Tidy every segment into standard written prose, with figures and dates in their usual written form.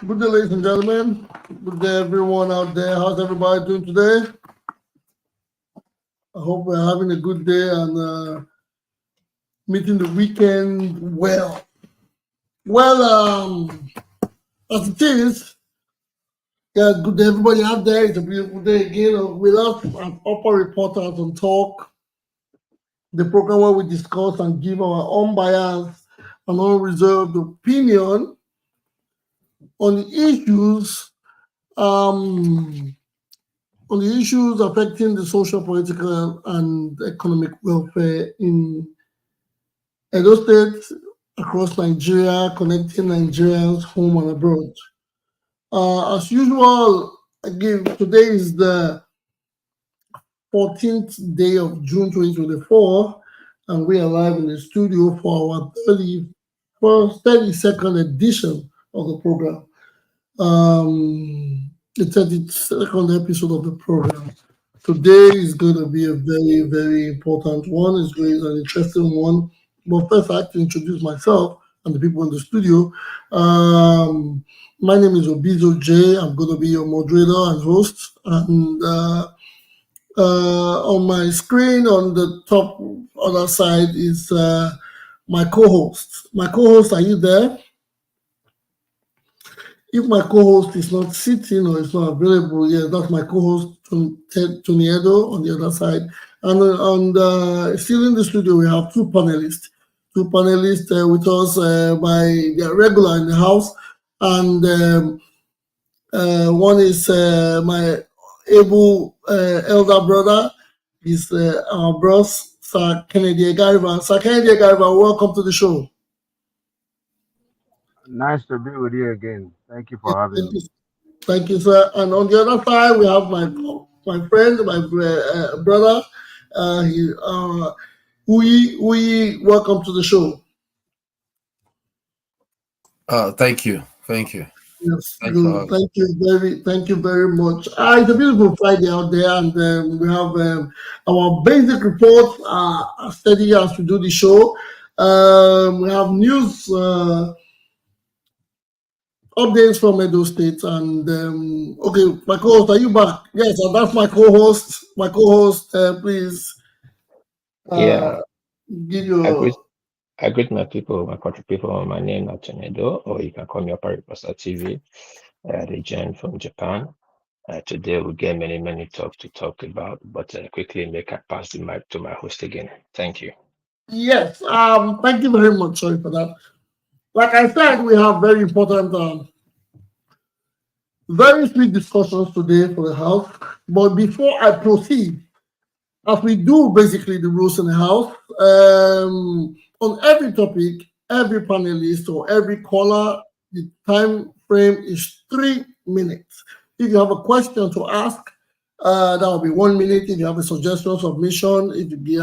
Good day, ladies and gentlemen. Good day, everyone out there. How's everybody doing today? I hope we're having a good day and meeting the weekend well. Well, as it is, yeah, good day, everybody out there. It's a beautiful day again with us as Upper Reporters on Talk, the program where we discuss and give our unbiased and unreserved opinion on the issues um, affecting the social, political, and economic welfare in Edo State, across Nigeria, connecting Nigerians home and abroad. As usual, again, today is the 14th day of June 2024, and we are live in the studio for our 32nd edition of the program. The 32nd episode of the program. Today is going to be a very, very important one. It's going to be an interesting one. But first, I have to introduce myself and the people in the studio. My name is Obizo J. I'm going to be your moderator and host. And on my screen, on the top other side, is my co-host. My co-host, are you there? If my co-host is not sitting or is not available, yeah, that's my co-host Tony Edo on the other side. And still in the studio, we have two panelists. With us they're regular in the house, and one is my able elder brother. He's our bros, Sir Kennedy Gariba. Sir Kennedy Gariba, welcome to the show. Nice to be with you again. Thank you for having me. Thank you, sir. And on the other side, we have my friend, my brother, Uyi. Welcome to the show. Thank you. Yes, good. Thank you very much. It's a beautiful Friday out there, and we have our basic report steady as we do the show. We have news. Updates from Edo State, and okay, my co-host, are you back? Yes, and that's my co-host. Please Yeah, give I your. greet I greet my people, my country people. My name is Edo, or you can call me Opariposa TV, the Jen from Japan. Today we get many talk to talk about, but quickly make I pass the mic to my host again. Thank you. Yes, thank you very much. Sorry for that. Like I said, we have very important, very sweet discussions today for the house. But before I proceed, as we do basically the rules in the house, on every topic, every panelist or every caller, the time frame is 3 minutes. If you have a question to ask, that will be 1 minute. If you have a suggestion, submission, if you give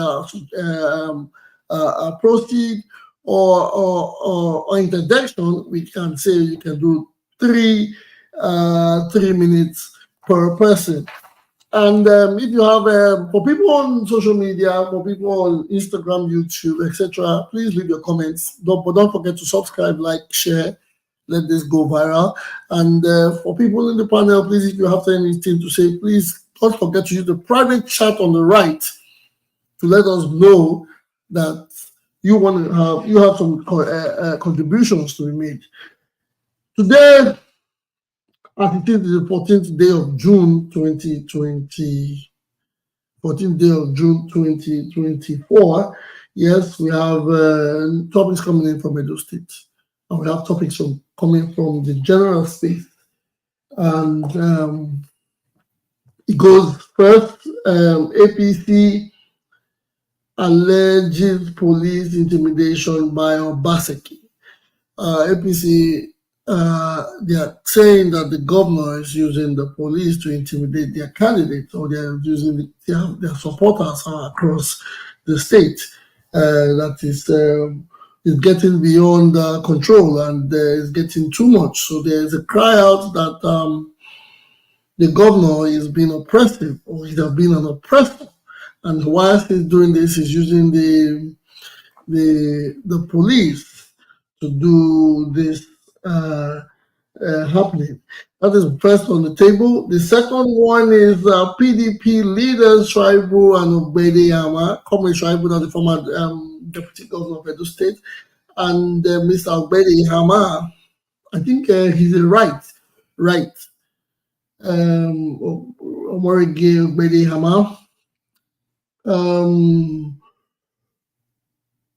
a proceed or interjection, we can say you can do 3 minutes per person. And if you have, for people on social media, for people on Instagram, YouTube, etc., please leave your comments. Don't forget to subscribe, like, share. Let this go viral. And for people in the panel, please, if you have anything to say, please don't forget to use the private chat on the right to let us know that you have some contributions to be made. Today, as it is the 14th day of June 2020. 14th day of June 2024. Yes, we have topics coming in from Edo State, and we have topics coming from the general space. And it goes first, APC Alleges police intimidation by Obaseki. APC, they are saying that the governor is using the police to intimidate their candidates, or they are using their supporters across the state. That is getting beyond control, and is getting too much. So there is a cry out that the governor is being oppressive, or he has been an oppressor. And whilst he's doing this, he's using the police to do this happening. That is first on the table. The second one is PDP leaders Shaibu and Obedeyama, Comrade Shaibu, that's the former deputy governor of Edo State, and Mr. Obedeyama. I think he's a right. Omorige Obedeyama.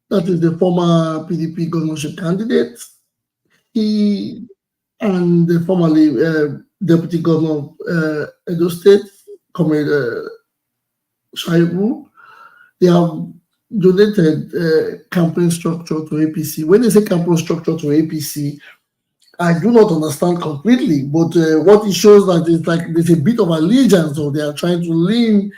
That is the former PDP governorship candidate. He and the formerly deputy governor of Edo State, Comrade Shaibu, they have donated campaign structure to APC. When they say campaign structure to APC, I do not understand completely, but what it shows that it's like there's a bit of allegiance, or they are trying to lean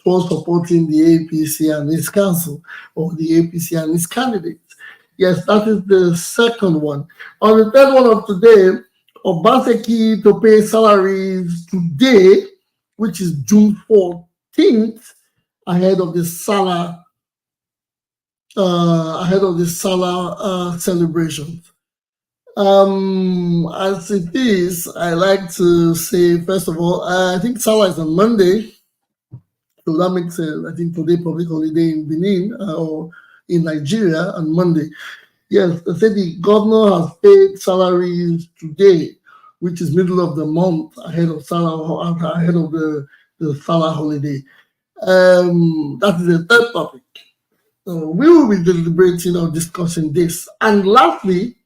towards supporting the APC and its council, or the APC and its candidates. Yes, that is the second one. On the third one of today, Obaseki to pay salaries today, which is June 14th, ahead of the Sallah celebrations. As it is, I like to say, first of all, I think Sallah is on Monday. So that makes, I think, today public holiday in Benin or in Nigeria on Monday. Yes, they said the governor has paid salaries today, which is middle of the month, ahead of Sallah, ahead of the Sallah holiday. That is the third topic. We will be deliberating or discussing this. And lastly,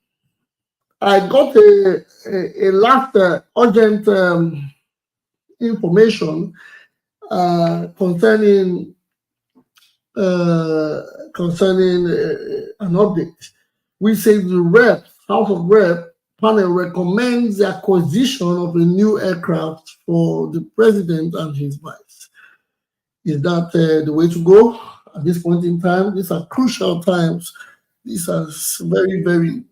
I got a last urgent information concerning an update. We say the House of Rep panel recommends the acquisition of a new aircraft for the president and his vice. Is that the way to go at this point in time? These are crucial times. These are very, very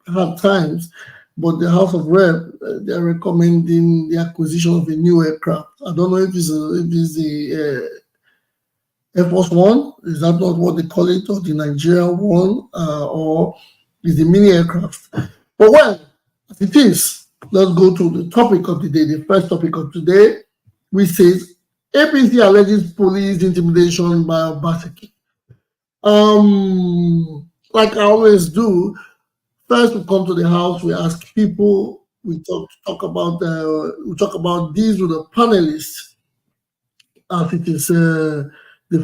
hard times. But the House of Rep, they are recommending the acquisition of a new aircraft. I don't know if it's the Air Force One. Is that not what they call it, or the Nigerian one, or is the mini aircraft? But well, as it is, let's go to the topic of the day. The first topic of today, which says APC alleges police intimidation by Obaseki. Like I always do, first we come to the house, we ask people, we talk about these with the panelists, as it is the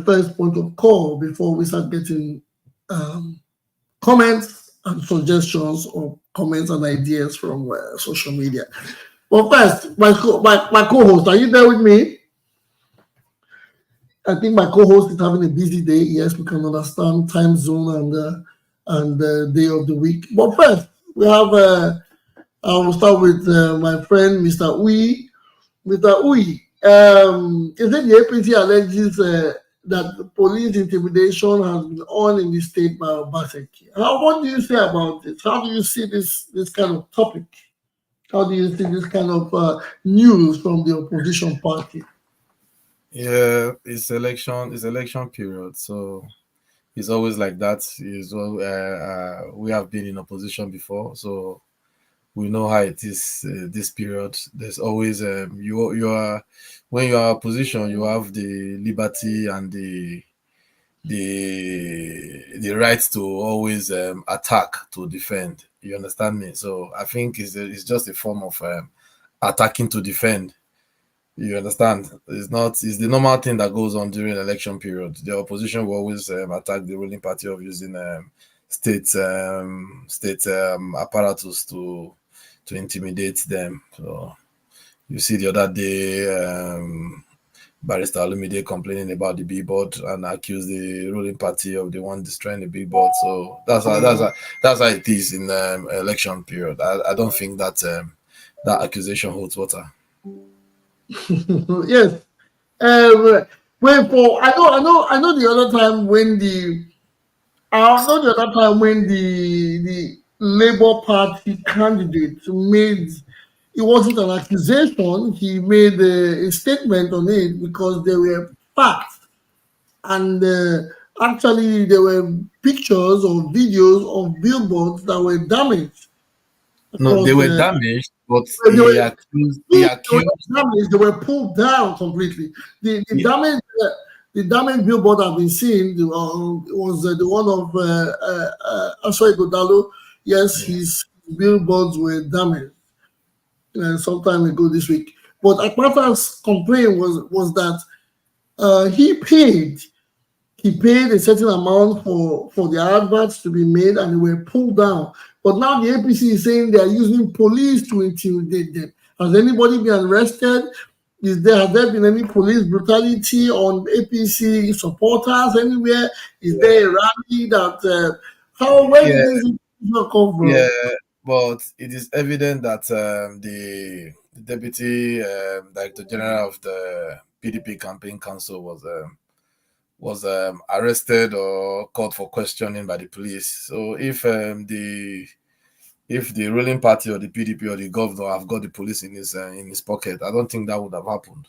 first point of call before we start getting comments and suggestions or comments and ideas from social media. But first, my co-host, are you there with me? I think my co-host is having a busy day. Yes, we can understand time zone and day of the week. But first, we have, I will start with my friend, Mr. Uyi. Mr. Uyi, is it the APC alleges that the police intimidation has been on in the state by Obaseki? What do you say about this? How do you see this kind of topic? How do you see this kind of news from the opposition party? Yeah, it's election period, so it's always like that. We have been in opposition before, so we know how it is this period. There's always when you are opposition, you have the liberty and the right to always attack, to defend. You understand me? So I think it's just a form of attacking to defend. You understand? It's the normal thing that goes on during election period. The opposition will always attack the ruling party of using state apparatus to intimidate them. So you see the other day, Barrister Olumide complaining about the billboard and accuse the ruling party of the one destroying the billboard. So that's how it is in election period. I don't think that that accusation holds water. Yes. I know the other time when the Labour Party candidate made, it wasn't an accusation, he made a statement on it because there were facts, and actually there were pictures or videos of billboards that were damaged. No, they were damaged. But They were, he accused. damaged, they were pulled down completely. The damage billboard I've been seeing was the one of Asoi Godalo. Yes, his billboards were damaged some time ago this week. But Akpata's complaint was that he paid a certain amount for the adverts to be made, and they were pulled down. But now the APC is saying they are using police to intimidate them. Has anybody been arrested? Has there been any police brutality on APC supporters anywhere? Is there a rally that where did this come from? Yeah, but it is evident that the deputy director general of the PDP campaign council was arrested or called for questioning by the police. So if the ruling party or the PDP or the governor have got the police in his pocket, I don't think that would have happened.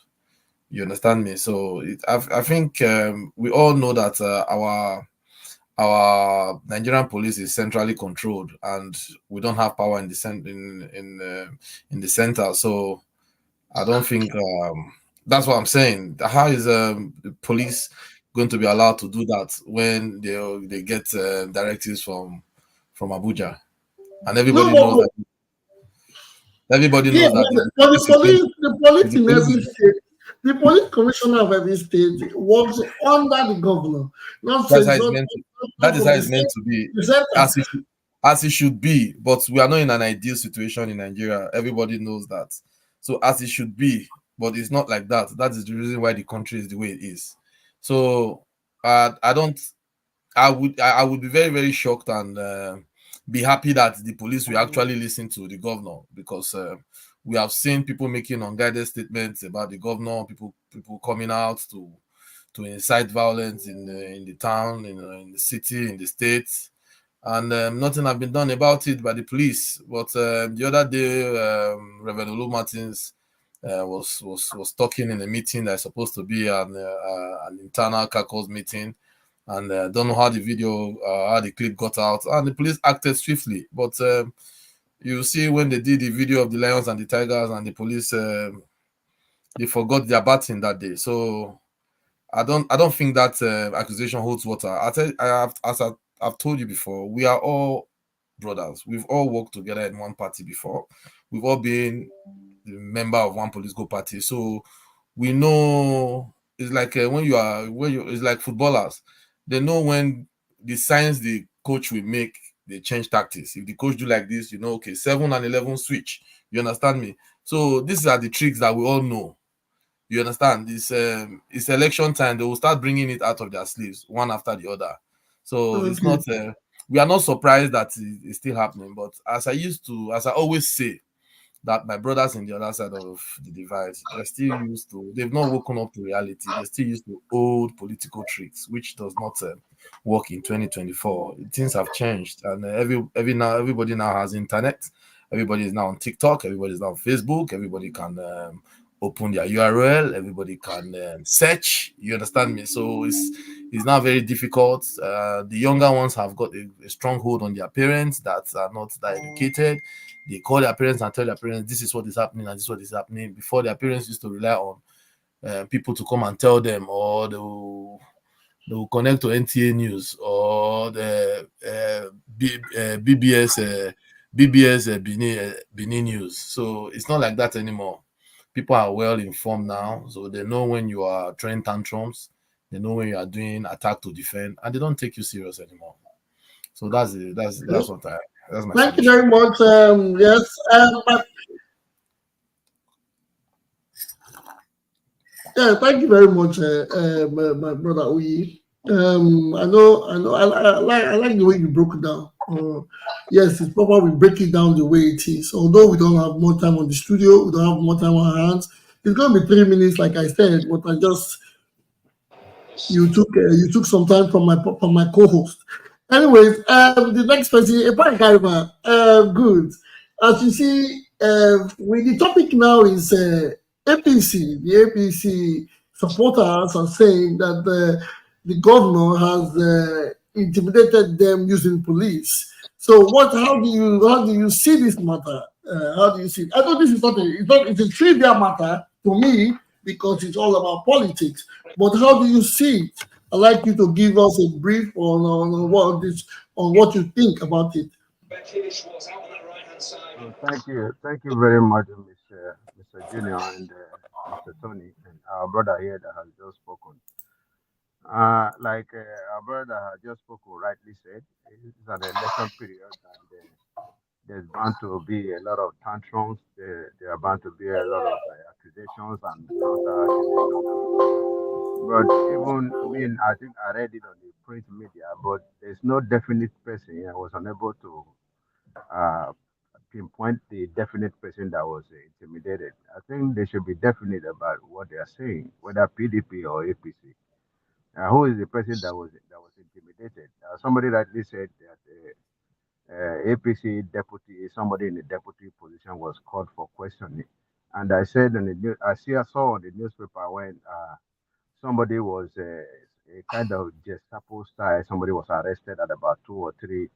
You understand me? So I think we all know that our Nigerian police is centrally controlled, and we don't have power in the center. So I don't think that's what I'm saying. How is the police going to be allowed to do that when they get directives from Abuja, and everybody knows that. Everybody knows that. The police in every state, the police commissioner of every state works under the governor. That is how it's meant to be. As it should be. But we are not in an ideal situation in Nigeria. Everybody knows that. So as it should be, but it's not like that. That is the reason why the country is the way it is. So I would be very, very shocked and be happy that the police will actually listen to the governor, because we have seen people making unguided statements about the governor, people coming out to incite violence in the town, in the city, in the states, and nothing has been done about it by the police. But the other day, Reverend Olu Martins was talking in a meeting that's supposed to be an internal caucus meeting, and don't know how the clip got out, and the police acted swiftly. But you see, when they did the video of the lions and the tigers, and the police they forgot their baton that day. So I don't think that accusation holds water. I've told you before, we are all brothers. We've all worked together in one party before. We've all been the member of one political party, so we know. It's like it's like footballers. They know when the signs the coach will make, they change tactics. If the coach do like this, okay, 7 and 11 switch. You understand me? So these are the tricks that we all know. You understand? It's election time. They will start bringing it out of their sleeves, one after the other. So it's not. We are not surprised that it's still happening. But as I always say, that my brothers in the other side of the divide, they've not woken up to reality. They're still used to old political tricks, which does not work in 2024. Things have changed, and everybody now has internet. Everybody is now on TikTok. Everybody is now on Facebook. Everybody can open their URL. Everybody can search. You understand me? So it's now very difficult. The younger ones have got a strong hold on their parents that are not that educated. They call their parents and tell their parents this is what is happening and this is what is happening. Before, their parents used to rely on people to come and tell them, or they will connect to NTA News or the BBS Benin News. So it's not like that anymore. People are well informed now, so they know when you are throwing tantrums, they know when you are doing attack to defend, and they don't take you serious anymore. So that's what that's my Thank solution. you very much. Yes, thank you very much, my brother Uyi. I know. I like the way you broke it down. Yes, it's proper. We break it down the way it is. Although we don't have more time on the studio, we don't have more time on our hands. It's going to be 3 minutes, like I said. But you took some time from my co-host. Anyways, the next person, good. As you see, the topic now is APC. The APC supporters are saying that the governor has intimidated them using police. So how do you see this matter? How do you see it? I know this is it's a trivial matter to me because it's all about politics. But how do you see it? I'd like you to give us a brief on what you think about it. Thank you very much, Mr. Junior and Mr. Tony and our brother here that has just spoken. Our brother has just spoken rightly said, it's an election period and there's bound to be a lot of tantrums. There are bound to be a lot of accusations and counter accusations. But even I think I read it on the print media, but there's no definite person. I was unable to uh, pinpoint the definite person that was intimidated. I think they should be definite about what they are saying, whether PDP or APC. Who is the person that was intimidated? Somebody rightly said that APC deputy, somebody in the deputy position was called for questioning, and I said on the news, I saw on the newspaper when somebody was a kind of Gestapo style. Somebody was arrested at about 2 or 3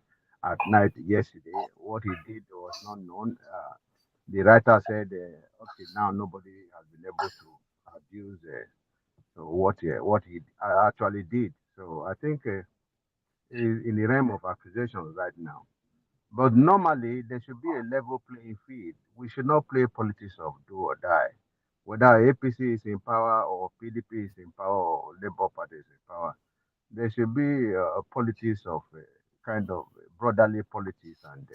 at night yesterday. What he did was not known. The writer said, up till now, nobody has been able to abuse what he actually did. So I think in the realm of accusations right now. But normally, there should be a level playing field. We should not play politics of do or die. Whether APC is in power or PDP is in power or Labour Party is in power, there should be a politics of kind of brotherly politics and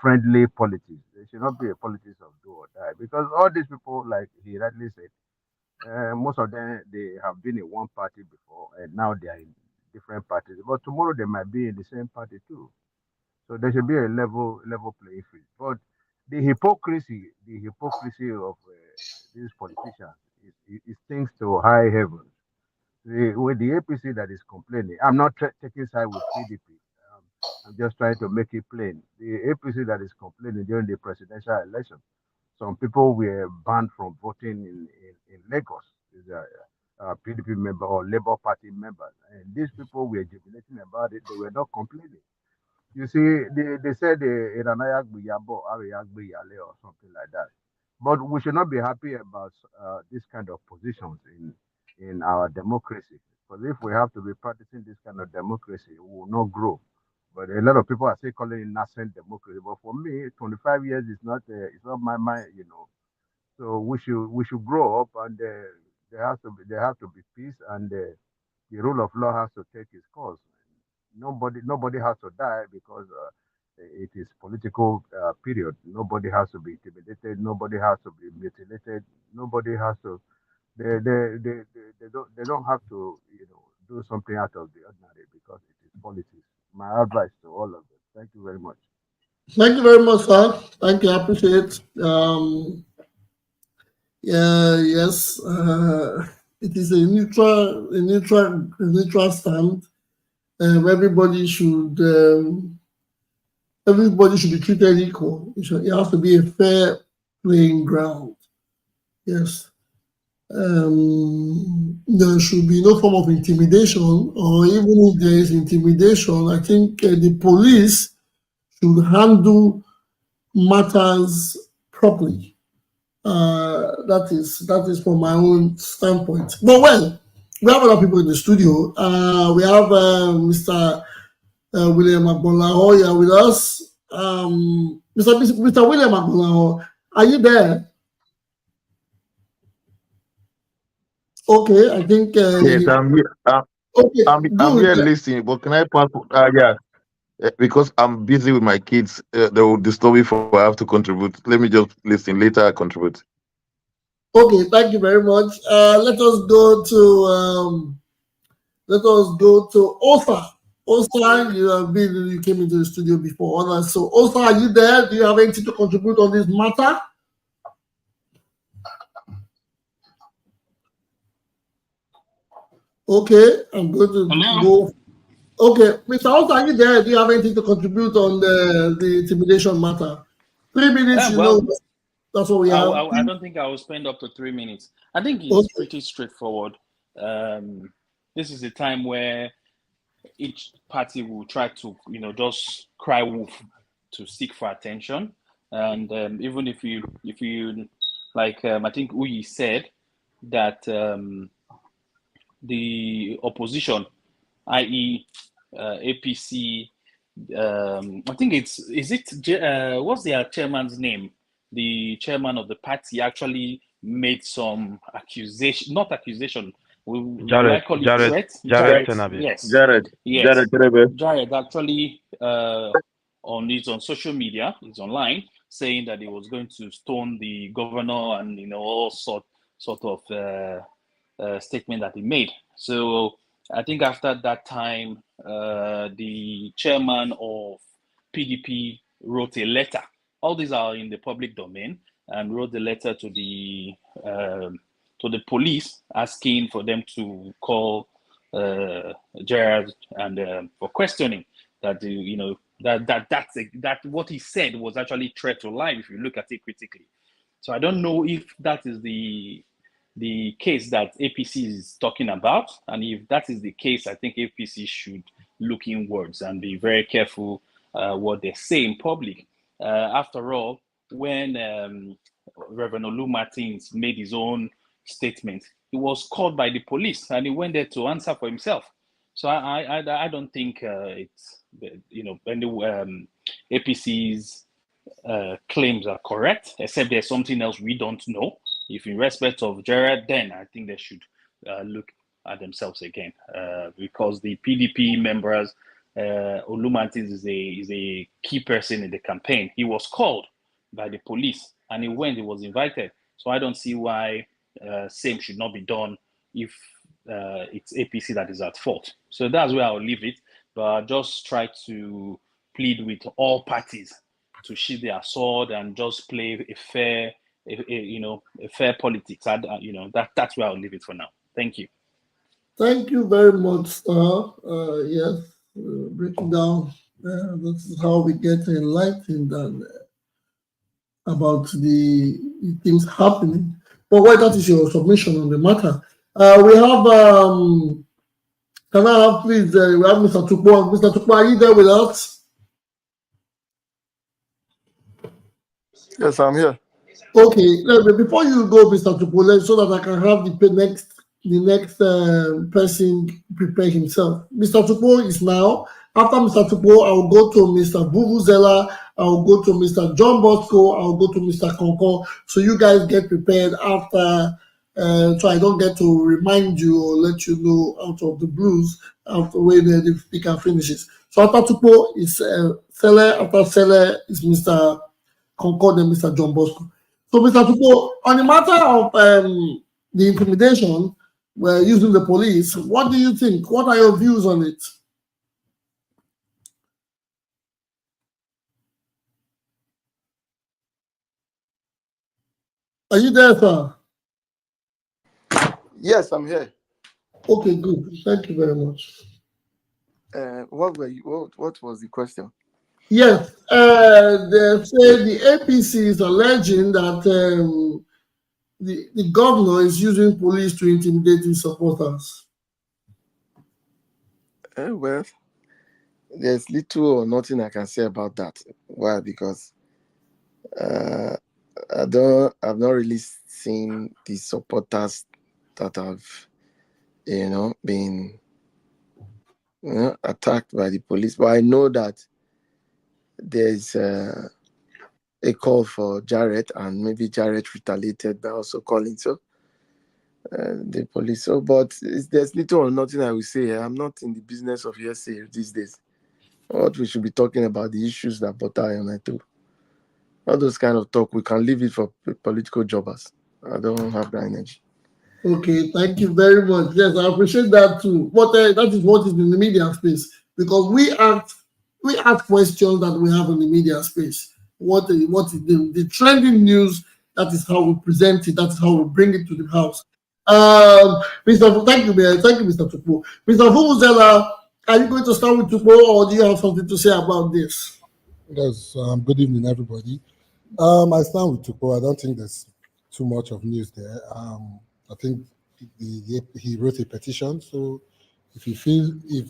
friendly politics. There should not be a politics of do or die because all these people, like he rightly said, most of them they have been in one party before and now they are in different parties. But tomorrow they might be in the same party too. So there should be a level playing field. But the hypocrisy of these politicians is things to high heaven. With the APC that is complaining, I'm not taking side with PDP. I'm just trying to make it plain. The APC that is complaining during the presidential election, some people were banned from voting in Lagos. Is a PDP member or Labour Party members, and these people were jubilating about it. They were not complaining. You see, they said Iranayak Buyabo, Ariyak Yale or something like that. But we should not be happy about this kind of positions in our democracy. Because if we have to be practicing this kind of democracy, we will not grow. But a lot of people are still calling it nascent democracy. But for me, 25 years is not it's not my mind. So we should grow up, and there has to be peace, and the rule of law has to take its course. Nobody has to die because it is political period. Nobody has to be intimidated. Nobody has to be mutilated. Nobody has to. They don't have to do something out of the ordinary because it is politics. My advice to all of them. Thank you very much. Thank you very much, sir. Thank you. I appreciate it. Yes. It is a neutral stand. Everybody should be treated equal. It has to be a fair playing ground. Yes. There should be no form of intimidation, or even if there is intimidation, I think the police should handle matters properly. That is from my own standpoint. But well, we have other people in the studio. We have Mr. William Agbonlaho here with us. Mr. William Agbonlaho, are you there? Okay, I think. Yes, I'm here. Okay, I'm here listening, but can I pass? Yeah, because I'm busy with my kids. They will disturb me if I have to contribute. Let me just listen. Later, I contribute. Okay, thank you very much. Let us go to Osa. Osa, you came into the studio before. So Osa, are you there? Do you have anything to contribute on this matter? Okay, I'm going to go. Okay, Mr. Osa, are you there? Do you have anything to contribute on the intimidation matter? 3 minutes, that's what we have. I don't think I will spend up to 3 minutes. I think it's pretty straightforward. This is a time where each party will try to, just cry wolf to seek for attention. And even if you like, I think Uyi said that the opposition, i.e., APC, I think what's their chairman's name? The chairman of the party actually made some accusation, not accusation. Jared, I call it Jared, threat? Jared Tenabe. Yes. Jared Terebe. Jared actually on social media, it's online, saying that he was going to stone the governor and all sort of statement that he made. So I think after that time, the chairman of PDP wrote a letter. All these are in the public domain, and wrote the letter to the police asking for them to call Gerard and for questioning that that what he said was actually threat to life if you look at it critically. So I don't know if that is the case that APC is talking about, and if that is the case, I think APC should look inwards and be very careful what they say in public. After all, when Reverend Olu Martins made his own statement, he was called by the police and he went there to answer for himself. So I don't think it's any APC's claims are correct, except there's something else we don't know. If in respect of Gerard, then I think they should look at themselves again, because the PDP members, Olu Martins is a key person in the campaign. He was called by the police and he was invited. So I don't see why same should not be done if it's APC that is at fault. So that's where I'll leave it, but just try to plead with all parties to sheath their sword and just play a fair politics. That's where I'll leave it for now. Thank you. Thank you very much, Star. Yes, breaking down. This is how we get enlightened and about the things happening. But why that is your submission on the matter? We have can I have please? We have Mr. Tukpo. Mr. Tukpo, are you there with us? Yes, I'm here. Okay, before you go, Mr. Tukpo, so that I can have the next person prepare himself. Mr. Tukpo is now. After Mr. Tukpo, I'll go to Mr. Vuvuzela, I'll go to Mr. John Bosco, I'll go to Mr. Konko. So you guys get prepared after, so I don't get to remind you or let you know out of the blues after when the speaker finishes. So after Tukpo is Sallah, after Sallah is Mr. Concord and Mr. John Bosco. So, Mr. Tukpo, on the matter of the intimidation, we're using the police, what do you think? What are your views on it? Are you there, sir? Yes, I'm here. Okay, good. Thank you very much. What was the question? Yes, they say the APC is alleging that the governor is using police to intimidate his supporters. Well, there's little or nothing I can say about that. Why? Because I've not really seen the supporters that have, been attacked by the police. But I know that there's a call for Jared, and maybe Jared retaliated by also calling the police. So, but there's little or nothing I will say. I'm not in the business of hearsay these days. What we should be talking about, the issues that bother on it too. All those kind of talk, we can leave it for political jobbers. I don't have that energy. Okay, thank you very much. Yes, I appreciate that too. But that is what is in the media space, because we ask questions that we have in the media space. What is the trending news? That is how we present it. That is how we bring it to the house. Thank you, Mr. Tukpo. Mr. Vuvuzela, are you going to start with Tukpo, or do you have something to say about this? Yes, good evening, everybody. I stand with Tukpo. I don't think there's too much of news there. I think he wrote a petition, so if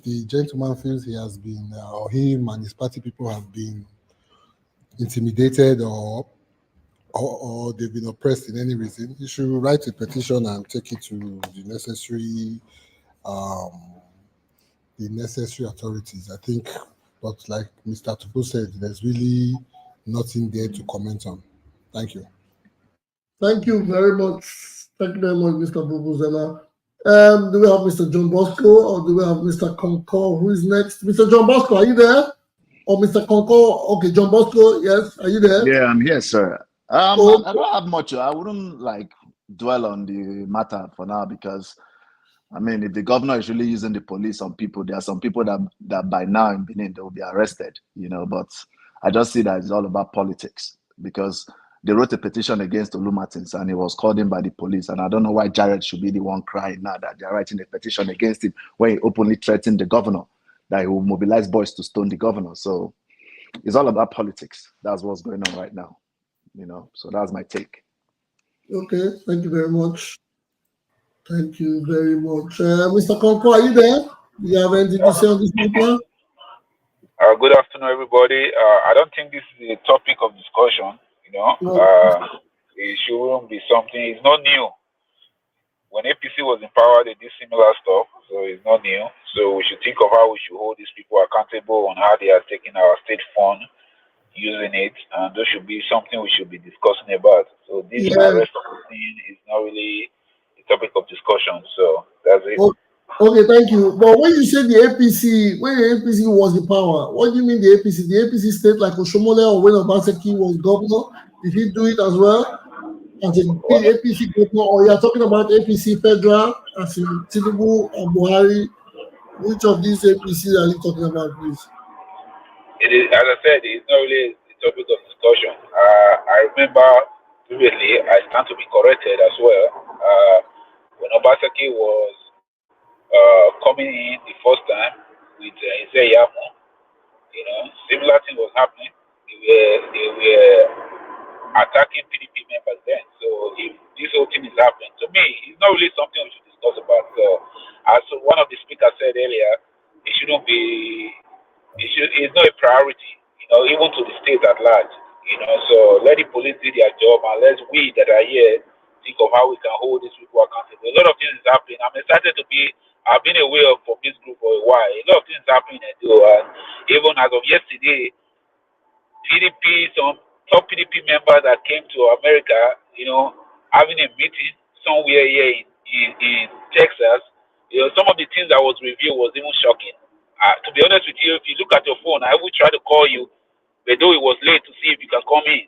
the gentleman feels he has been, or him and his party people have been intimidated or they've been oppressed in any reason, you should write a petition and take it to the necessary authorities. I think, but like Mr. Tupu said, there's really nothing there to comment on. Thank you. Thank you very much. Thank you very much, Mr. Bubuzela. Do we have Mr. John Bosco or do we have Mr. Concord? Who is next? Mr. John Bosco, are you there? Or Mr. Concord? Okay, John Bosco, yes. Are you there? Yeah, I'm here, sir. I don't have much. I wouldn't dwell on the matter for now because, I mean, if the governor is really using the police on people, there are some people that by now in Benin, they will be arrested, but I just see that it's all about politics because they wrote a petition against Olu Martins and he was called in by the police. And I don't know why Jared should be the one crying now that they're writing a petition against him when he openly threatened the governor that he will mobilize boys to stone the governor. So it's all about politics. That's what's going on right now, so that's my take. Okay, thank you very much. Thank you very much. Mr. Concord, are you there? Do you have anything to say on this matter? Good afternoon, everybody. I don't think this is a topic of discussion. No. It shouldn't be something. It's not new. When APC was in power, they did similar stuff, so it's not new. So we should think of how we should hold these people accountable on how they are taking our state fund, using it, and that should be something we should be discussing about. So this arrest of the thing is not really a topic of discussion. So that's it. Okay, thank you. But when you say the APC, when the APC was in power, what do you mean the APC? The APC state like Oshomole or when Obaseki was governor, did he do it as well? As a APC governor, or you are talking about APC federal, as in Tinubu and Buhari? Which of these APCs are you talking about, please? It is, as I said, it's not really a topic of discussion. I remember previously, I stand to be corrected as well. When Obaseki was coming in the first time with Iseyamo, similar thing was happening. They were attacking PDP members then. So if this whole thing is happening, to me, it's not really something we should discuss about. So as one of the speakers said earlier, it shouldn't be. It's not a priority, even to the state at large. So let the police do their job, and let we that are here think of how we can hold these people accountable. A lot of things is happening. I'm excited to be. I've been aware from this group for a while. A lot of things happening, and even as of yesterday, PDP, some top PDP members that came to America, having a meeting somewhere here in Texas. Some of the things that was revealed was even shocking. To be honest with you, if you look at your phone, I will try to call you, but though it was late to see if you can come in,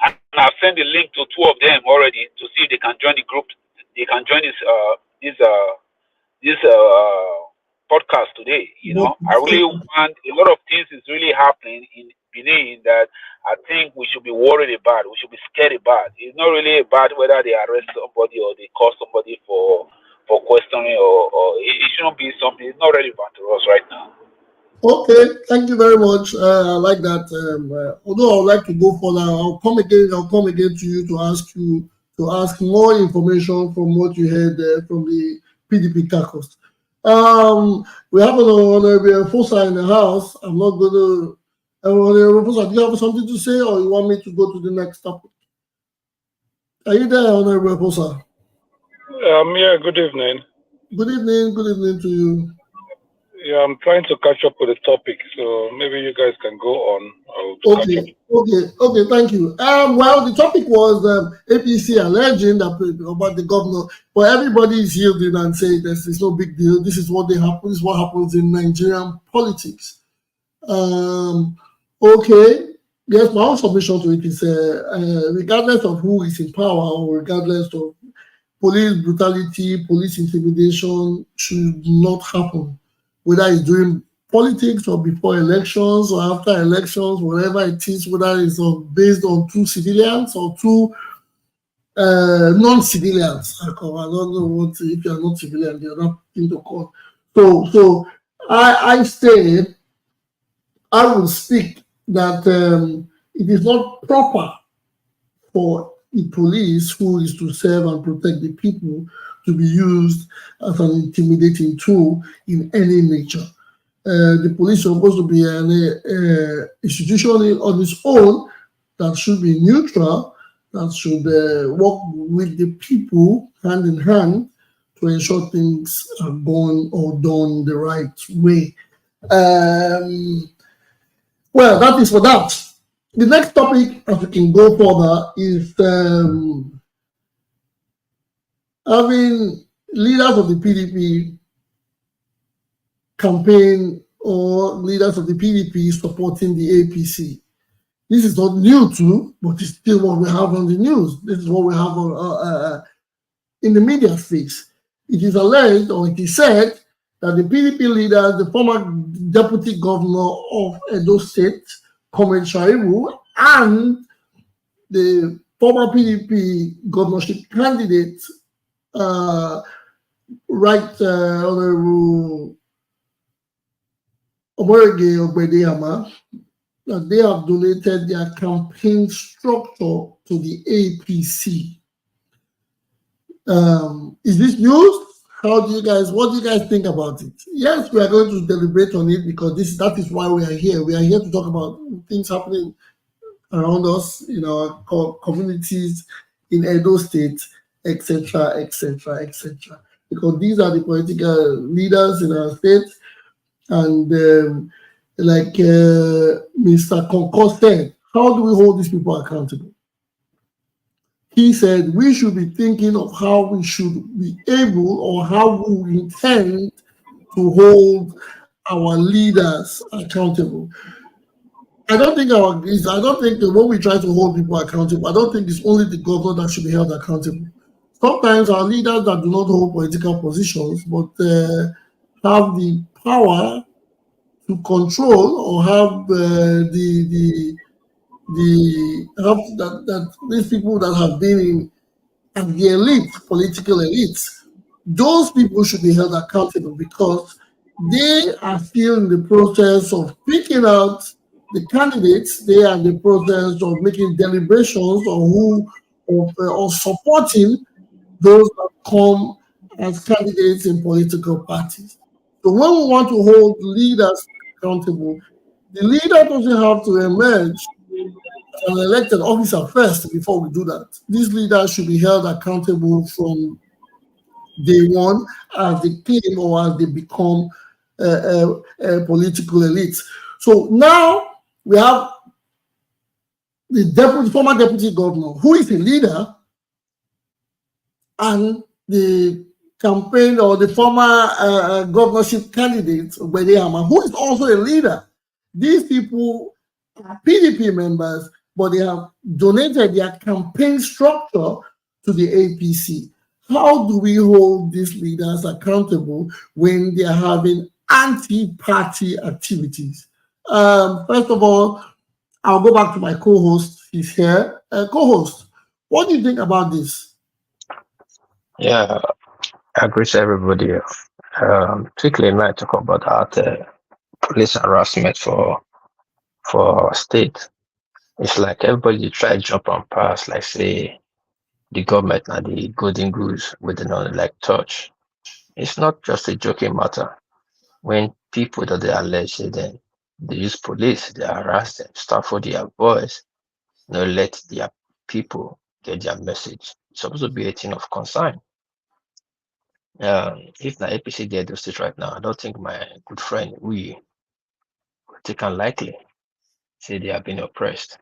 And I've sent the link to 2 of them already to see if they can join the group. They can join this podcast today. I really want a lot of things is really happening in Benin that I think we should be worried about. We should be scared about. It's not really about whether they arrest somebody or they call somebody for questioning or it shouldn't be something. It's not relevant to us right now. Okay, thank you very much. I like that. Although I would like to go further, I'll come again to you to ask more information from what you heard from the PDP caucus. We have an Honorable Fosa in the house. I'm not going to. Honorable Fosa, do you have something to say, or you want me to go to the next topic? Are you there, Honorable Fosa? I'm here. Good evening. Good evening. Good evening to you. Yeah, I'm trying to catch up with the topic, so maybe you guys can go on. Okay, thank you. Well, the topic was APC alleging that about the governor, but everybody is yielding and saying it's no big deal. This is what This is what happens in Nigerian politics. Okay, yes, my own submission to it is regardless of who is in power or regardless of police brutality, police intimidation should not happen, whether it's during politics or before elections or after elections, whatever it is, whether it's based on 2 civilians or 2 non-civilians. I don't know what, if you're not civilian, you're not into court. So I will speak that it is not proper for the police, who is to serve and protect the people, to be used as an intimidating tool in any nature. The police is supposed to be an institution on its own that should be neutral, that should work with the people hand in hand to ensure things are done the right way. Well, that is for that. The next topic, as we can go further, is having leaders of the PDP campaign or leaders of the PDP supporting the APC. This is not new too, but it's still what we have on the news. This is what we have in the media space. It is alleged, or it is said, that the PDP leader, the former deputy governor of Edo State, Comrade Shaibu, and the former PDP governorship candidate, Honorable Oborege Ogbedeyama, that they have donated their campaign structure to the APC. Is this news? What do you guys think about it? Yes, we are going to deliberate on it because that is why we are here. We are here to talk about things happening around us in our communities in Edo State, etc., etc., etc. Because these are the political leaders in our state, and like Mr. Concord said, how do we hold these people accountable? He said we should be thinking of how we should be able or how we intend to hold our leaders accountable. I don't think that when we try to hold people accountable, I don't think it's only the governor that should be held accountable. Sometimes our leaders that do not hold political positions but have the power to control or have that these people that have been at the elite, political elites, those people should be held accountable because they are still in the process of picking out the candidates. They are in the process of making deliberations on or supporting those that come as candidates in political parties. So when we want to hold leaders accountable, the leader doesn't have to emerge as an elected officer first before we do that. These leaders should be held accountable from day one as they came or as they become political elites. So now we have the former deputy governor, who is a leader, and the campaign or the former governorship candidate, Obedeyama, who is also a leader. These people are PDP members, but they have donated their campaign structure to the APC. How do we hold these leaders accountable when they are having anti-party activities? First of all, I'll go back to my co-host. He's here. Co-host, what do you think about this? Yeah, I agree with everybody. Particularly when I talk about that police harassment for our state. It's like everybody try to jump on pass, like say the government and the golden goose with the non-like touch. It's not just a joking matter. When people that they allege then they use police, they harass them, start for their voice, let their people get their message. It's supposed to be a thing of concern. If the APC did those state right now, I don't think my good friend we take unlikely say they have been oppressed.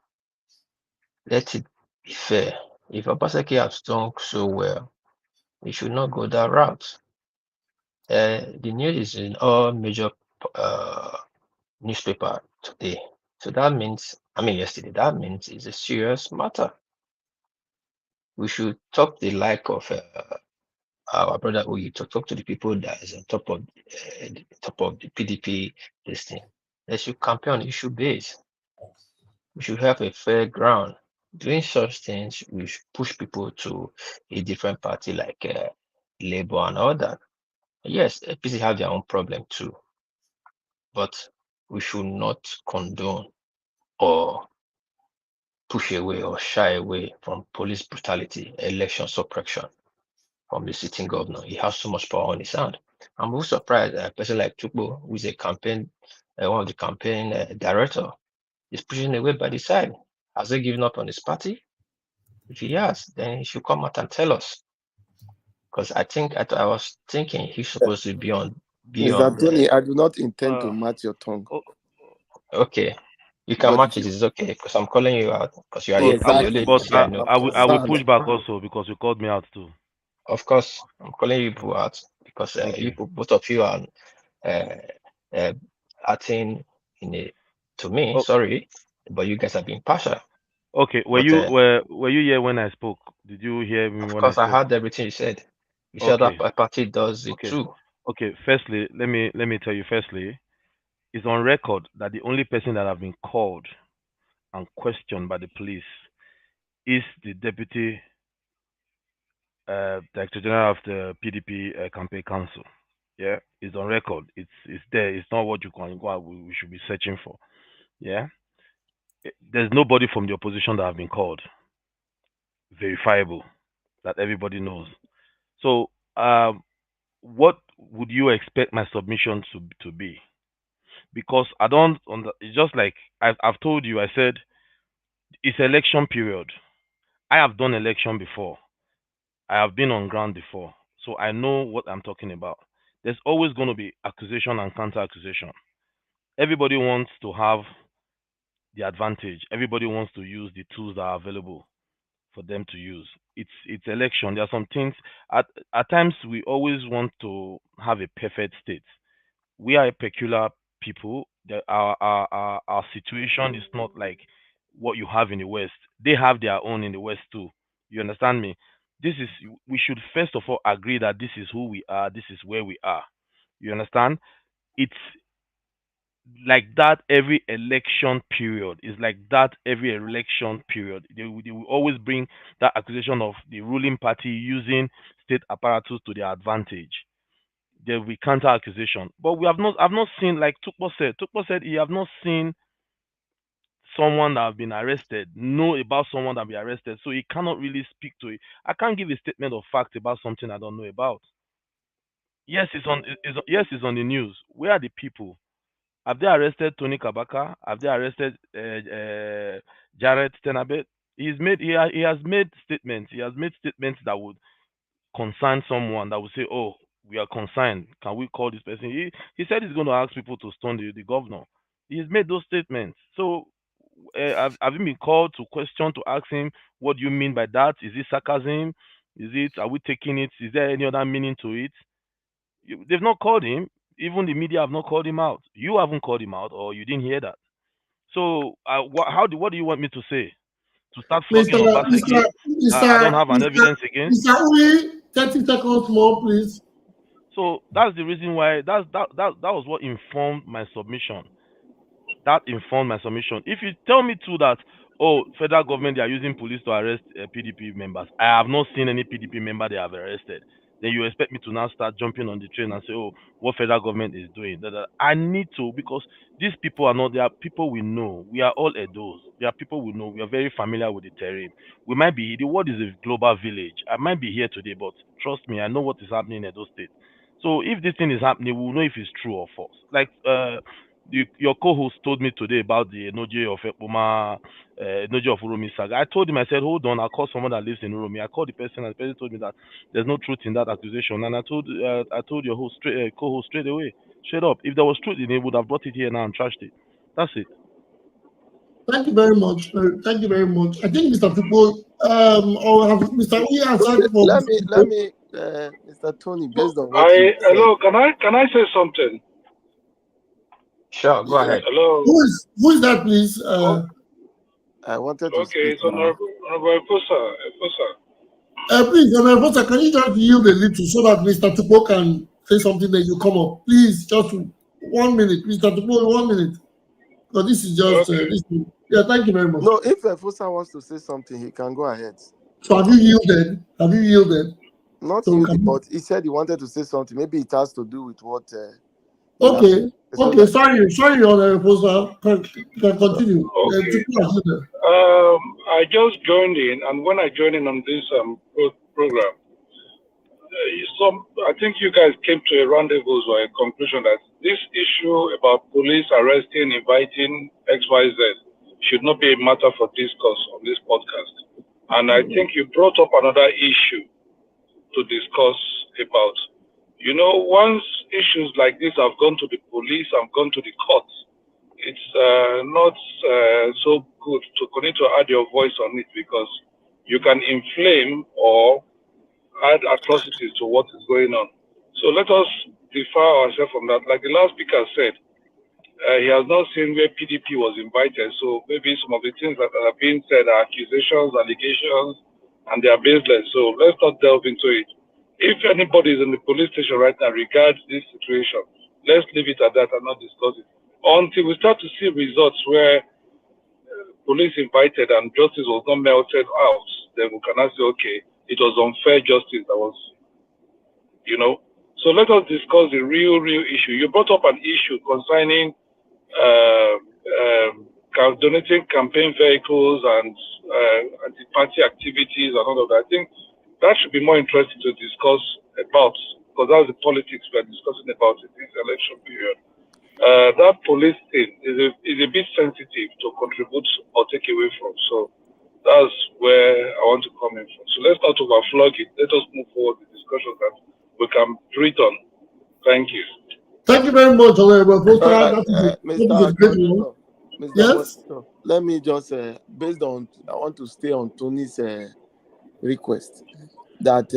Let it be fair. If Obaseki has done so well, we should not go that route. The news is in all major newspaper today. So that means, yesterday, that means it's a serious matter. We should talk the like of our brother Uyi to talk to the people that is on top of the PDP this thing. They should campaign on issue base. We should have a fair ground. Doing such things, we should push people to a different party like Labour and all that. Yes, APC have their own problem too, but we should not condone or push away or shy away from police brutality, election suppression from the sitting governor. He has so much power on his hand. I'm also surprised a person like Chukbo, who is a campaign, one of the campaign director, is pushing away by the side. Has he given up on his party? If he has, then he should come out and tell us. Because I was thinking he's supposed to be on. Mr. Tony, I do not intend to match your tongue. Okay. You can match it, it's okay, because I'm calling you out, because you are the only But I know. I will push back also, because you called me out too. Of course, I'm calling you people out, because both of you are acting in a, to me, sorry, but you guys have been partial. Okay, were you here when I spoke? Did you hear me when I spoke? Of course, I heard everything you said. You said that party does it too. Okay, firstly, let me tell you. Firstly, it's on record that the only person that have been called and questioned by the police is the deputy director general of the PDP campaign council. Yeah, it's on record. It's there. It's not what you can go. We should be searching for. Yeah, there's nobody from the opposition that have been called. Verifiable, that everybody knows. So, what would you expect my submission to be? Because I don't. It's just like I've told you. I said it's election period. I have done election before. I have been on ground before, so I know what I'm talking about. There's always going to be accusation and counter accusation. Everybody wants to have the advantage. Everybody wants to use the tools that are available for them to use. It's election. There are some things at times we always want to have a perfect state. We are a peculiar people. Our situation is not like what you have in the West. They have their own in the West too. You understand me? We should first of all agree that this is who we are, this is where we are. You understand? It's like that every election period. It's like that every election period. They will always bring that accusation of the ruling party using state apparatus to their advantage. There will be counter accusation. But I've not seen, like Tukpo said he have not seen someone that have been arrested, know about someone that be arrested, so he cannot really speak to it. I can't give a statement of fact about something I don't know about. Yes, it's on the news. Where are the people? Have they arrested Tony Kabaka? Have they arrested Jared Tenabet? He has made statements. He has made statements that would concern someone, that would say, "Oh, we are concerned. Can we call this person?" He said he's going to ask people to stone the governor. He's made those statements. So have you been called to question, to ask him, what do you mean by that? Is it sarcasm? Are we taking it? Is there any other meaning to it? They've not called him. Even the media have not called him out. You haven't called him out, or you didn't hear that. So what do you want me to say? To start flogging Obaseki? I don't have an evidence against. Mr. Uwe, 30 seconds more, please. So that's the reason why that was what informed my submission. That informed my submission. If you tell me too that, oh, federal government, they are using police to arrest PDP members, I have not seen any PDP member they have arrested. Then you expect me to now start jumping on the train and say, oh, what federal government is doing. I need to, because these people are not, they are people we know. We are all Edos. They are people we know. We are very familiar with the terrain. We might be, the world is a global village. I might be here today, but trust me, I know what is happening in Edo State. So if this thing is happening, we'll know if it's true or false. Like your co-host told me today about the Enoje of Epoma, Enoje of Uromi saga. I told him, I said, hold on, I'll call someone that lives in Uromi. I called the person, and the person told me that there's no truth in that accusation. And I told your host co-host straight away, straight up, if there was truth in it, would have brought it here now and trashed it. That's it. Thank you very much. Thank you very much. I think Mr. People, or have Mr. E answered for. Let me, Mr. Tony, based on what hello, can I say something? Sure, go ahead. Hello. Who is that, please? I wanted to Okay, it's Honorable Efosa. Please, Honorable Efosa, can you just yield a little so that Mr. Tupo can say something, then you come up? Please, just 1 minute. Mr. Tupo, 1 minute. So this is just yeah, thank you very much. No, if Efosa wants to say something, he can go ahead. So have you yielded? Not so yielded, but he said he wanted to say something. Maybe it has to do with what. Okay, sorry, Honorable Efosa. Can continue. Okay. I just joined in, and when I joined in on this program, I think you guys came to a rendezvous or a conclusion that this issue about police arresting, inviting XYZ should not be a matter for discourse on this podcast. And I think you brought up another issue to discuss about. Once issues like this have gone to the police, have gone to the courts, it's not so good to continue to add your voice on it, because you can inflame or add atrocities to what is going on. So let us defer ourselves from that. Like the last speaker said, he has not seen where PDP was invited. So maybe some of the things that are being said are accusations, allegations, and they are baseless. So let's not delve into it. If anybody is in the police station right now regards this situation, let's leave it at that and not discuss it. Until we start to see results where police invited and justice was not melted out, then we can say, okay, it was unfair justice that was, So let us discuss the real issue. You brought up an issue concerning donating campaign vehicles and anti-party activities and all of that. I think that should be more interesting to discuss about, because that's the politics we're discussing about in this election period. That police thing is a bit sensitive to contribute or take away from. So that's where I want to come in from. So let's not overflog it. Let us move forward with discussions that we can treat on. Thank you. Thank you very much, Honorable. Mr. Yes. Let me just, based on, I want to stay on Tony's request that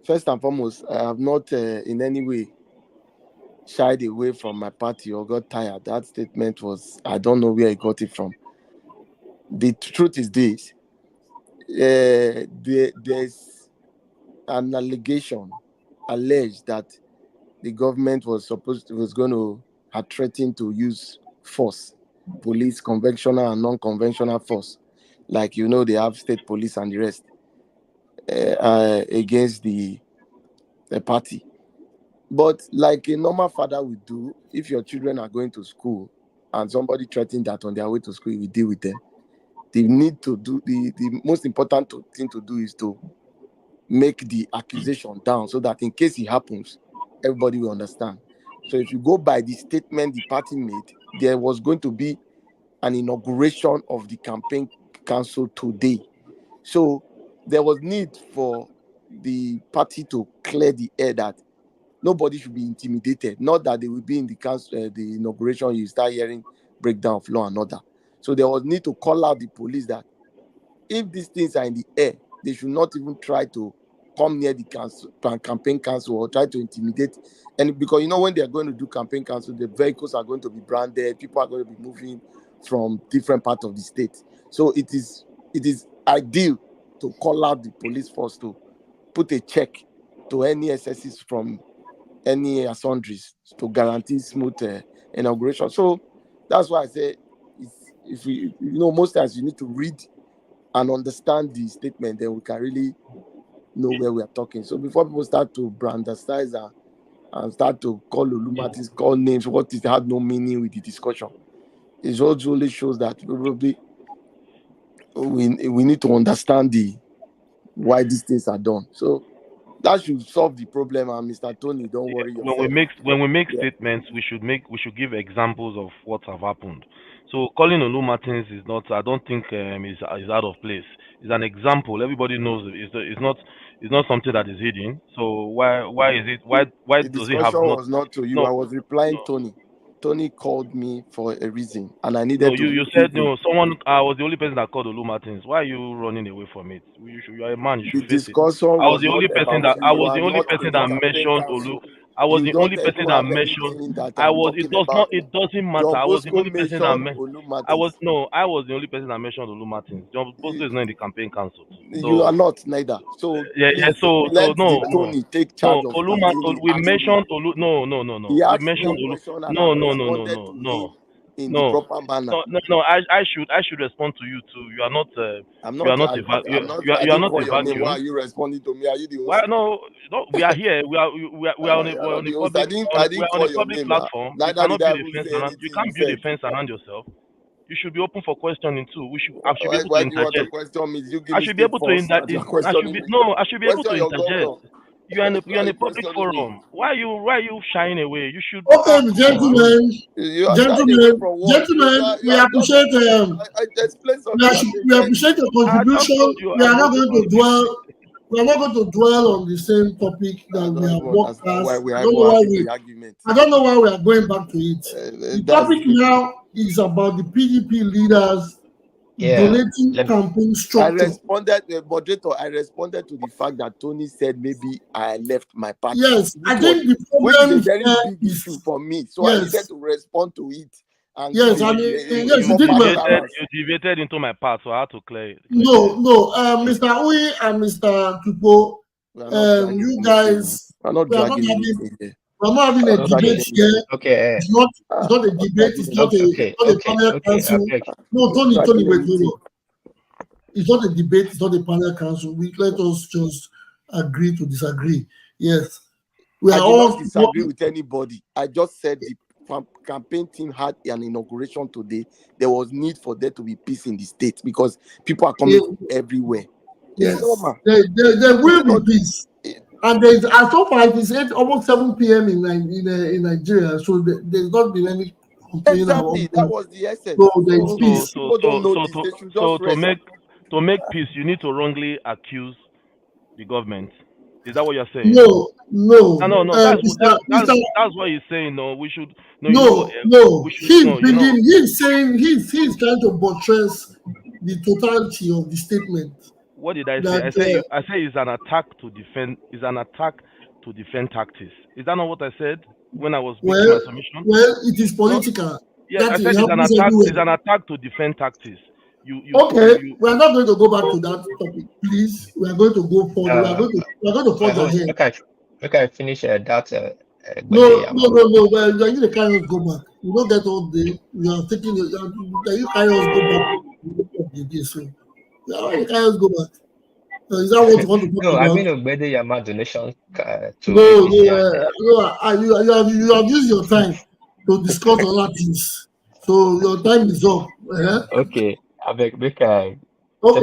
first and foremost, I have not in any way shied away from my party or got tired. That statement was, I don't know where I got it from. The truth is this: there's an allegation alleged that the government was going to have threatened to use force, police, conventional and non-conventional force, like they have state police and the rest, against the party. But like a normal father would do, if your children are going to school and somebody threatened that on their way to school, you will deal with them. They need to do the most important thing to do is to make the accusation down, so that in case it happens, everybody will understand. So if you go by the statement the party made, there was going to be an inauguration of the campaign council today. So there was need for the party to clear the air that nobody should be intimidated. Not that they will be in the council, the inauguration, you start hearing breakdown of law and order. So there was need to call out the police that if these things are in the air, they should not even try to come near the campaign council or try to intimidate. And because when they are going to do campaign council, the vehicles are going to be branded, people are going to be moving from different parts of the state. So it is ideal to call out the police force to put a check to any excesses from any sundries to guarantee smooth inauguration. So that's why I say, if we, most times you need to read and understand the statement, then we can really know where we are talking. So before people start to brandize and start to call Olumatis, call names, what is had no meaning with the discussion, it really shows that probably we need to understand why these things are done. So that should solve the problem. And Mr. Tony, don't worry yourself. When we make statements, we should give examples of what have happened. So calling Olu Martins is not, I don't think is out of place. It's an example. Everybody knows it. It's not something that is hidden. So why is it? Why the does it have discussion not? was not to you. No, I was replying Tony. Tony called me for a reason, and I needed to. You said someone. I was the only person that called Olu Martins. Why are you running away from it? You are a man. You should face it. I was the only person that mentioned Olu. I was the only person that mentioned. It doesn't matter. I was the only person that mentioned. I was the only person that mentioned Olu Martins. John Bosco is not in the campaign council. So, you are not neither. So Tony take charge of. We mentioned Olu. No. He asked we mentioned me a Olu. question and I responded to him in the proper manner. No. I should respond to you too. You are not. You are not a vacuum. Why are you responding to me? Are you the host? Why no? We are here. We are on a public platform. You cannot build a fence around. You can't build a fence around yourself. You should be open for questioning too. I should be able to interject. I should be able to interject. I should be able to interject. You're in a Why you public questioning me? forum. Why are you shying away? You should Okay, come on. gentlemen, You are shying away from what? we appreciate I explained we, something. I we said, appreciate your I just contribution. told you We are I'm not voting going for to dwell. We are not going to dwell on the same topic I that we don't have even walked understand why past. we I are don't even know why having we. the argument. I don't know why we are going back to it. The That's topic now is about the PDP leaders Yeah. donating Let me, campaign I structure. responded, moderator. I responded to the fact that Tony said maybe I left my party, Yes, I think the which is a problem very here big is issue for me. So I needed yes, to respond to it and give yes, the, and the, yes, the you you did proper well. deviated clearance. into my path, so I had to clear No, no, it. Mr. Uyi and Mr. Tupo, We are not dragging you anything. guys, We are not we are not dragging having, anything here. we are not having We are a not dragging debate okay. anything. here. Okay. It's not a I'm not debate. dragging It's not a, anything. it's not a panel Okay. council. I beg. No, I'm not Tony, dragging wait. anything. It's not a debate. It's not a panel council. Let us just agree to disagree. Yes, we I are did not all. disagree with anybody. I just said the campaign team had an inauguration today. There was need for there to be peace in the state because people are coming from everywhere. It's Yes, normal. there will be Not, peace. And there's as so far it is almost 7 p.m. in Nigeria, so there's not been any complaint exactly. That about. was the essence. So there is So peace. people don't know this. They should just rest. To make peace, you need to wrongly accuse the government. Is that what you're saying? No. No. That's what he's saying. No, we should. No, you know what? No. We should. He's No, you bringing. know. He's saying he's trying to buttress the totality of the statement. What did I say? That, I say it's an attack to defend. It's an attack to defend tactics. Is that not what I said when I was making my submission? Well, it is political. No? Yes, I said it it's an happens attack. everywhere. It's an attack to defend tactics. We are not going to go back to that topic, please. We are going to go forward. We are going to forge ahead. Okay, finish that. No. Well, you need to carry us go back. We don't get all day. We are taking. You carry us go back. So, you carry us go back. Is that what you want to talk no, about? I mean Obede Yama donation to No. You have used your time to discuss other things. So your time is up. Okay, I beg, okay,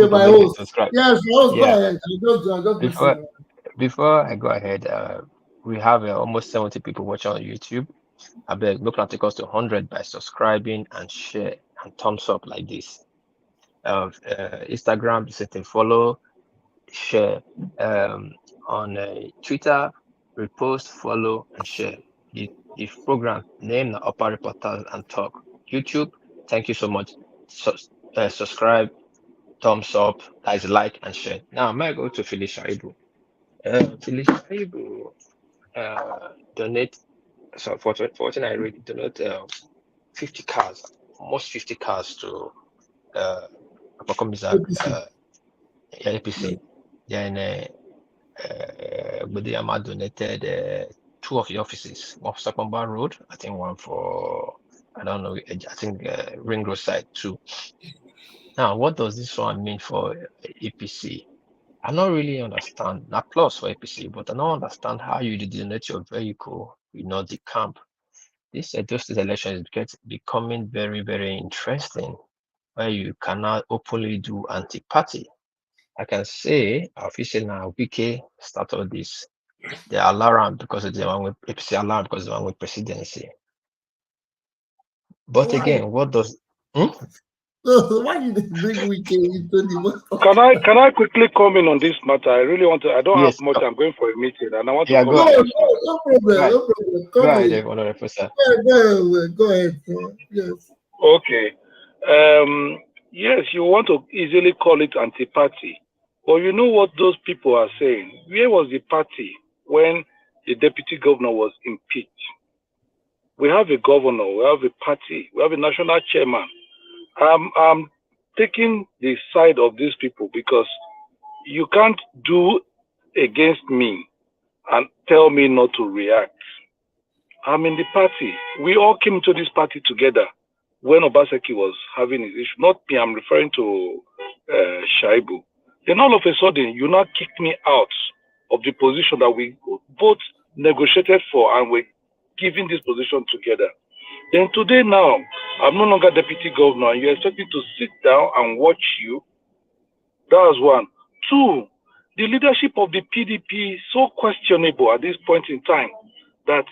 my host. subscribe. Yes, host, Yeah. Go ahead. Before I go ahead, we have almost 70 people watching on YouTube. I beg, no plan take us to 100 by subscribing and share and thumbs up like this. Instagram, set and follow, share. On Twitter, repost, follow, and share. The program name the Upper Reporters and Talk. YouTube, thank you so much. Subscribe, thumbs up, guys, like and share. Now I'm gonna go to Felicia Ibu. Felicia Ibu donate. So for what I read, donate 50 cars, almost 50 cars to APC. Then Budiyama donated 2 of the offices, one for Sakomba Road, I think one for, I don't know, I think Ring Road side too. Now, what does this one mean for APC? I don't really understand. Applause for APC, but I don't understand how you donate your vehicle, the camp. This Edo State election is becoming very, very interesting, where you cannot openly do anti-party. I can say officially now, Wike started this. They are alarmed because of the one with APC alarmed because of the one with presidency. But again, what does why did they bring weekend into the Can I quickly comment on this matter? I really want to. I don't have much. Go. I'm going for a meeting, and I want to Yeah, comment. No problem. Go ahead, Honorable Professor. Go ahead. Yes. Okay. Yes, you want to easily call it anti-party, but you know what those people are saying? Where was the party when the deputy governor was impeached? We have a governor, we have a party, we have a national chairman. I'm taking the side of these people because you can't do against me and tell me not to react. I'm in the party. We all came to this party together when Obaseki was having his issue. Not me, I'm referring to Shaibu. Then all of a sudden, you now kick me out of the position that we both negotiated for, and we're giving this position together. Then today now, I'm no longer deputy governor, and you expect me to sit down and watch you. That was one. Two, the leadership of the PDP is so questionable at this point in time that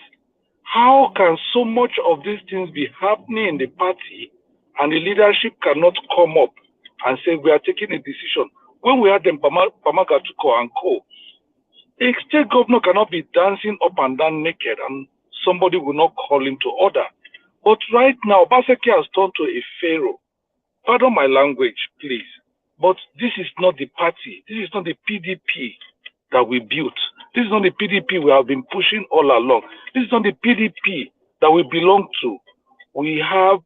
how can so much of these things be happening in the party and the leadership cannot come up and say we are taking a decision? When we had them Pamagatuko and co, a state governor cannot be dancing up and down naked and somebody will not call him to order. But right now, Obaseki has turned to a pharaoh. Pardon my language, please. But this is not the party. This is not the PDP that we built. This is not the PDP we have been pushing all along. This is not the PDP that we belong to. We have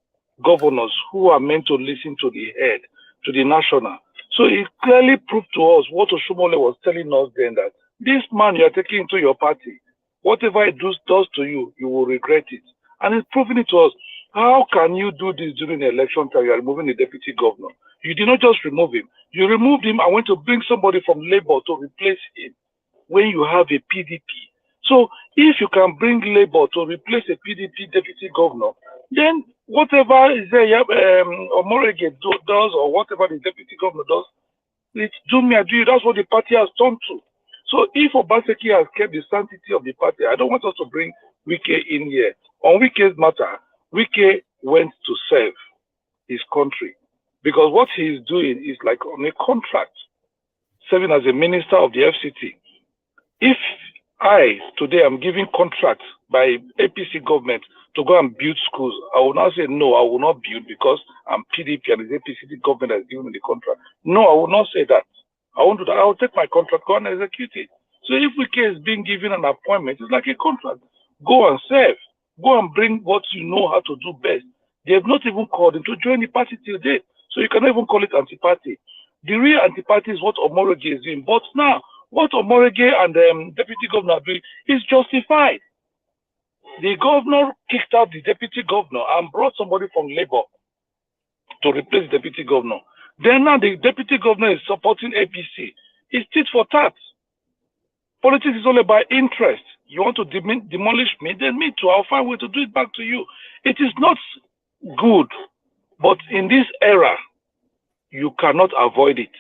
governors who are meant to listen to the head, to the national. So it clearly proved to us what Oshomole was telling us then, that this man you are taking into your party, whatever it does to you, you will regret it. And it's proving it to us. How can you do this during the election time? You are removing the deputy governor. You did not just remove him. You removed him and went to bring somebody from Labour to replace him when you have a PDP. So if you can bring Labour to replace a PDP deputy governor, then whatever is there, Omorege does or whatever the deputy governor does, it's do me, I do you. That's what the party has turned to. So if Obaseki has kept the sanctity of the party, I don't want us to bring Wike in here. On Wike's matter, Wike went to serve his country because what he is doing is like on a contract, serving as a minister of the FCT. If I today am giving contracts by APC government to go and build schools, I will not say no, I will not build because I'm PDP and it's APC government that is giving me the contract. No, I will not say that. I won't do that. I will take my contract, go and execute it. So if Wike is being given an appointment, it's like a contract. Go and serve. Go and bring what you know how to do best. They have not even called him to join the party till date. So you cannot even call it anti-party. The real anti-party is what Omorege is doing. But now, what Omorege and the deputy governor are doing is justified. The governor kicked out the deputy governor and brought somebody from Labour to replace the deputy governor. Then now the deputy governor is supporting APC. It's tit for tat. Politics is all about interest. You want to demolish me, then me too. I'll find a way to do it back to you. It is not good, but in this era, you cannot avoid it.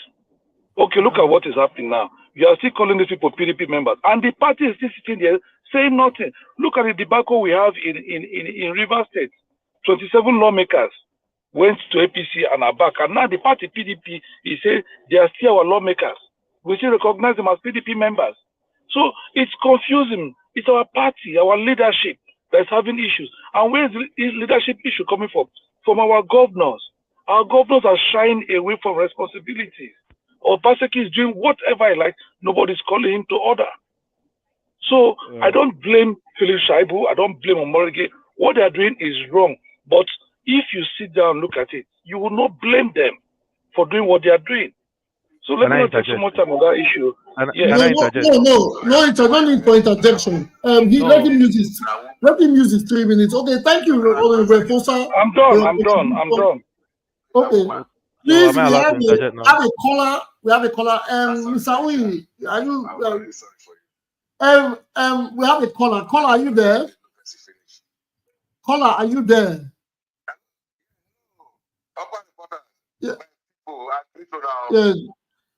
Okay, look at what is happening now. You are still calling these people PDP members, and the party is still sitting there saying nothing. Look at the debacle we have in Rivers State. 27 lawmakers went to APC and are back, and now the party PDP is saying they are still our lawmakers. We still recognize them as PDP members. So it's confusing. It's our party, our leadership that is having issues. And where is the leadership issue coming from? From our governors. Our governors are shying away from responsibilities. Obaseki is doing whatever he likes. Nobody's calling him to order. So I don't blame Philip Shaibu. I don't blame Omorege. What they are doing is wrong. But if you sit down and look at it, you will not blame them for doing what they are doing. So let me not take so much time on that issue. No need for interjection. Let him use his 3 minutes. Okay, thank you, Fosa. I'm done. Okay. Please, we have a caller. We have a caller. Mr. Uyi, are you? We have a caller. Caller, are you there? Caller, are you there? Yeah. Yeah.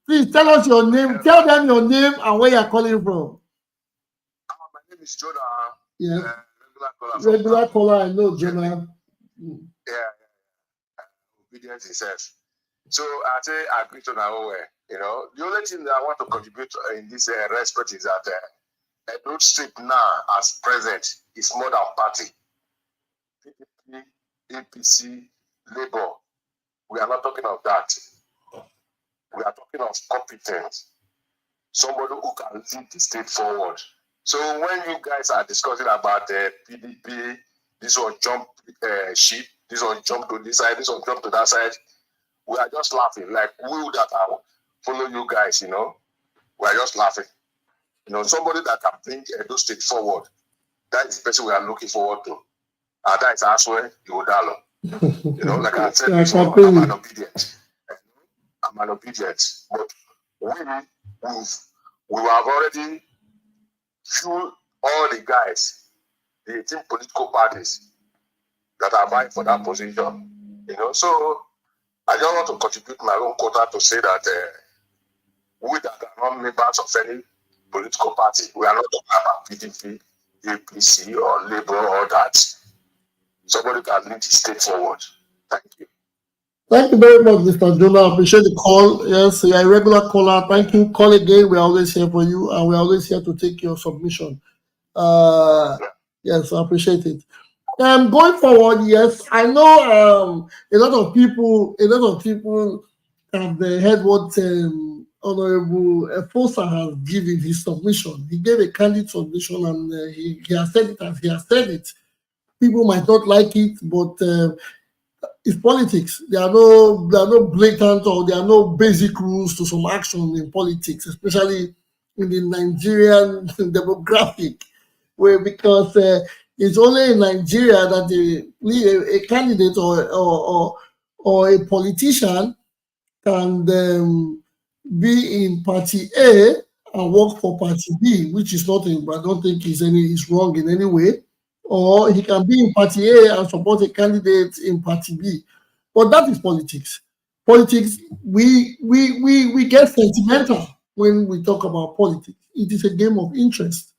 Please tell us your name. Tell them your name and where you are calling from. My name is Jonah. Yeah. Regular caller, I know, Jonah. Yeah. Obedience itself. So I say I agree to now. The only thing that I want to contribute in this respect is that Edo Street now, as present, is more than party. PDP, APC, Labour. We are not talking of that. We are talking of competence. Somebody who can lead the state forward. So when you guys are discussing about PDP, this one jump ship, this one jump to this side, this one jump to that side, we are just laughing. Like we that are follow you guys, we are just laughing. Somebody that can bring Edo State forward, that is the person we are looking forward to. And that is Aswe Iwodalo. Like I said before, I'm an obedient. But we have already fueled all the guys, the 18 political parties that are vying for that position. So I just want to contribute my own quota to say that We that are not members of any political party, we are not talking about PDP, APC, or Labour, or that. Somebody can lead the state forward. Thank you. Thank you very much, Mr. Jonah. I appreciate the call. Yes, you're a regular caller. Thank you. Call again. We're always here for you, and we're always here to take your submission. Yes, I appreciate it. Going forward, yes, I know a lot of people have heard what Honorable Fosa has given his submission. He gave a candid submission, and he has said it as he has said it. People might not like it, but it's politics. There are no blatant or there are no basic rules to some action in politics, especially in the Nigerian demographic, where because it's only in Nigeria that a candidate or a politician can be in party A and work for party B, which is nothing, but I don't think is wrong in any way. Or he can be in party A and support a candidate in party B. But that is politics. Politics, we get sentimental when we talk about politics. It is a game of interest.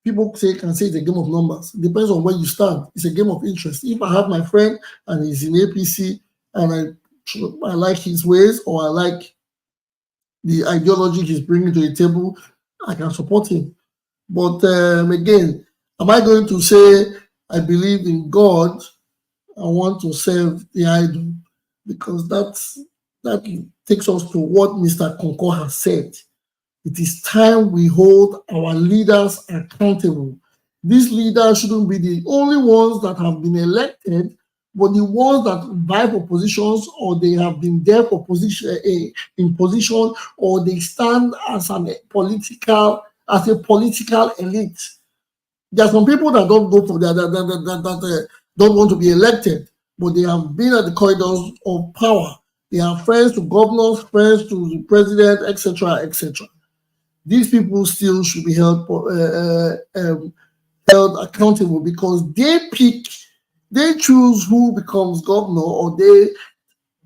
People can say it's a game of numbers. It depends on where you stand. It's a game of interest. If I have my friend and he's in APC and I like his ways or I like the ideology he's bringing to the table, I can support him. But again, am I going to say I believe in God? I want to serve the idol, because that takes us to what Mr. Konko has said. It is time we hold our leaders accountable. These leaders shouldn't be the only ones that have been elected, but the ones that vie for positions, or they have been there for position in position, or they stand as a political elite. There are some people that don't go for that don't want to be elected, but they have been at the corridors of power. They are friends to governors, friends to the president, etc., etc. These people still should be held accountable, because they choose who becomes governor, or they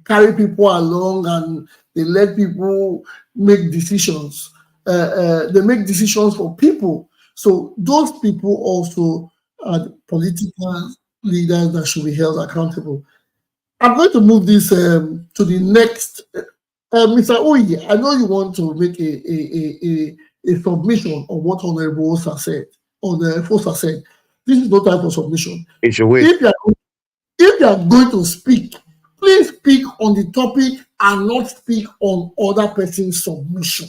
carry people along and they let people make decisions. They make decisions for people. So those people also are the political leaders that should be held accountable. I'm going to move this to the next. Mr. Oye, I know you want to make a submission on what Honorable Fosa said. Fosa said, this is no time for submission. It's your way. If you are going to speak, please speak on the topic and not speak on other person's submission.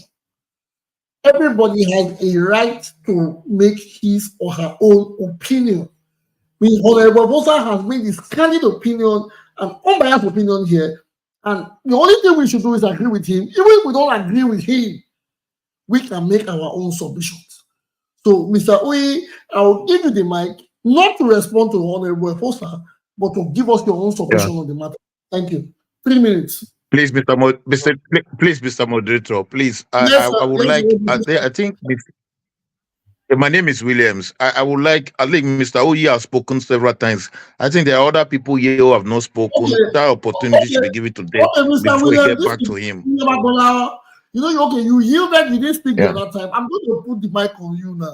Everybody has a right to make his or her own opinion. Honorable Fosa has made his candid opinion, an unbiased opinion here, and the only thing we should do is agree with him. Even if we don't agree with him, we can make our own submissions. So, Mr. Oye, I will give you the mic, not to respond to Honorable Fosa, but to give us your own submission on the matter. Thank you. 3 minutes. Please, Mr. Moderator, please. I would like. I think my name is Williams. I would like. I think Mr. Oye has spoken several times. I think there are other people here who have not spoken. Okay. That opportunity should be given to them before we get back to him. You know, you yielded, you didn't speak the other time. I'm going to put the mic on you now.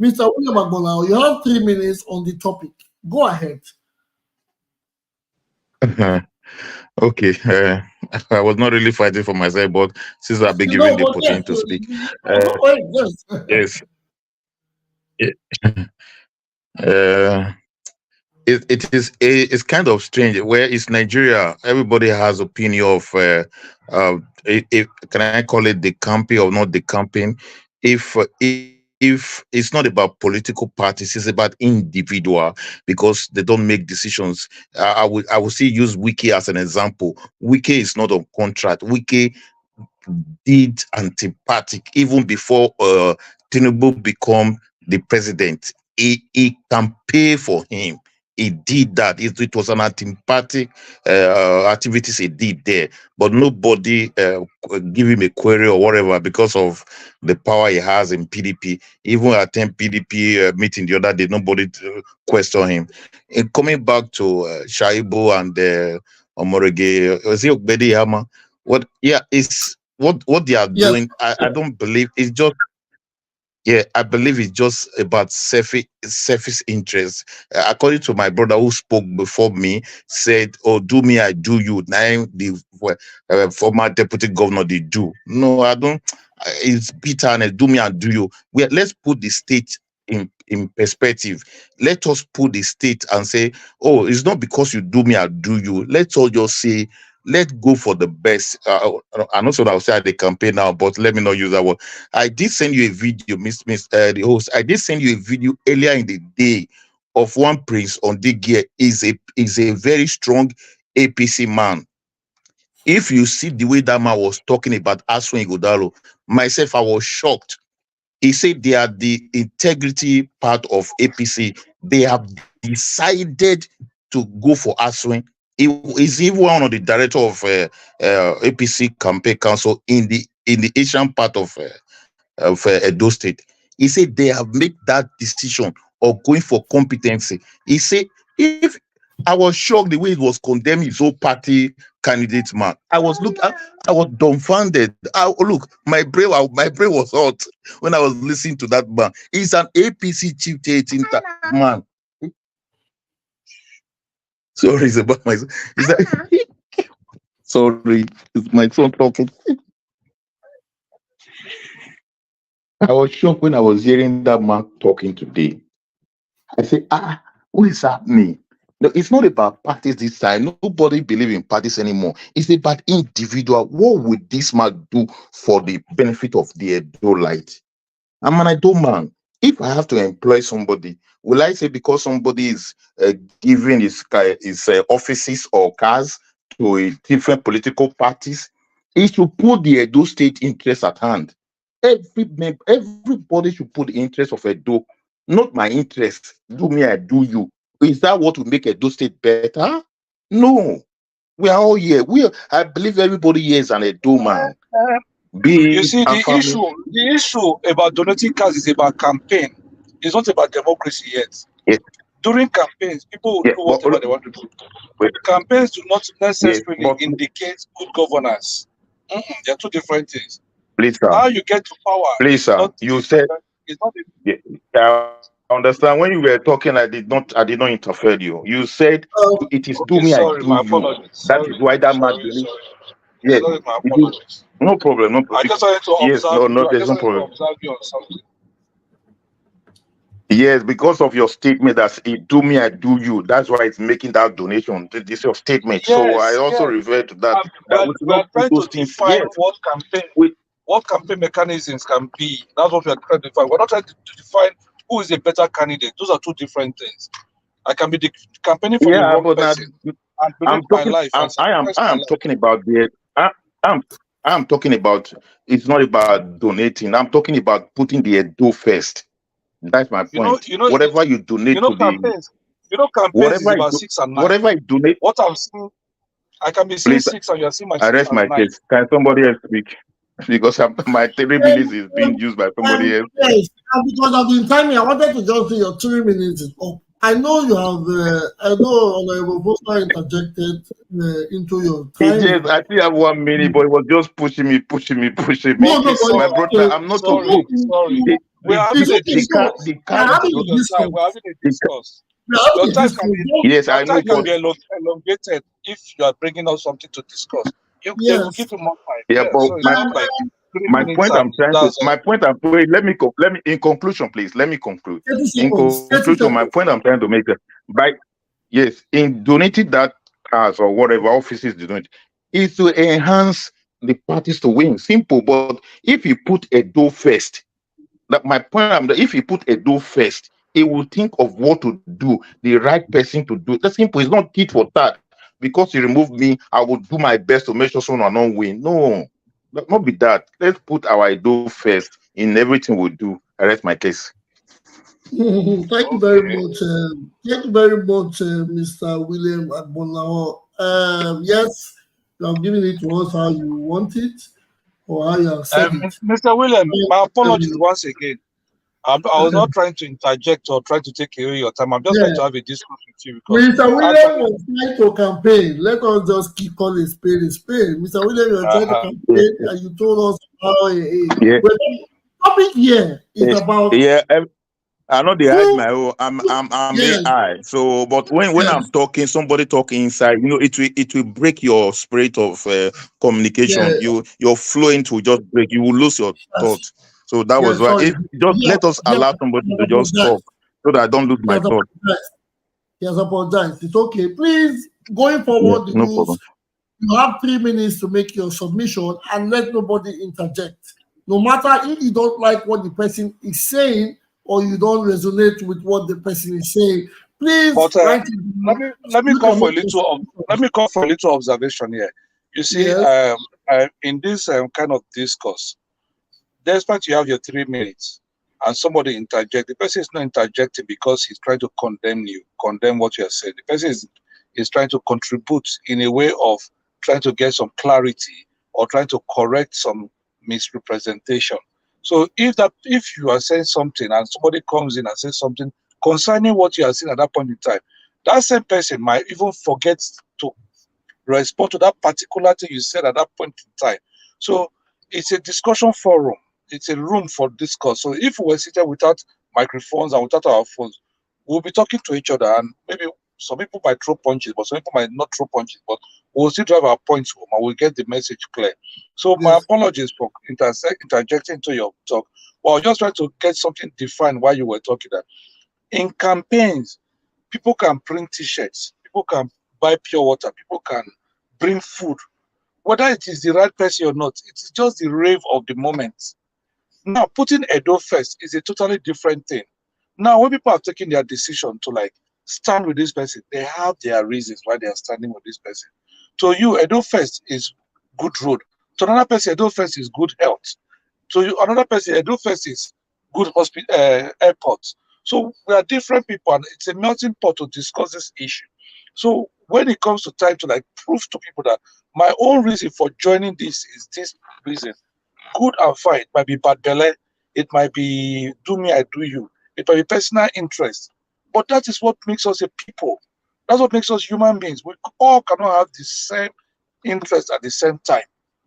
Mr. William Agbola, you have 3 minutes on the topic. Go ahead. Okay. I was not really fighting for myself, but since I've been given the opportunity to speak. Yes. It's kind of strange. Where is Nigeria? Everybody has opinion of can I call it the camping or not the camping? If it's not about political parties, it's about individual, because they don't make decisions. I would see use Wiki as an example. Wiki is not on contract. Wiki did antipathic even before Tinubu become the president. He can pay for him. He did that. It was an antipathic activities he did there, but nobody give him a query or whatever because of the power he has in PDP. Even at 10 PDP meeting the other day, nobody questioned him. And coming back to Shaibu and Omorege, was it Ogbedi Hama? What? Yeah, it's what they are Yes. doing, I don't believe it's just. Yeah, I believe it's just about selfish interest. According to my brother who spoke before me, said, "Oh, do me, I do you." Now the former deputy governor they do. No, I don't. It's bitterness. Do me, I do you. Let's put the state in perspective. Let us put the state and say, "Oh, it's not because you do me, I do you." Let's all just say, let's go for the best. I'm not sure I'll say at the campaign now, but let me not use that word. I did send you a video, the host. I did send you a video earlier in the day of one Prince on Digia is a very strong APC man. If you see the way that man was talking about Aswin Godalo, myself, I was shocked. He said they are the integrity part of APC. They have decided to go for Aswin. He is even one of the director of APC campaign council in the Asian part of Edo State. He said they have made that decision of going for competency. He said, if I was shocked the way it was condemning his own party candidate, man. I was dumbfounded. Look, my brain was hot when I was listening to that man. He's an APC chief 18 man. Sorry, it's about my son. Sorry, it's my son talking. I was shocked when I was hearing that man talking today. I said, what is happening? No, it's not about parties this time. Nobody believes in parties anymore. It's about individual. What would this man do for the benefit of the Edo light? I'm an Edo man. If I have to employ somebody, will I say because somebody is giving his offices or cars to a different political parties, he should put the Edo state interest at hand. Everybody should put the interest of Edo, not my interest. Do me, I do you. Is that what will make Edo state better? No. We are all here. I believe everybody here is an Edo man. You see, the issue about donating cars is about campaign. It's not about democracy yet. Yes. During campaigns, people will do whatever they want to do. Campaigns do not necessarily indicate good governance. They're two different things. Please, sir. How you get to power? Please, sir. You said. I understand. When you were talking, I did not interfere you. You said it is do me, I do you. Apologies. That is why that man believes. Yes. No problem. No problem. I just wanted to observe there's no problem. observe you on something. Yes, because of your statement that it do me, I do you. That's why it's making that donation. This is your statement. Yes, so I also refer to that. We are trying to define what campaign mechanisms can be. That's what we are trying to define. We're not trying to define who is a better candidate. Those are two different things. I can be campaigning for the wrong person. I'm talking about it's not about donating. I'm talking about putting the Edo first. That's my point. Whatever you donate to campaigns. Campaigns is about 6 and 9. Whatever you donate. What I'm seeing, I can be seeing 6 and you're seeing my 6 and 9. I rest my case. Can somebody else speak? Because my 3 minutes is being used by somebody else. Yes, and because of the timing, I wanted to just say your 3 minutes is up. I know you have. I know Honorable Foster interjected into your time. Yes, I still have 1 minute, but it was just pushing me. No, my brother, I'm not sorry. We're having a discourse. Yes, I know. Can be elongated if you are bringing out something to discuss. You will give you more time. Yeah, but my point I'm trying to let me in conclusion, please. Let me conclude. In conclusion, my point I'm trying to make is in donating that cars or whatever offices donate is to enhance the parties to win. Simple, but if you put Edo first, my point if you put Edo first, he will think of what to do, the right person to do. That's simple. It's not tit for tat. Because you remove me, I will do my best to make sure someone will not win. No, not be that. Let's put our Edo first in everything we do. I rest my case. Thank you very much. Thank you very much, Mr. William Agbonlao. Yes, you have given it to us how you want it or how you have said it. Mr. William, my apologies once again. I was not trying to interject or try to take away your time. I'm just trying Yeah. to have a discussion with you because Mr. William actually, was trying to campaign. Let us just keep calling spade a spade. Mr. William, you were trying to Yeah, campaign and you told us how yeah, well, the topic here is about yeah. I know they hide who, my own. I'm yeah, AI. So, but when yes, I'm talking, somebody talking inside, it will break your spirit of yeah, communication. Your fluent will just break. You will lose your yes, thought. So that yeah, was why. sorry. If just He has, let us he has, allow somebody he has to just talk, apologized. so that I don't lose He my has thought. apologized. He has apologized. It's okay. Please, going Yeah, forward, the no rules, problem. you have 3 minutes to make your submission and let nobody interject. No matter if you don't like what the person is saying or you don't resonate with what the person is saying, please but write it let down. me let me You come can for a make your little of let submission. me come for a little observation here. You see, Yes, in this kind of discourse, despite you have your 3 minutes and somebody interject, the person is not interjecting because he's trying to condemn you, condemn what you are saying. The person is trying to contribute in a way of trying to get some clarity or trying to correct some misrepresentation. So if you are saying something and somebody comes in and says something concerning what you are saying at that point in time, that same person might even forget to respond to that particular thing you said at that point in time. So it's a discussion forum. It's a room for discourse. So if we were seated without microphones and without our phones, we'll be talking to each other, and maybe some people might throw punches, but some people might not throw punches. But we'll still drive our points home, and we'll get the message clear. So my yes. apologies for interjecting into your talk. Well, I was just trying to get something defined while you were talking. That in campaigns, people can print T-shirts, people can buy pure water, people can bring food. Whether it is the right person or not, it is just the rave of the moment. Now, putting Edo first is a totally different thing. Now, when people are taking their decision to like stand with this person, they have their reasons why they are standing with this person. To you, Edo first is good road. To another person, Edo first is good health. To you, another person, Edo first is good hospital, airport. So we are different people, and it's a melting pot to discuss this issue. So when it comes to time to like prove to people that my own reason for joining this is this reason, good and fine. It might be bad belly, it might be do me, I do you, it might be personal interest. But that is what makes us a people. That's what makes us human beings. We all cannot have the same interest at the same time.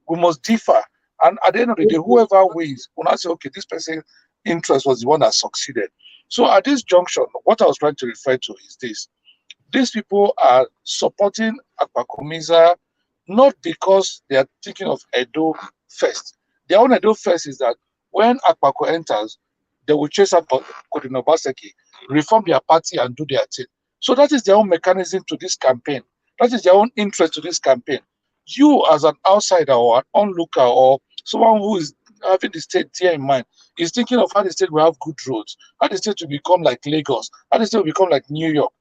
We must differ. And at the end of the day, whoever wins will not say, okay, this person's interest was the one that succeeded. So at this junction, what I was trying to refer to is this. These people are supporting Akpakomiza not because they are thinking of Edo first. Their own Edo first is that when Akpako enters, they will chase out Kodin Obaseki, reform their party and do their thing. So that is their own mechanism to this campaign. That is their own interest to this campaign. You as an outsider or an onlooker or someone who is having the state here in mind is thinking of how the state will have good roads, how the state will become like Lagos, how the state will become like New York.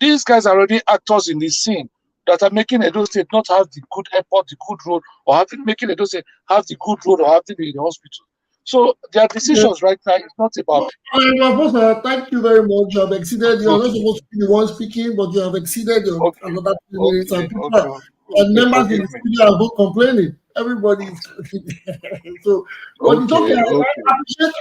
These guys are already actors in the scene that are making Edo State not have the good airport, the good road, or making Edo State have the good road or have to be in the hospital. So their Yes. decisions right now is not about Professor, thank you very much. You have exceeded. You are not okay, supposed to be the one speaking, but you have exceeded your okay, another 3 minutes, and okay, people okay, and okay, members in forgive the me. studio are both complaining. Everybody is so, but it's okay. Okay, okay,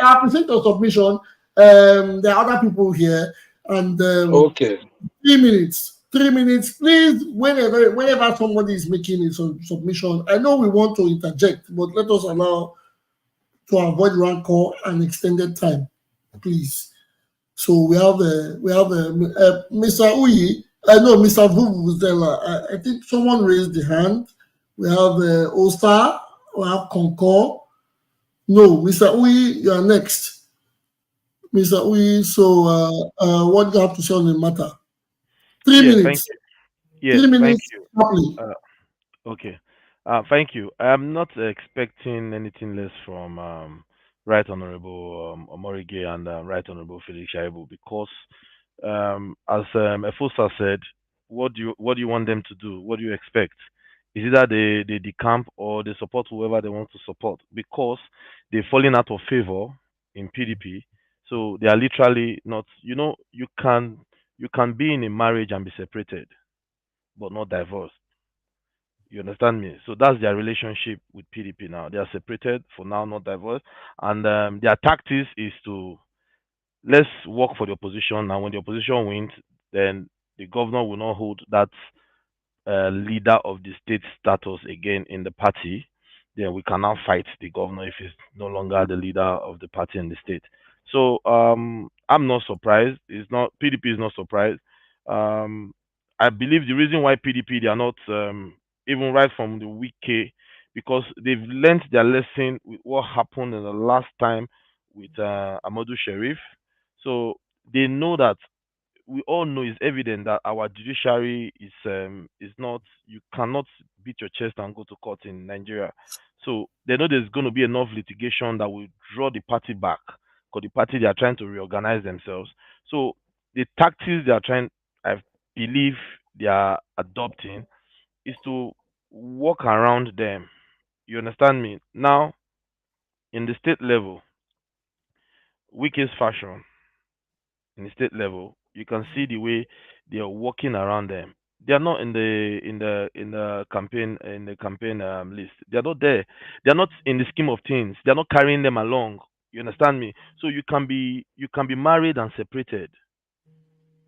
I appreciate your submission. There are other people here, and okay. 3 minutes. 3 minutes, please. Whenever somebody is making a submission, I know we want to interject, but let us allow to avoid rancor and extended time, please. So we have Mr. Uyi. No, Mr. Vuvuzela. I think someone raised the hand. We have Osta. We have Concord. No, Mr. Uyi, you are next. Mr. Uyi. So, what do you have to say on the matter? Three Yeah, thank minutes. you. Yes, Three thank minutes. you. Properly. Okay. Thank you. I'm not expecting anything less from Right Honorable Omorige and Right Honorable Felix Shaibu because, as Efosa said, what do you want them to do? What do you expect? Is either they decamp or they support whoever they want to support because they're falling out of favor in PDP. So they are literally not. You can be in a marriage and be separated, but not divorced. You understand me? So that's their relationship with PDP now. They are separated for now, not divorced, and their tactics is to let's work for the opposition. And when the opposition wins, then the governor will not hold that leader of the state status again in the party. Then we can now fight the governor if he's no longer the leader of the party in the state. So I'm not surprised. It's not PDP is not surprised. I believe the reason why PDP they are not even right from the week K, because they've learned their lesson with what happened in the last time with Amadou Sharif. So they know that we all know it's evident that our judiciary is not, you cannot beat your chest and go to court in Nigeria. So they know there's going to be enough litigation that will draw the party back, because the party they are trying to reorganize themselves. So the tactics they are trying, I believe they are adopting, is to walk around them. You understand me? Now in the state level, weakest fashion, in the state level, you can see the way they are walking around them. They are not in the campaign list. They are not there. They are not in the scheme of things. They are not carrying them along. You understand me? So you can be married and separated.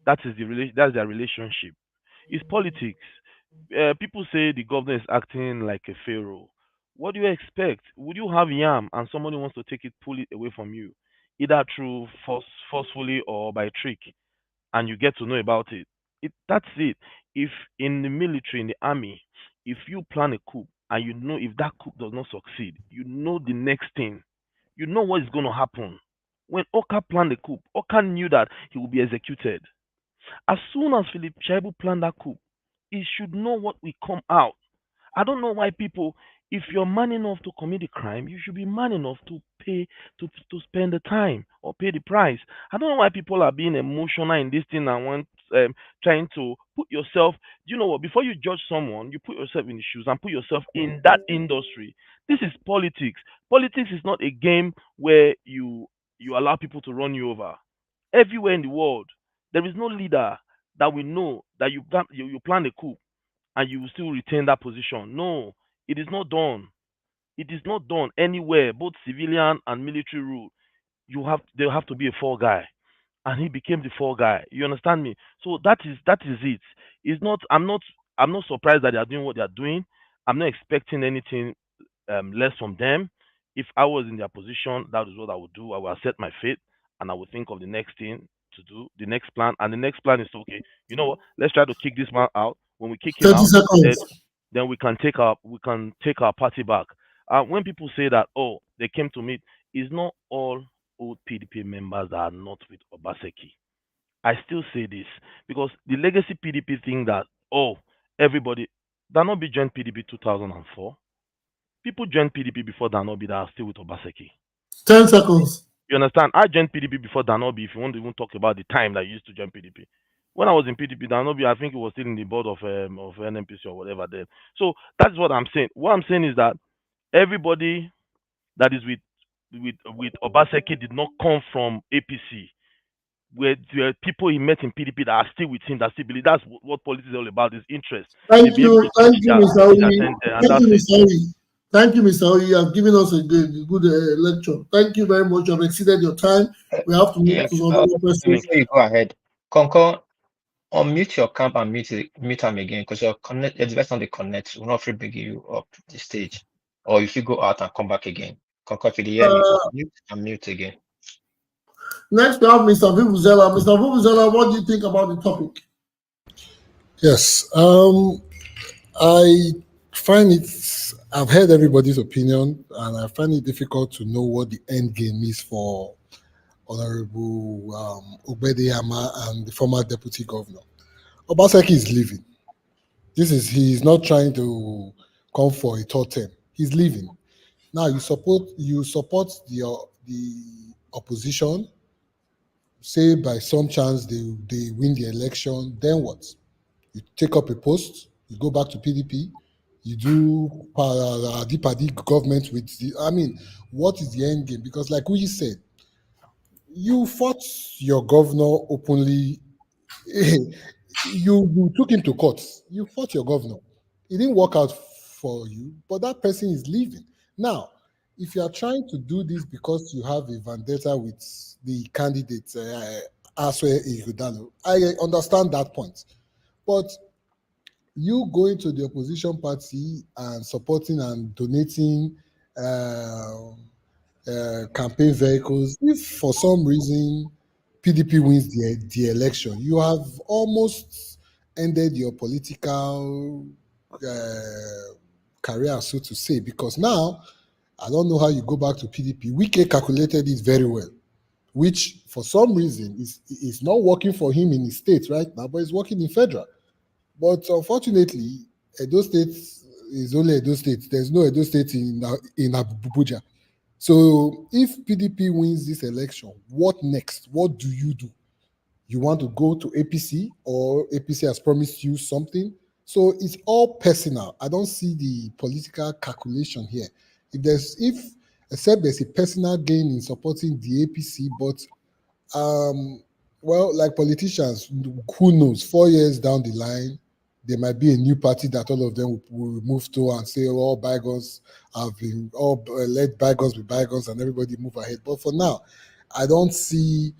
That is that's their relationship. It's politics. People say the governor is acting like a pharaoh. What do you expect? Would you have yam and somebody wants to take it, pull it away from you, either through forcefully or by trick, and you get to know about it? That's it. If in the military, in the army, if you plan a coup and you know if that coup does not succeed, you know the next thing. You know what is going to happen. When Oka planned the coup, Oka knew that he will be executed. As soon as Philip Shaibu planned that coup, he should know what will come out. I don't know why people, if you're man enough to commit a crime, you should be man enough to pay to spend the time or pay the price. I don't know why people are being emotional in this thing and want trying to put yourself. You know what? Before you judge someone, you put yourself in the shoes and put yourself in that industry. This is politics. Politics is not a game where you allow people to run you over. Everywhere in the world, there is no leader that will know that you plan a coup and you will still retain that position. No, it is not done. It is not done anywhere, both civilian and military rule. There have to be a fall guy, and he became the fall guy. You understand me? So that is it. It's not. I'm not surprised that they are doing what they are doing. I'm not expecting anything less from them. If I was in their position, that is what I would do. I will accept my fate, and I would think of the next thing to do, the next plan, and the next plan is okay. You know what? Let's try to kick this man out. When we kick him 30 out, then seconds. then we can take our party back. When people say that, oh, they came to meet, it's not all old PDP members that are not with Obaseki. I still say this because the legacy PDP think that, oh, everybody, Danobi joined PDP 2004. People joined PDP before Danobi that are still with Obaseki. 10 seconds. You understand? I joined PDP before Danobi. If you want to even talk about the time that I used to join PDP, when I was in PDP, Danobi, I think it was still in the board of NMPC or whatever. Then, so that's what I'm saying. What I'm saying is that everybody that is with Obaseki did not come from APC. Where there are people he met in PDP that are still with him, that still believe that's what politics is all about, is interest. They Thank be able you. to Thank push you, their Mr. push their Oyi. agenda, and Thank that's you, it. Mr. Oyi. Thank you, Mr. Oyi. You have given us a good lecture. Thank you very much. You have exceeded your time. We have to move Thank to you. some other questions. Before you go ahead, Concur, unmute your camp and mute them again because your device on the connect will not free bring you up the stage. Or if you go out and come back again. Concur, if you hear me, mute and mute again. Next, we have Mr. Vivuzela. Mr. Vivuzela, what do you think about the topic? Yes. I find I've heard everybody's opinion, and I find it difficult to know what the end game is for Honorable Obedeyama and the former deputy governor. Obaseki is leaving. He's not trying to come for a third term. He's leaving. Now you support the opposition. Say by some chance they win the election, then what? You take up a post, you go back to PDP, you do paradi government with what is the end game? Because like we said, you fought your governor openly. You took him to court. You fought your governor. It didn't work out for you, but that person is leaving. Now, if you are trying to do this because you have a vendetta with the candidate, Aswe Ighodalo, I understand that point. But you going to the opposition party and supporting and donating campaign vehicles, if for some reason PDP wins the election, you have almost ended your political career, so to say, because now I don't know how you go back to PDP. Wike calculated it very well, which for some reason is not working for him in his state right now, but it's working in federal. But unfortunately, Edo State is only Edo State. There's no Edo State in Abuja. So if PDP wins this election, what next? What do? You want to go to APC, or APC has promised you something? So it's all personal. I don't see the political calculation here. Except there's a personal gain in supporting the APC, but well, like politicians, who knows? 4 years down the line, there might be a new party that all of them will move to and say, "Oh, all bygones have been, let bygones be bygones," and everybody move ahead. But for now, I don't see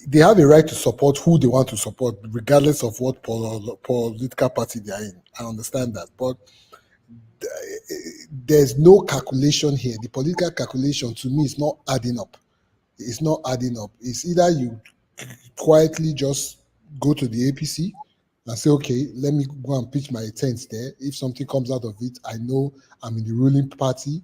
they have a right to support who they want to support, regardless of what political party they are in. I understand that, but there's no calculation here. The political calculation to me is not adding up. It's not adding up. It's either you quietly just go to the APC and say, okay, let me go and pitch my tent there. If something comes out of it, I know I'm in the ruling party.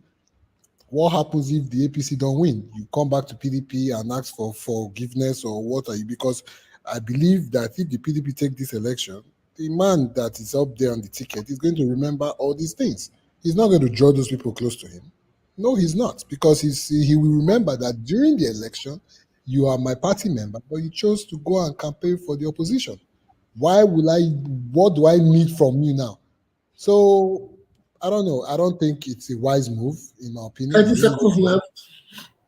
What happens if the APC don't win? You come back to PDP and ask for forgiveness, or what are you? Because I believe that if the PDP take this election, the man that is up there on the ticket is going to remember all these things. He's not going to draw those people close to him. No, he's not, because he will remember that during the election, you are my party member, but you chose to go and campaign for the opposition. What do I need from you now? So I don't know. I don't think it's a wise move, in my opinion. 30 seconds left.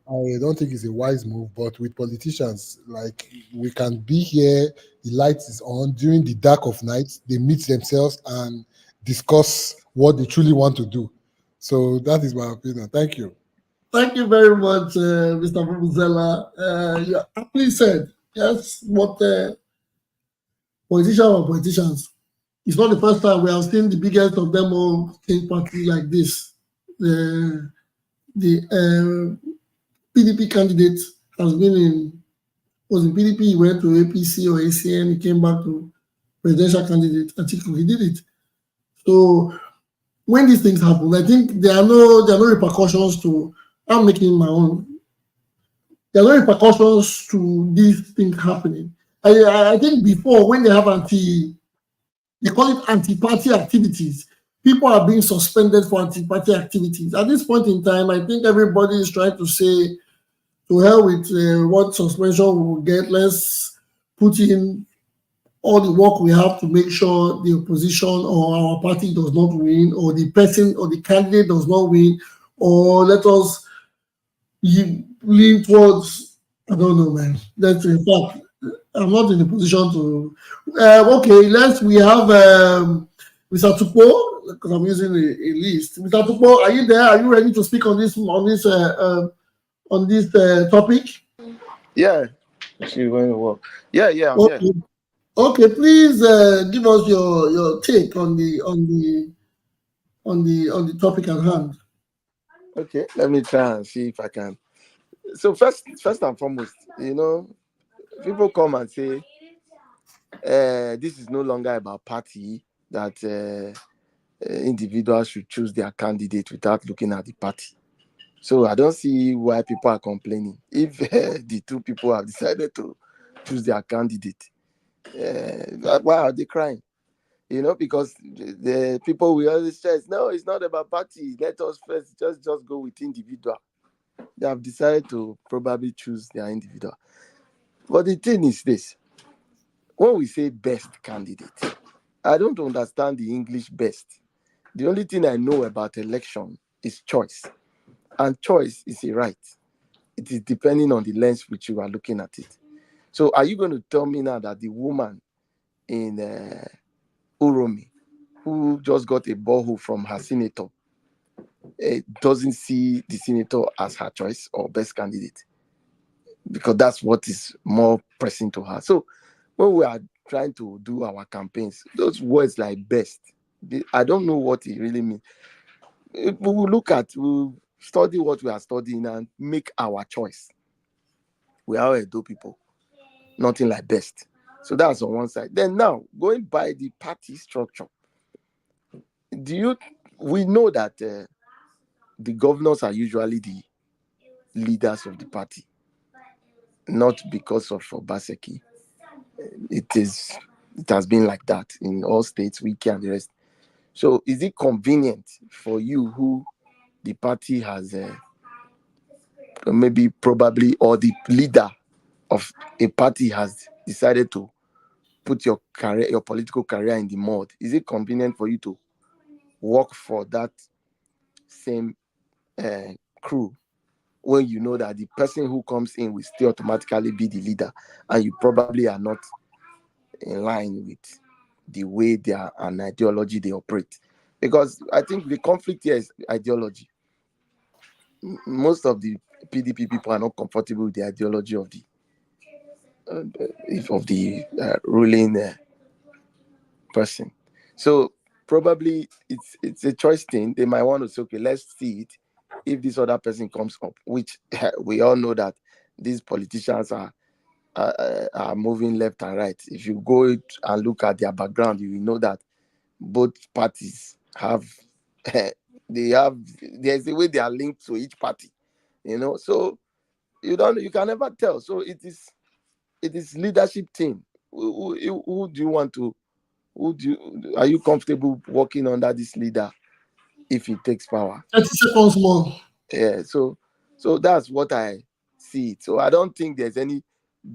I don't think it's a wise move, but with politicians, like, we can be here, the light is on, during the dark of night, they meet themselves and discuss what they truly want to do. So that is my opinion. Thank you. Thank you very much, Mr. Vuvuzela. You aptly said, yes, what politicians. It's not the first time we have seen the biggest of them all take party like this. The PDP candidate was in PDP, he went to APC or ACN, he came back to presidential candidate. I think he did it. So when these things happen, I think there are no repercussions to. I'm making my own. There are no repercussions to these things happening. I think before, when they have they call it anti-party activities. People are being suspended for anti-party activities. At this point in time, I think everybody is trying to say, to hell with what suspension we will get. Let's put in all the work we have to make sure the opposition or our party does not win, or the person or the candidate does not win, or let us lean towards, I don't know, man. That's, in fact, I'm not in a position to. Okay, we have Mr. Tukpo, because I'm using a list. Mr. Tukpo, are you there? Are you ready to speak on this topic? Yeah, she's going to work. Yeah, I'm Okay. here. Okay, please give us your take on the topic at hand. Okay, let me try and see if I can. So first and foremost, people come and say, this is no longer about party, that individuals should choose their candidate without looking at the party. So I don't see why people are complaining. If the two people have decided to choose their candidate, why are they crying? Because the people will always say, no, it's not about party. Let us first just go with individual. They have decided to probably choose their individual. But the thing is this: when we say best candidate, I don't understand the English best. The only thing I know about election is choice. And choice is a right. It is depending on the lens which you are looking at it. So are you going to tell me now that the woman in Uromi who just got a borehole from her senator doesn't see the senator as her choice or best candidate, because that's what is more pressing to her. So when we are trying to do our campaigns, those words like best, I don't know what it really means. We will we'll study what we are studying and make our choice. We are Edo people, nothing like best. So that's on one side. Then now, going by the party structure, we know that the governors are usually the leaders of the party, not because of Obaseki. It has been like that in all states, Wiki and the rest. So is it convenient for you who the party has probably, or the leader of a party has decided to put your political career in the mud? Is it convenient for you to work for that same crew when you know that the person who comes in will still automatically be the leader, and you probably are not in line with the way they are and ideology they operate? Because I think the conflict here is ideology. Most of the PDP people are not comfortable with the ideology of the ruling person. So probably it's a choice thing. They might want to say, okay, let's see it if this other person comes up, which we all know that these politicians are moving left and right. If you go and look at their background, you will know that both parties have there's a way they are linked to each party, so you can never tell. So it is leadership thing. Who do you want to are you comfortable working under this leader if he takes power? 30 seconds more. Yeah, so that's what I see. So I don't think there's any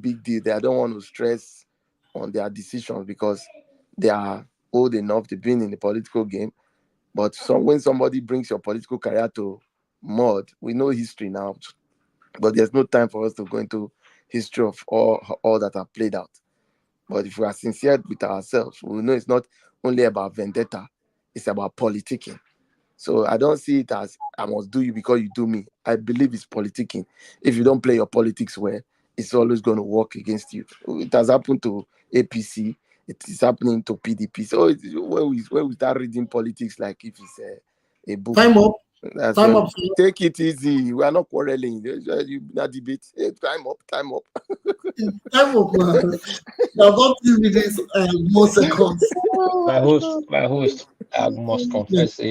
big deal there. I don't want to stress on their decisions because they are old enough, they've been in the political game. But when somebody brings your political career to mud, we know history now, but there's no time for us to go into history of all that have played out. But if we are sincere with ourselves, we know it's not only about vendetta, it's about politicking. So I don't see it as I must do you because you do me. I believe it's politicking. If you don't play your politics well, it's always going to work against you. It has happened to APC. It is happening to PDP. So when we start reading politics like if it's a book. Time up. Time up. Take it easy. We are not quarreling. You not debate. Hey, time up. Time up, man. Now don't give me this more seconds. My host, I must confess,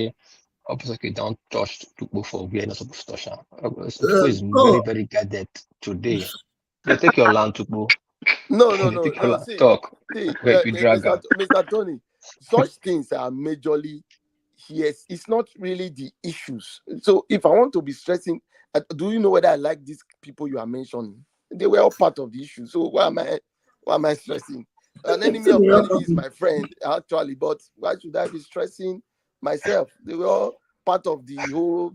Obaseki don't touch Tukbo for we are not supposed to touch him. Tukbo is very, very guarded today. They take your land, Tukbo. No. See, talk. Mr. Tony, such things are majorly. Yes, it's not really the issues. So if I want to be stressing, do you know whether I like these people you are mentioning? They were all part of the issue. So why am I stressing? An enemy of my enemy is my friend, actually, but why should I be stressing myself? They were all part of the whole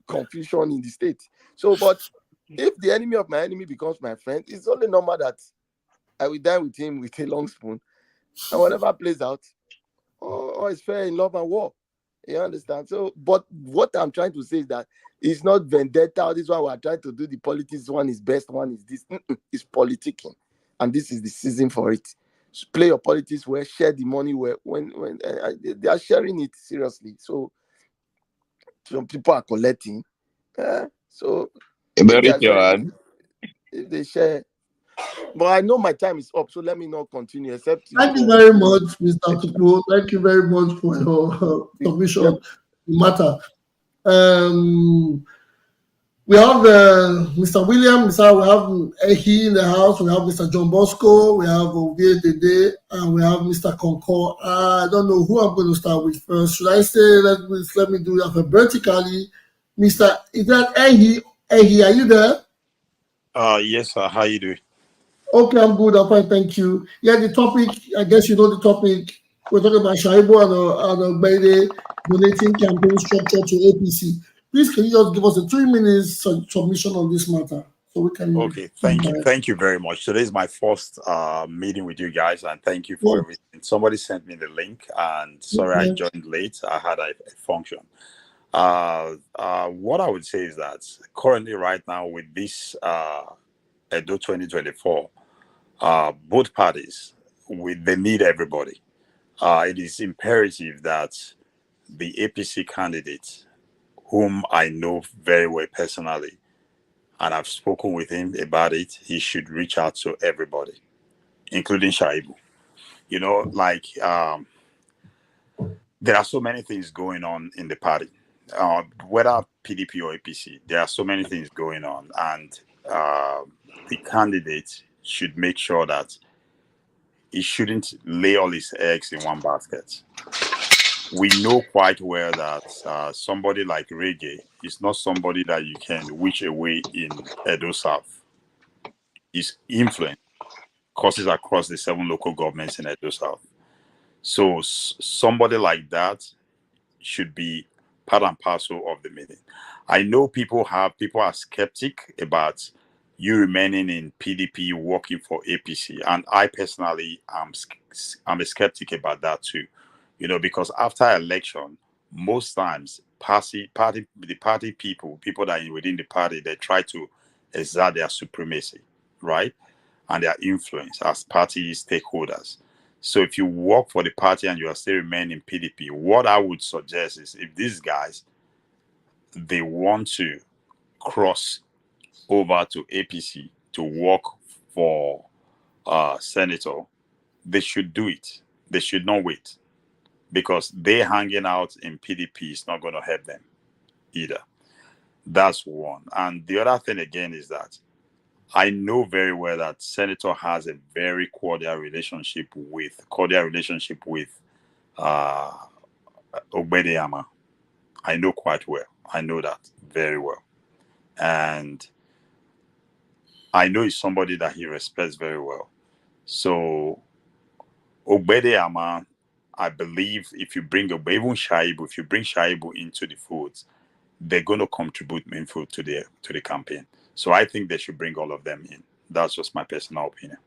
confusion in the state. So, but if the enemy of my enemy becomes my friend, it's only normal that I will dine with him with a long spoon, and whatever plays out, or it's fair in love and war. You understand? So, but what I'm trying to say is that it's not vendetta. This is why we're trying to do the politics. One is best, one is this. It's politicking. And this is the season for it. So play your politics where, share the money where, when they are sharing it seriously. So some people are collecting. So if they share. But I know my time is up, so let me not continue. Thank you very much, Mr. Tukbo. Thank you very much for your submission. Matter. We have Mr. William, we have Ehi in the house, we have Mr. John Bosco, we have Ovie Dede, and we have Mr. Concord. I don't know who I'm going to start with first. Should I say, let me do that alphabetically? Is that Ehi? Ehi, are you there? Yes, sir. How you doing? Okay, I'm good. I'm fine, thank you. Yeah, the topic, I guess you know the topic. We're talking about Shaibu and Ogbede donating campaign structure to APC. Please, can you just give us a 3 minutes submission on this matter so we can. Okay, thank you very much. Today is my first meeting with you guys, and thank you for everything. Somebody sent me the link, and sorry I joined late. I had a function. What I would say is that currently, right now, with this Edo 2024, both parties, they need everybody. It is imperative that the APC candidate, whom I know very well personally, and I've spoken with him about it, he should reach out to everybody, including Shaibu. You know, like there are so many things going on in the party, whether PDP or APC. There are so many things going on, and the candidate should make sure that he shouldn't lay all his eggs in one basket. We know quite well that somebody like Reggae is not somebody that you can wish away in Edo South. His influence causes across the 7 local governments in Edo South. So somebody like that should be part and parcel of the meeting. I know people are skeptic about you remaining in PDP working for APC, and I personally I'm a skeptic about that too. You know, because after election, most times the party people that are within the party, they try to exert their supremacy, right? And their influence as party stakeholders. So if you work for the party and you are still remaining PDP, what I would suggest is if these guys, they want to cross over to APC to work for senator, they should do it. They should not wait, because they hanging out in PDP is not going to help them either. That's one. And the other thing again is that I know very well that Senator has a very cordial relationship with Obedeyama. I know quite well. I know that very well. And I know he's somebody that he respects very well. So Obedeyama, I believe if you bring even Shaibu, if you bring Shaibu into the foods, they're going to contribute meaningful to the campaign. So I think they should bring all of them in. That's just my personal opinion.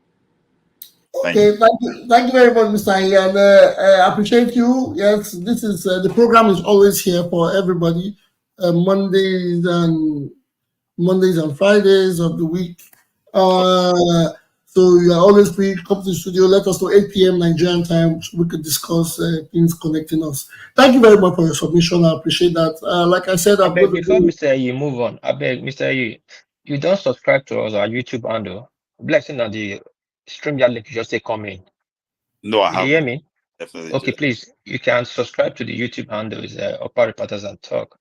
Thank you very much, Mr. Ian. I appreciate you. Yes, this is the program is always here for everybody. Mondays and Fridays of the week. So you are always free. Come to the studio. Let us know 8 p.m. Nigerian time. So we could discuss things connecting us. Thank you very much for your submission. I appreciate that. Like I said, before Mr. You move on, I beg Mr. You don't subscribe to us our YouTube handle. Blessing on the StreamYard link. You just say come in. No, I haven't. You hear me? Definitely. Okay, please. You can subscribe to the YouTube handle. Is Upper Reporters and Talk.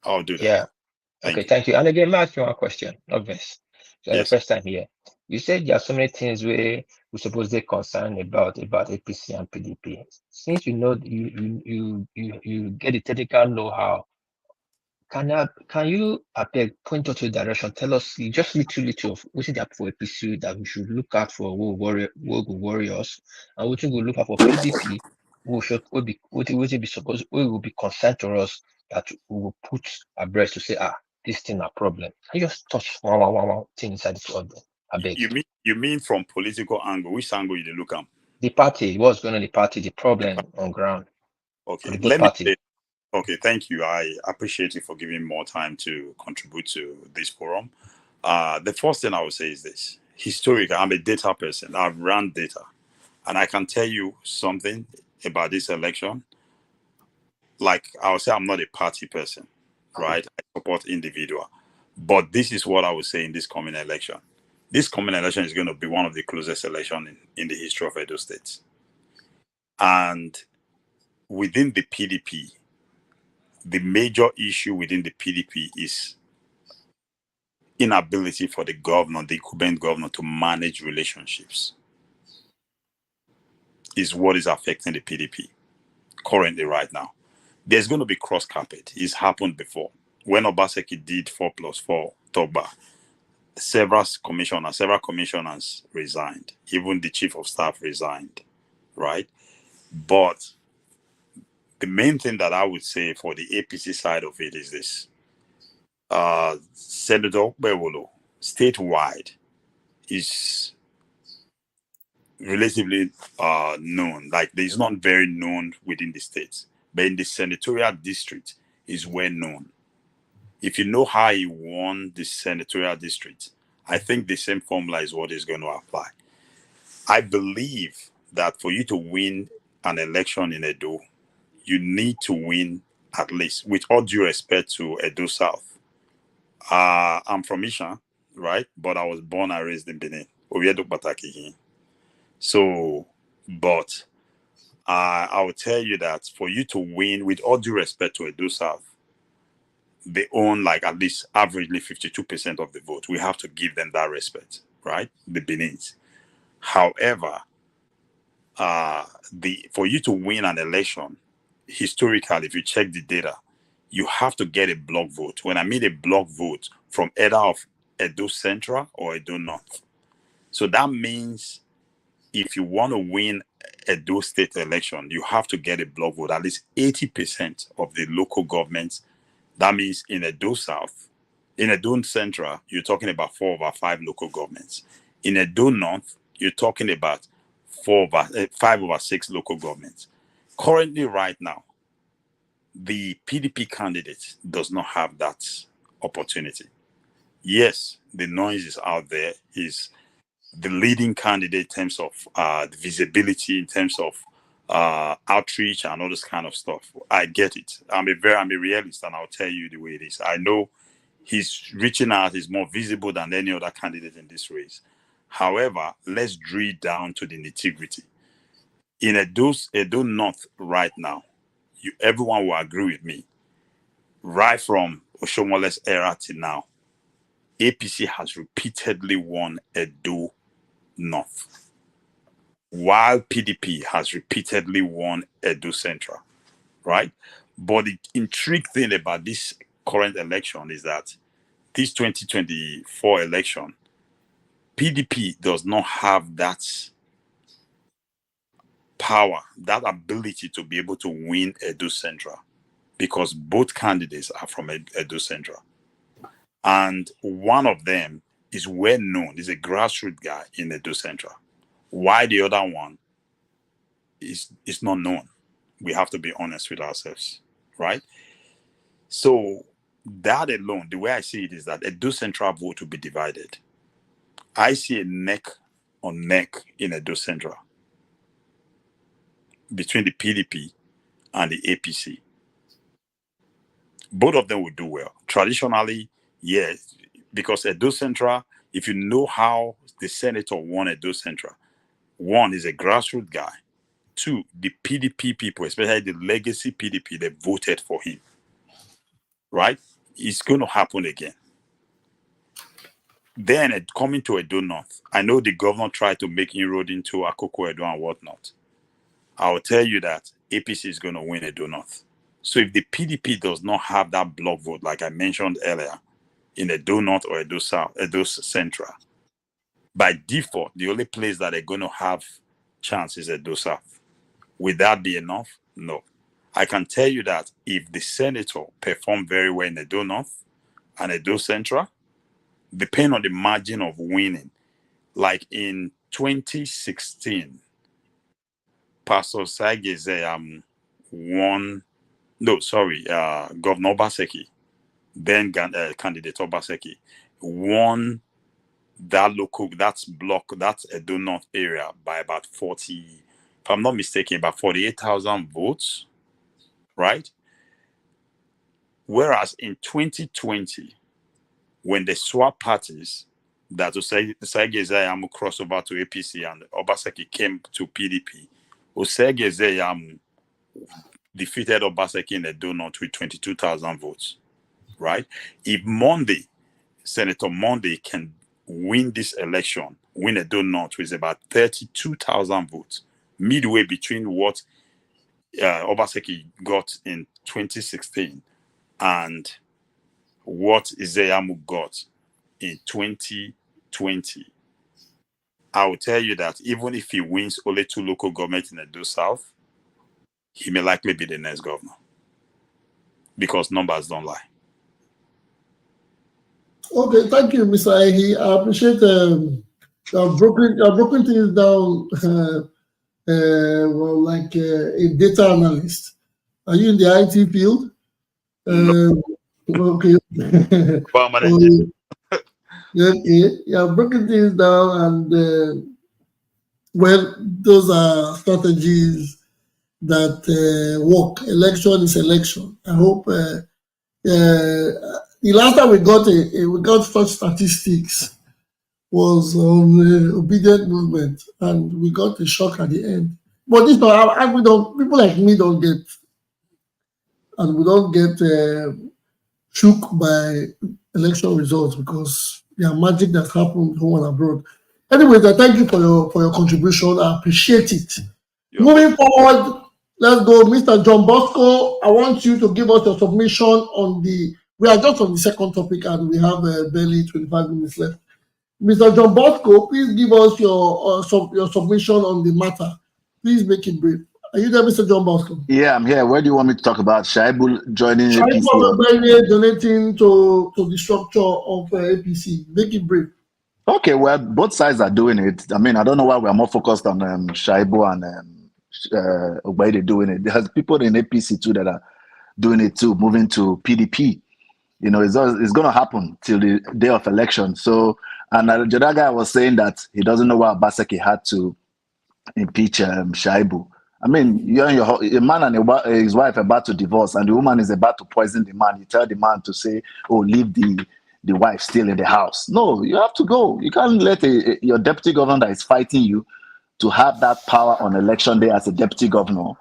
I'll do that. Yeah. Thank you. And again, may I ask you one question? Not this. So yes. The first time here. You said there are so many things we suppose they're concerned about APC and PDP. Since you know you get the technical know-how, can you point us to the direction? Tell us just little of what is that for APC that we should look out for warriors, and what we will look out for PDP, we will be concerned to us that we will put abreast to say, this thing a problem. Can you just touch one thing inside this order? I beg. You mean from political angle? Which angle you look at? The party, what's going on the party, the problem on ground. Okay, let me say, okay, thank you. I appreciate you for giving more time to contribute to this forum. The first thing I would say is this. Historically, I'm a data person. I've run data. And I can tell you something about this election. Like, I would say I'm not a party person, right? I support individual. But this is what I would say in this coming election. This coming election is going to be one of the closest elections in the history of Edo State. And within the PDP, the major issue within the PDP is inability for the governor, the incumbent governor, to manage relationships. Is what is affecting the PDP currently right now. There's going to be cross carpet. It's happened before. When Obaseki did 4+4 Togba, several commissioners resigned. Even the chief of staff resigned, right? But the main thing that I would say for the APC side of it is this. Senator Bewolo, statewide, is relatively known. Like, it's not very known within the states, but in the senatorial district is well known. If you know how he won the senatorial district, I think the same formula is what is going to apply. I believe that for you to win an election in Edo, you need to win, at least, with all due respect to Edo South. I'm from Isha, right? But I was born and raised in Benin. Oviedo Bataki. So, but I will tell you that for you to win, with all due respect to Edo South, they own like at least averagely 52% of the vote. We have to give them that respect, right? The Benins. However, for you to win an election, historically, if you check the data, you have to get a block vote. When I mean a block vote from either of Edo Central or Edo North. So that means if you want to win Edo state election, you have to get a block vote, at least 80% of the local governments. That means in Edo South, in Edo Central, you're talking about 4 over 5 local governments. In Edo North, you're talking about 5 over 6 local governments. Currently, right now, the PDP candidate does not have that opportunity. Yes, the noise is out there. He's the leading candidate in terms of the visibility, in terms of outreach and all this kind of stuff. I get it. I'm a realist, and I'll tell you the way it is. I know he's reaching out, he's more visible than any other candidate in this race. However, let's drill down to the nitty-gritty. In Edo North right now, everyone will agree with me. Right from Oshomole's era till now, APC has repeatedly won Edo North, while PDP has repeatedly won Edo Central, right? But the intriguing thing about this current election is that this 2024 election, PDP does not have that power, that ability to be able to win Edo Central, because both candidates are from Edo Central. And one of them is well known, is a grassroots guy in Edo Central. Why the other one is not known? We have to be honest with ourselves, right? So that alone, the way I see it is that Edo Central vote will be divided. I see a neck on neck in Edo Central between the PDP and the APC. Both of them will do well. Traditionally, yes, because Edo Central, if you know how the senator won Edo Central, one is a grassroots guy. Two, the PDP people, especially the legacy PDP, they voted for him. Right? It's going to happen again. Then coming to Edo North, I know the governor tried to make inroad into Akoko Edo and whatnot. I will tell you that APC is going to win Edo North. So if the PDP does not have that block vote, like I mentioned earlier, in Edo North or Edo South, Edo Central, by default, the only place that they're going to have chance is Edo South. Will that be enough? No. I can tell you that if the senator performed very well in Edo North and Edo Central, depending on the margin of winning, like in 2016, Pastor Sageze won. No, sorry, Governor Obaseki, then candidate Obaseki, won that block, that Edo North area by about 40, if I'm not mistaken, about 48,000 votes, right? Whereas in 2020, when they swap parties, that Osei crossed over to APC and Obaseki came to PDP, Osei defeated Obaseki in Edo North with 22,000 votes, right? If Senator Monday can win this election, win Edo North with about 32,000 votes, midway between what Obaseki got in 2016 and what Izeyamu got in 2020, I will tell you that even if he wins only 2 local governments in Edo South, he may likely be the next governor, because numbers don't lie. Okay, thank you, Mr. Ahi. I appreciate you have broken things down well, like a data analyst. Are you in the IT field? No, Okay. permanent. Okay, you have broken things down, and well, those are strategies that work. Election is election. I hope the last time we got such statistics was on obedient movement, and we got a shock at the end. But this time, we don't. People like me don't get, and we don't get shook by election results because they are magic that happened home and abroad. Anyways, I thank you for your contribution. I appreciate it. Moving forward, let's go, Mr. John Bosco. I want you to give us your submission on the. We are just on the second topic, and we have barely 25 minutes left. Mr. John Bosco, please give us your submission on the matter. Please make it brief. Are you there, Mr. John Bosco? Yeah, I'm here. Where do you want me to talk about? Shaibu joining APC? Shaibu donating to the structure of APC. Make it brief. Okay, well, both sides are doing it. I mean, I don't know why we're more focused on Shaibu and Obaide doing it. There's people in APC too that are doing it too, moving to PDP. You know, it's going to happen till the day of election. So, and the other guy was saying that he doesn't know why Obaseki had to impeach Shaibu. I mean, you're in a man and his wife about to divorce, and the woman is about to poison the man. You tell the man to say, "Oh, leave the wife still in the house." No, you have to go. You can't let your deputy governor that is fighting you to have that power on election day as a deputy governor.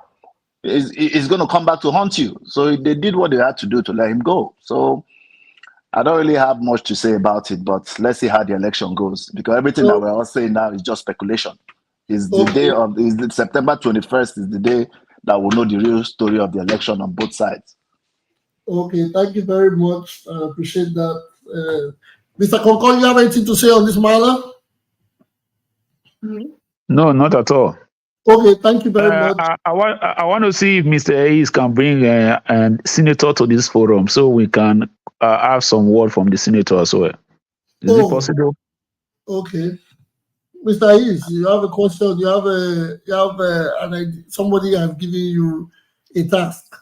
It's going to come back to haunt you. So they did what they had to do to let him go. So I don't really have much to say about it, but let's see how the election goes, because everything that we're all saying now is just speculation. Is the day of September 21st is the day that we'll know the real story of the election on both sides. Okay, thank you very much. I appreciate that. Mr. Konkon, you have anything to say on this matter? No, not at all. Okay, thank you very much. I want to see if Mr. Hayes can bring a senator to this forum so we can have some word from the senator as well. Is it possible? Okay. Mr. Hayes, you have a question. Somebody has given you a task.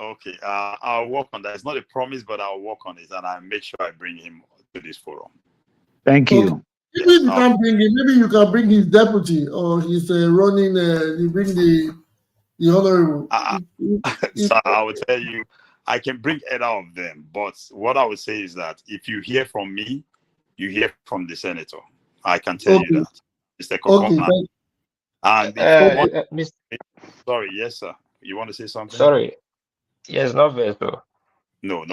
Okay, I'll work on that. It's not a promise, but I'll work on it, and I'll make sure I bring him to this forum. Thank you. Okay. Maybe you can't bring him. Maybe you can bring his deputy, or he's running. You bring the honorable. So I will tell you, I can bring either of them, but what I would say is that if you hear from me, you hear from the senator. I can tell you that, Mr. Kokona. Sorry, yes, sir. You want to say something? Sorry. Yes, not very though. No.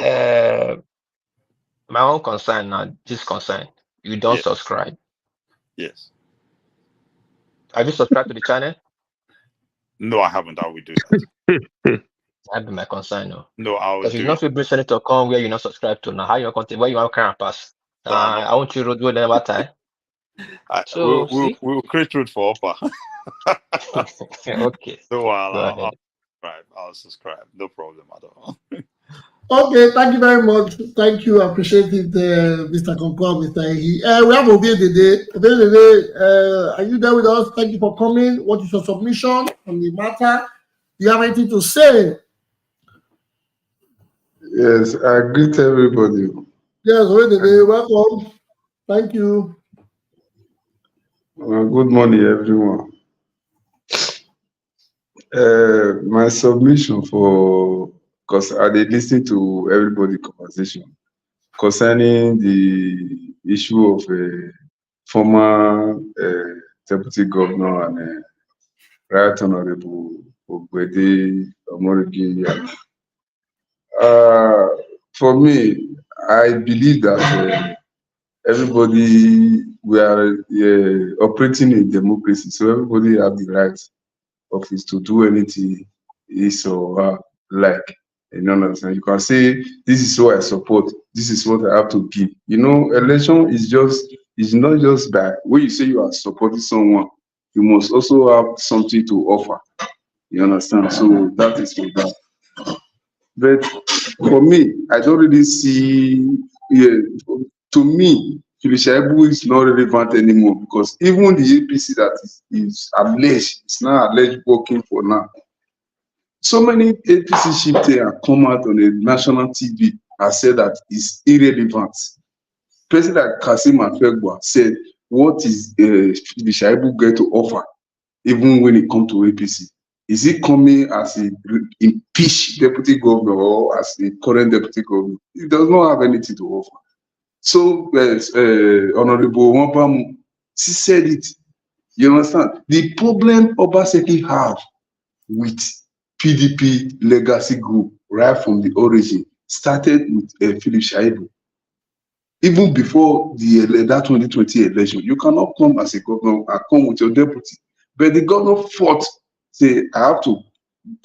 My own concern now, this concern. You don't subscribe. Yes. Have you subscribed to the channel? No, I haven't. I will do that. That'd be my concern now. No, I will. Because you not feel bring senator come where you not subscribe to now. How you want where you want to pass? I want you to do them what time. So we'll create truth for upper. Okay. So I'll subscribe. No problem at all. Okay, thank you very much. Thank you. I appreciate it, Mr. Konkwa, Mr. Ehi. We have Obedede. Are you there with us? Thank you for coming. What is your submission on the matter? Do you have anything to say? Yes, I greet everybody. Yes, Obedede, welcome. Thank you. Good morning, everyone. My submission because I did listen to everybody's conversation concerning the issue of a former deputy governor and Right Honorable Obede Omorigi. For me, I believe that everybody, we are operating in democracy, so everybody have the right of it to do anything is or her like. You know, you can say this is what I support, this is what I have to give. You know, election is not just by when you say you are supporting someone, you must also have something to offer. You understand? So that is for that. But for me, I don't really see to me, Filishaibu is not relevant anymore because even the APC that is alleged, is now alleged working for now. So many APC chiefs have come out on a national TV and said that it's irrelevant. President Kasim Afegwa said, what is Filishaibu going to offer, even when it comes to APC? Is he coming as a impeached deputy governor or as a current deputy governor? He does not have anything to offer. So, Honorable Wampamu, she said it. You understand? The problem Obaseki have with PDP legacy group right from the origin started with Philip Shaibu. Even before that 2020 election, you cannot come as a governor and come with your deputy. But the governor fought, say, I have to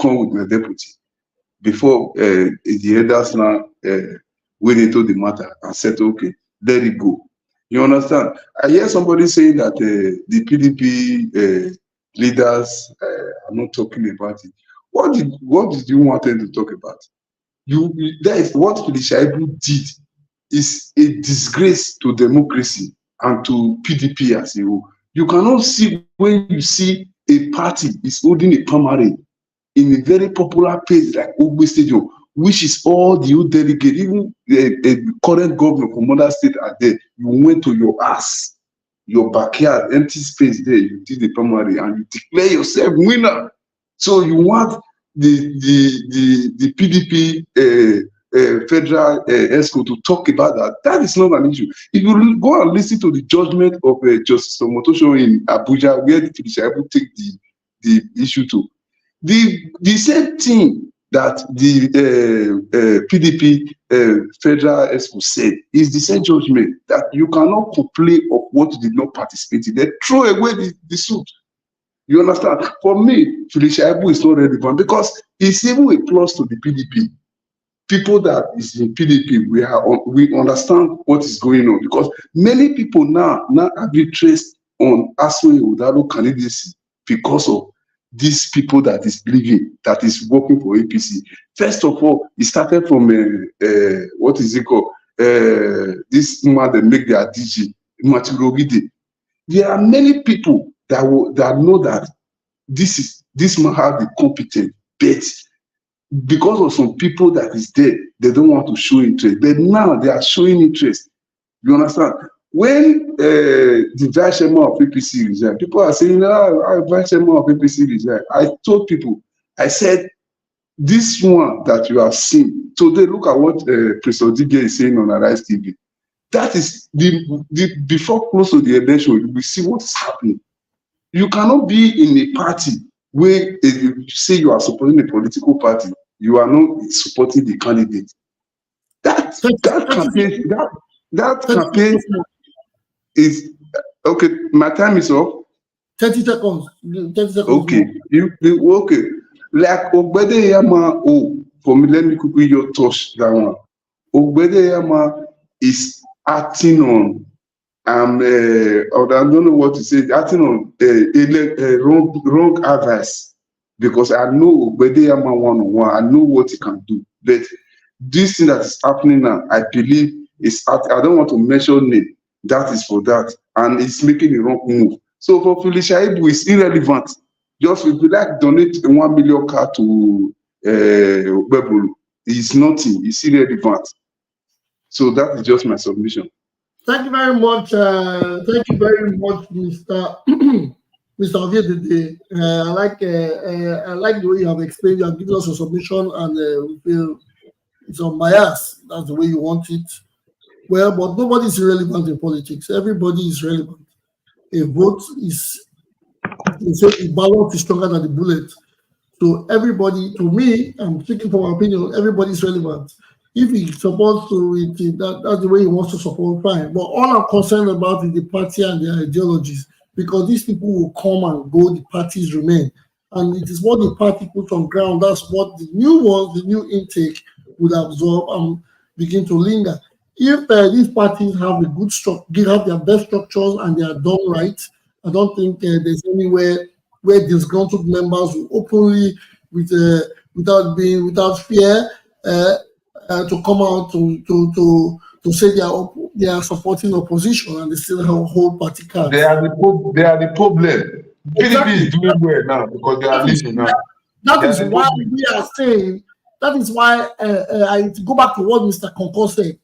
come with my deputy before the elders now went into the matter and said, okay, let it go. You understand? I hear somebody saying that the PDP leaders are not talking about it. What did you want them to talk about? That is what Filishaibu did is a disgrace to democracy and to PDP as a whole. You cannot see when you see a party is holding a primary in a very popular place like Ogbe Stadium, which is all the youth delegates, even the current governor from other state are there. You went to your ass, your backyard, empty space there, you did the primary and you declare yourself winner. So you want the PDP federal ESCO to talk about that. That is not an issue. If you go and listen to the judgment of Justice Omotosho in Abuja, where the Filishaibu take the issue to, the same thing that the PDP federal ESCO said is the same judgment that you cannot complain of what you did not participate in. They throw away the suit. You understand? For me, Filishaibu is not relevant because it's even a plus to the PDP. People that is in PDP, we understand what is going on because many people now have interest on Aswe Udalo candidacy because of these people that is living, that is working for APC. First of all, it started from what is it called? This man that make their DG, Maturogide. There are many people that know that this man have the competence, but because of some people that is there, they don't want to show interest. But now they are showing interest. You understand? When the vice chairman of APC resigned, people are saying, vice chairman of APC resigned. I told people, I said, this one that you have seen, today look at what President Dige is saying on Arise TV. That is before close to the election, we see what is happening. You cannot be in a party where you say you are supporting a political party, you are not supporting the candidate. That campaign is okay. My time is up. 30 seconds. 30 seconds. Okay. Okay. Like Ogbede Yama, for me, let me quickly your touch that one. Ogbede Yama is acting on I don't know what to say, acting on wrong advice because I know Ogbede Yama one-on-one, I know what he can do. But this thing that is happening now, I believe I don't want to mention name. That is for that, and it's making a wrong move. So for Filishaibu, it's irrelevant. Just if you like donate 1 million card to Bebulu, it's nothing. It's irrelevant. So that is just my submission. Thank you very much. Thank you very much, Mr. Mr. Oviedede. I like the way you have explained. You have given us a submission, and we feel it's unbiased. That's the way you want it. Well, but nobody is irrelevant in politics. Everybody is relevant. A vote is, they say, the ballot is stronger than the bullet. So everybody, to me, I'm speaking from my opinion, everybody is relevant. If he supports to it, that's the way he wants to support, fine. But all I'm concerned about is the party and their ideologies, because these people will come and go, the parties remain. And it is what the party puts on ground. That's what the new ones, the new intake would absorb and begin to linger. If these parties have a good structure, have their best structures and they are done right, I don't think there's anywhere where disgruntled members will openly, without fear, to come out to say they are they are supporting opposition and they still hold party cards. They are the problem. PDP is doing well now because they are leading now. That is why we are saying, that is why I go back to what Mr. Conco said.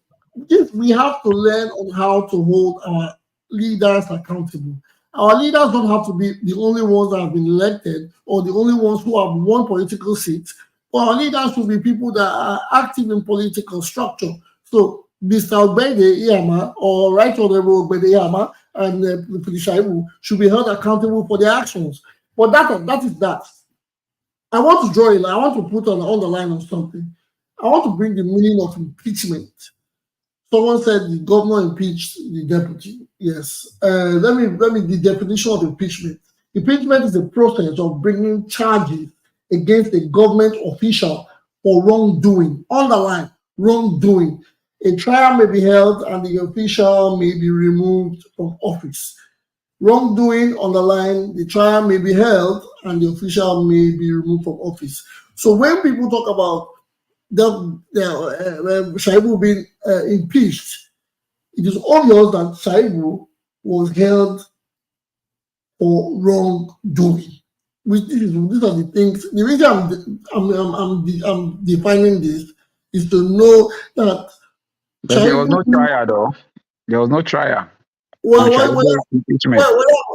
We have to learn on how to hold our leaders accountable. Our leaders don't have to be the only ones that have been elected or the only ones who have won political seats. But our leaders will be people that are active in political structure. So Mr. Ogbede Iyama or Right Honorable Ogbede Iyama and Shaibu should be held accountable for their actions. But that is that. I want to draw a line. I want to put on the line on something. I want to bring the meaning of impeachment. Someone said the governor impeached the deputy. Yes. Let me the definition of impeachment. Impeachment is the process of bringing charges against a government official for wrongdoing. Underline wrongdoing. A trial may be held and the official may be removed from office. Wrongdoing, underline, the trial may be held and the official may be removed from office. So when people talk about Shaibu being impeached, it is obvious that Shaibu was held for wrongdoing. These are the things. The reason I'm defining this is to know that. But there was no trial, though. There was no trial. Well,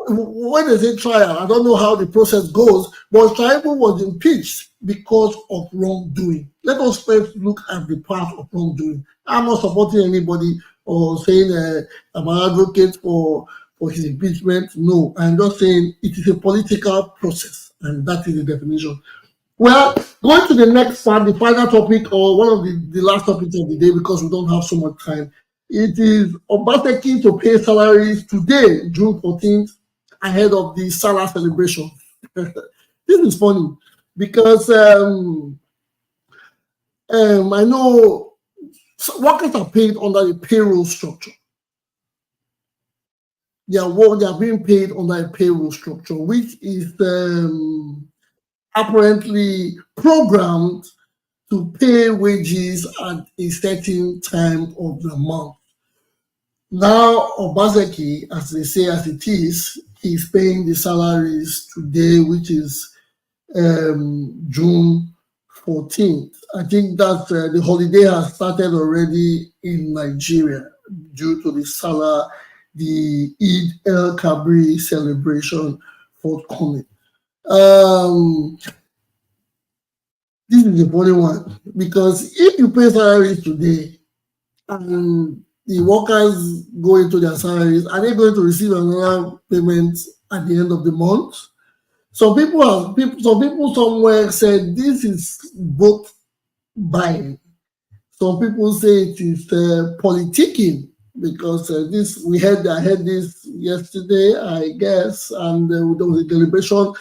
when they say trial, I don't know how the process goes, but Shaibu was impeached because of wrongdoing. Let us first look at the part of wrongdoing. I'm not supporting anybody or saying I'm an advocate for his impeachment. No, I'm just saying it is a political process, and that is the definition. Well, going to the next part, the final topic, or one of the last topics of the day, because we don't have so much time. It is Obaseki to pay salaries today, June 14th, ahead of the Sallah celebration. This is funny because I know workers are paid under a payroll structure. They are being paid under a payroll structure, which is apparently programmed to pay wages at a certain time of the month. Now, Obaseki, as they say, as it is, he's paying the salaries today, which is June 14th. I think that the holiday has started already in Nigeria due to the Sallah, the Eid el-Kabir celebration forthcoming. This is the funny one, because if you pay salaries today and the workers go into their salaries, are they going to receive another payment at the end of the month? Some people somewhere said this is both buying. Some people say it is politicking, because I heard this yesterday, I guess, and there was a deliberation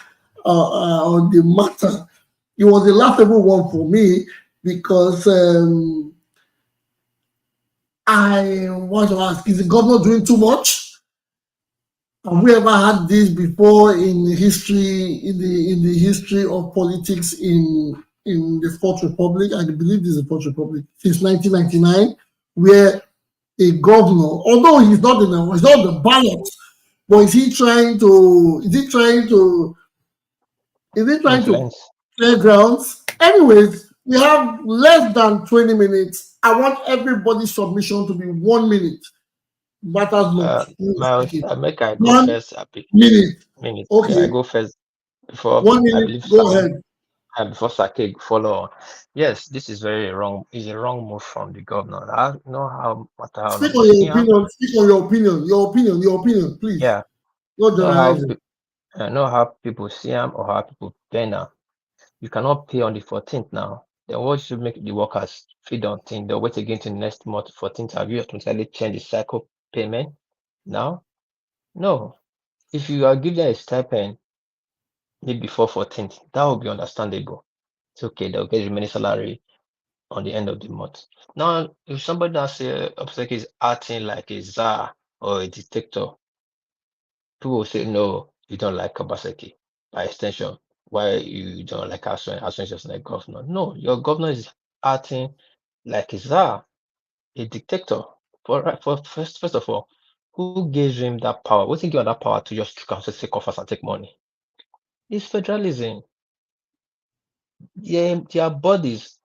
on the matter. It was a laughable one for me because I want to ask: is the governor doing too much? Have we ever had this before in the history of politics in the Fourth Republic? I believe this is the Fourth Republic since 1999, where a governor, although he's not the ballot, but is he trying to clear grounds? Anyways, we have less than 20 minutes. I want everybody's submission to be 1 minute. Matters not. Make I go first. Minute. Okay. Yeah, I go first. Before 1 minute. Go ahead. Before Sake follow on. Yes, this is very wrong. It's a wrong move from the governor. I know how. Speak on your opinion. Speak on your opinion. Your opinion, please. Yeah. Not generalizing. Know how people see him or how people pay now. You cannot pay on the 14th now. Then what should make the workers feed on thing? They'll wait again to next month 14th. Have you automatically change the cycle payment now? No. If you are giving a stipend maybe before 14th, that will be understandable. It's okay, they'll get remaining salary on the end of the month. Now, if somebody now say Obaseki is acting like a czar or a dictator, people will say, no, you don't like Obaseki. By extension, why you don't like Asun just like governor? No, your governor is acting like a czar, a dictator. First of all, who gives him that power? Who think you have that power to just take offers and take money? It's federalism. Their bodies,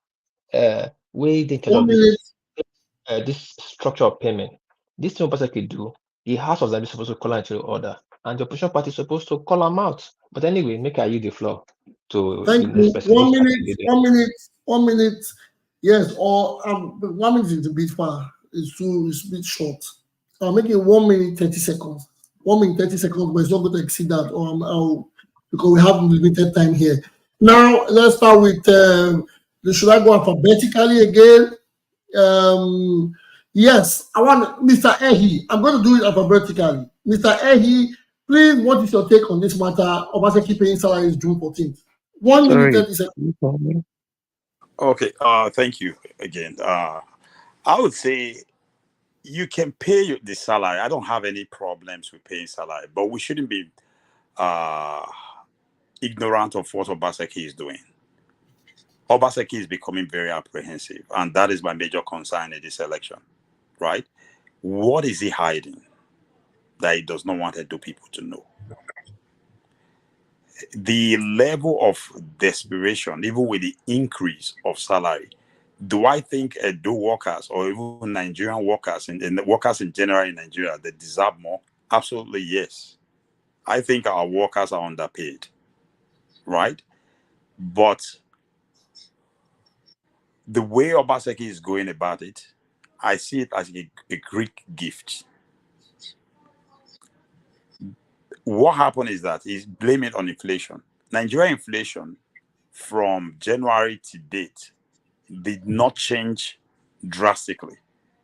way they in charge 1 of minute. this structure of payment. This thing Obaseki do, the House of Assembly supposed to call into order, and the opposition party is supposed to call them out. But anyway, make I yield the floor to the Thank next you. person. 1 minute. 1 minute. 1 minute. Yes, or 1 minute is a bit far. It's a bit short. I'll make it 1 minute 30 seconds. 1 minute 30 seconds, but it's not going to exceed that. Because we have limited time here. Now let's start with. Should I go alphabetically again? Yes, I want Mr. Ehi. I'm going to do it alphabetically. Mr. Ehi, please, what is your take on this matter? Obaseki paying salaries June 14th. 1 minute 30 seconds. Okay. Thank you again. I would say you can pay the salary. I don't have any problems with paying salary, but we shouldn't be ignorant of what Obaseki is doing. Obaseki is becoming very apprehensive, and that is my major concern in this election, right? What is he hiding that he does not want Edo people to know? The level of desperation, even with the increase of salary, do I think Edo workers or even Nigerian workers and workers in general in Nigeria, they deserve more? Absolutely yes. I think our workers are underpaid, right? But the way Obaseki is going about it, I see it as a Greek gift. What happened is that he's blaming it on inflation. Nigeria inflation from January to date did not change drastically.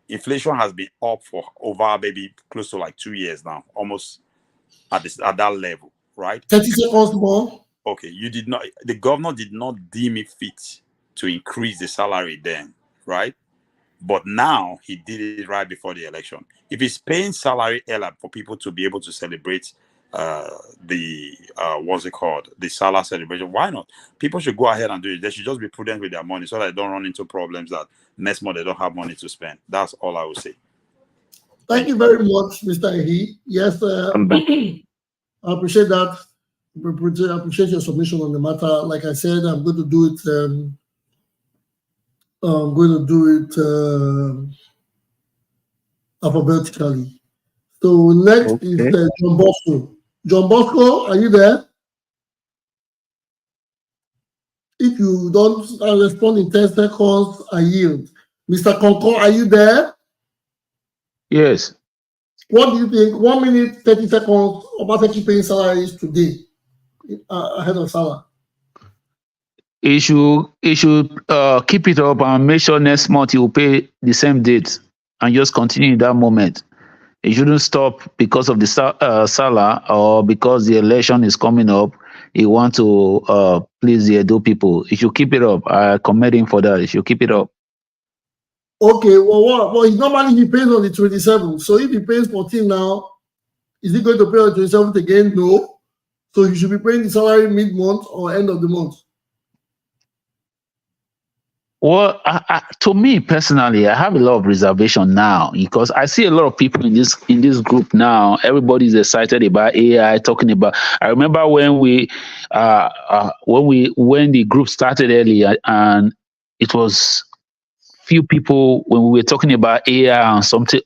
Inflation has been up for over maybe close to like 2 years now, almost at that level, right? 30 seconds more. Okay, the governor did not deem it fit to increase the salary then, right? But now he did it right before the election. If he's paying salary earlier for people to be able to celebrate what's it called, the Sallah celebration, why not? People should go ahead and do it. They should just be prudent with their money so that they don't run into problems that next month they don't have money to spend. That's all I would say. Thank you very much, Mr. Ehi. Yes, I appreciate that. I appreciate your submission on the matter. Like I said, I'm going to do it. Alphabetically. So next is John Bosco. John Bosco, are you there? If you don't respond in 10 seconds, I yield. Mr. Concord, are you there? Yes. What do you think? 1 minute, 30 seconds, Obaseki paying salaries today ahead of Sallah? He should keep it up and make sure next month he will pay the same date and just continue in that moment. He shouldn't stop because of the Sallah or because the election is coming up. He want to please the Edo people. He should keep it up. I commend him for that. He should keep it up. Okay, well, normally he pays on the 27th. So if he pays 14 now, is he going to pay on the 27th again? No. So he should be paying the salary mid-month or end of the month. Well, to me personally, I have a lot of reservation now because I see a lot of people in this group now. Everybody's excited about AI, talking about. I remember when the group started earlier, and it was few people when we were talking about AI and something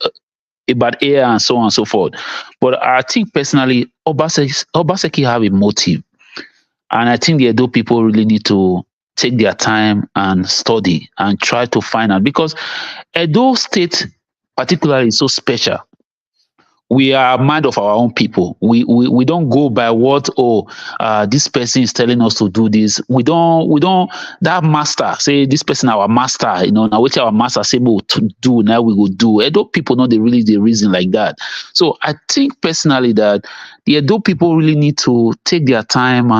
about AI and so on and so forth. But I think personally, Obaseki have a motive, and I think the Edo people really need to take their time and study and try to find out, because Edo State particularly is so special. We are mind of our own people. We don't go by what this person is telling us to do this. We don't that master say this person our master, now which our master say we to do, now we will do. Edo people know the reason like that. So I think personally that the Edo people really need to take their time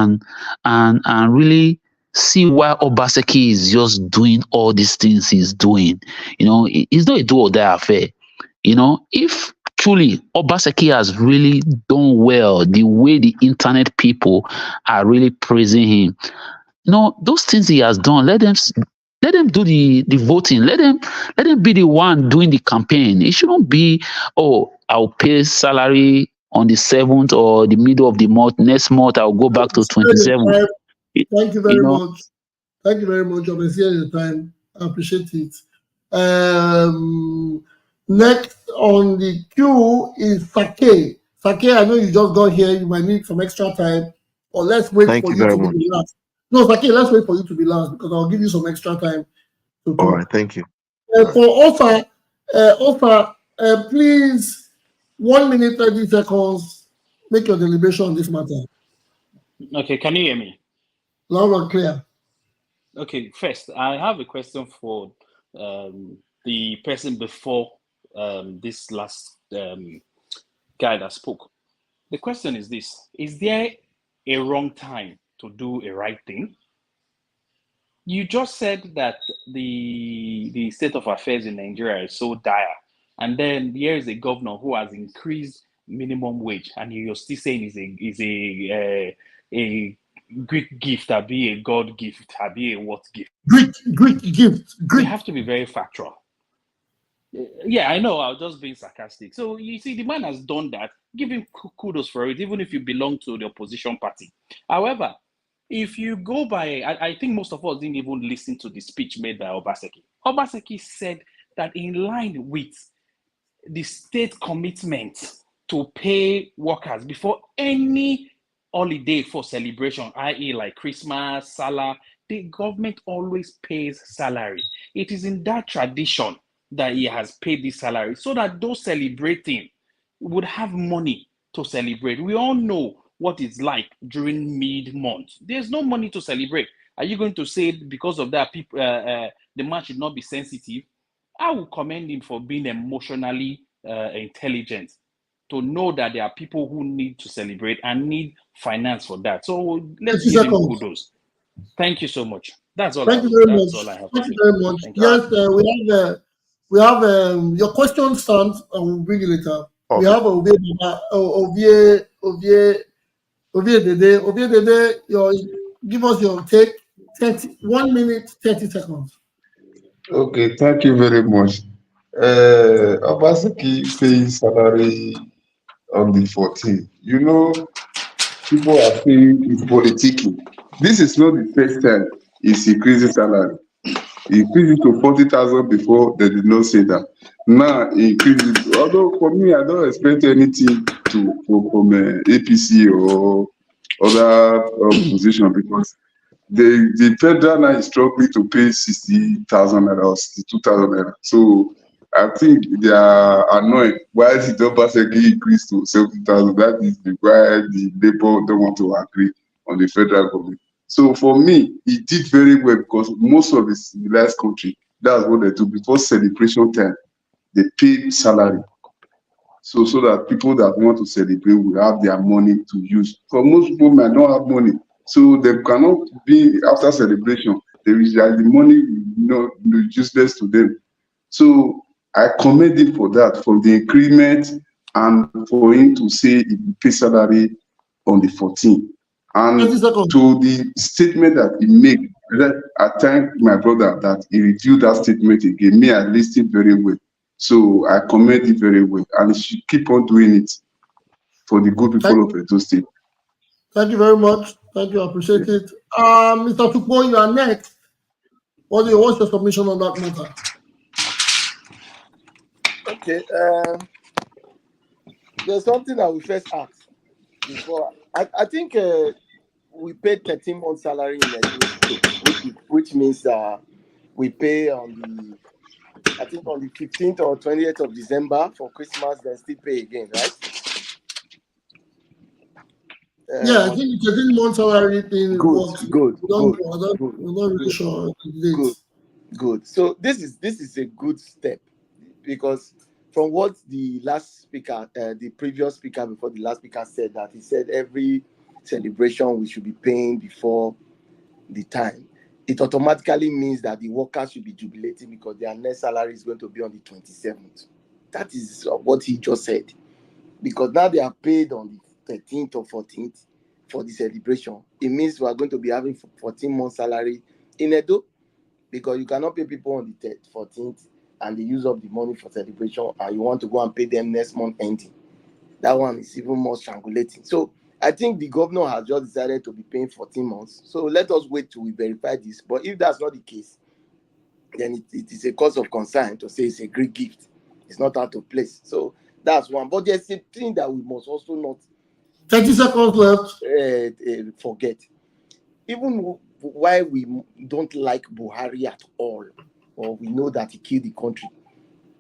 and really see why Obaseki is just doing all these things he's doing. It's not a do or die affair. If truly Obaseki has really done well, the way the internet people are really praising him, those things he has done, let them Let them do the voting. Let them be the one doing the campaign. It shouldn't be, oh, I'll pay salary on the 7th or the middle of the month. Next month I'll go back to 27th. Thank you You very know, much. Thank you very much. I've been your time. I appreciate it. Next on the queue is Sake. Sake, I know you just got here. You might need some extra time, or let's wait Thank for you you very to much. be last. No, Sake, let's wait for you to be last because I'll give you some extra time to All talk. right, thank you. For Ofa, please, 1 minute, 30 seconds. Make your deliberation on this matter. Okay, can you hear me? Loud and clear. Okay, first, I have a question for the person before this last guy that spoke. The question is this: is there a wrong time to do a right thing? You just said that the state of affairs in Nigeria is so dire, and then here is a governor who has increased minimum wage, and you're still saying is a Greek gift, or be a God gift, or be a what gift? Greek gift. We have to be very factual. Yeah, I know. I was just being sarcastic. So you see, the man has done that. Give him kudos for it, even if you belong to the opposition party. However, if you go by, I think most of us didn't even listen to the speech made by Obaseki. Obaseki said that in line with the state commitment to pay workers before any holiday for celebration, i.e. like Christmas, Sallah, the government always pays salary. It is in that tradition that he has paid this salary so that those celebrating would have money to celebrate. We all know what it's like during mid-month. There's no money to celebrate. Are you going to say because of that people the man should not be sensitive? I will commend him for being emotionally intelligent to know that there are people who need to celebrate and need finance for that. So let's give him kudos. Thank you so much. That's all. Thank you very much. Thank you very much. Yes, we have your question stands. I will bring it later. Okay. We have Ovie Dede. Give us your take. 1 minute, 30 seconds. Okay, thank you very much. Obaseki pays salary on the 14th. You know, people are saying it's politicking. This is not the first time he's increasing salary. He increased it to 40,000 before, they did not say that. Now he increased it. Although for me, I don't expect anything from APC or other position because the federal now is struggling to pay 60,000 naira or 62,000 naira. So I think they are annoyed. Why did Obaseki increase to 70,000? That is why the Labour don't want to agree on the federal government. So for me, he did very well because most of the civilized country, that's what they do. Before celebration time, they pay salary. So that people that want to celebrate will have their money to use. For most people might not have money. So they cannot be after celebration. The money useless to them. So I commend him for that, for the increment and for him to say he will pay salary on the 14th. And to the statement that he made, I thank my brother that he reviewed that statement again. Me, I listened very well. So I commend it very well. And he should keep on doing it for the good people of Edo State. Thank you very much. Thank you. I appreciate it. Mr. Tukpo, you are next. What's your submission on that matter? Okay. There's something I will first ask before. I think we paid 13 months salary in Edo, which means we pay on the 15th or 20th of December for Christmas, then still pay again, right? Yeah, I think the 13 month salary thing works. Good. We're not really sure. Good. So this is a good step because from what the last speaker, the previous speaker before the last speaker said, that he said every celebration we should be paying before the time, it automatically means that the workers should be jubilating because their next salary is going to be on the 27th. That is what he just said. Because now they are paid on the 13th or 14th for the celebration. It means we are going to be having 14 months salary in Edo. because you cannot pay people on the 14th and they use up the money for celebration, and you want to go and pay them next month ending. That one is even more strangulating. So I think the governor has just decided to be paying 14 months. So let us wait till we verify this. But if that's not the case, then it is a cause of concern to say it's a great gift. It's not out of place. So that's one. But there's a thing that we must also not 30 seconds left. Forget. Even why we don't like Buhari at all, or we know that he killed the country,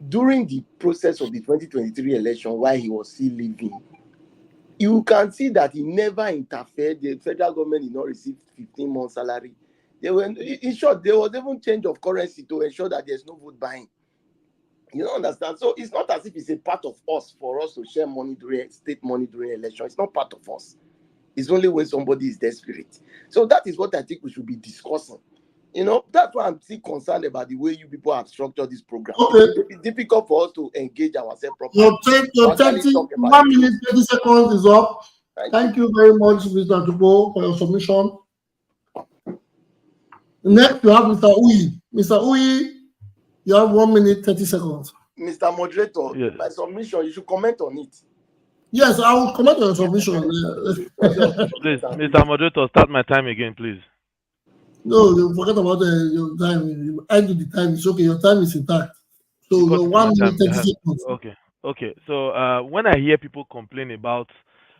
during the process of the 2023 election, while he was still living, you can see that he never interfered. The federal government did not receive 15 months salary. They were, in short, there was even change of currency to ensure that there's no vote buying. You don't understand? So it's not as if it's a part of us for us to share money during state money during election. It's not part of us. It's only when somebody is desperate. So that is what I think we should be discussing. You know, that's why I'm still concerned about the way you people have structured this program. Okay. It's difficult for us to engage ourselves properly. Your 1 minute, 30 seconds is up. Thank you very much, Mr. Tupo, for your submission. Next, you have Mr. Uyi. Mr. Uyi, you have 1 minute, 30 seconds. Mr. Moderator, my submission, you should comment on it. Yes, I will comment on your submission. Please, Mr. Moderator, start my time again, please. No, you forget about your time. You end the time. It's okay. Your time is intact. So your 1 minute, 30 seconds. Okay. So when I hear people complain about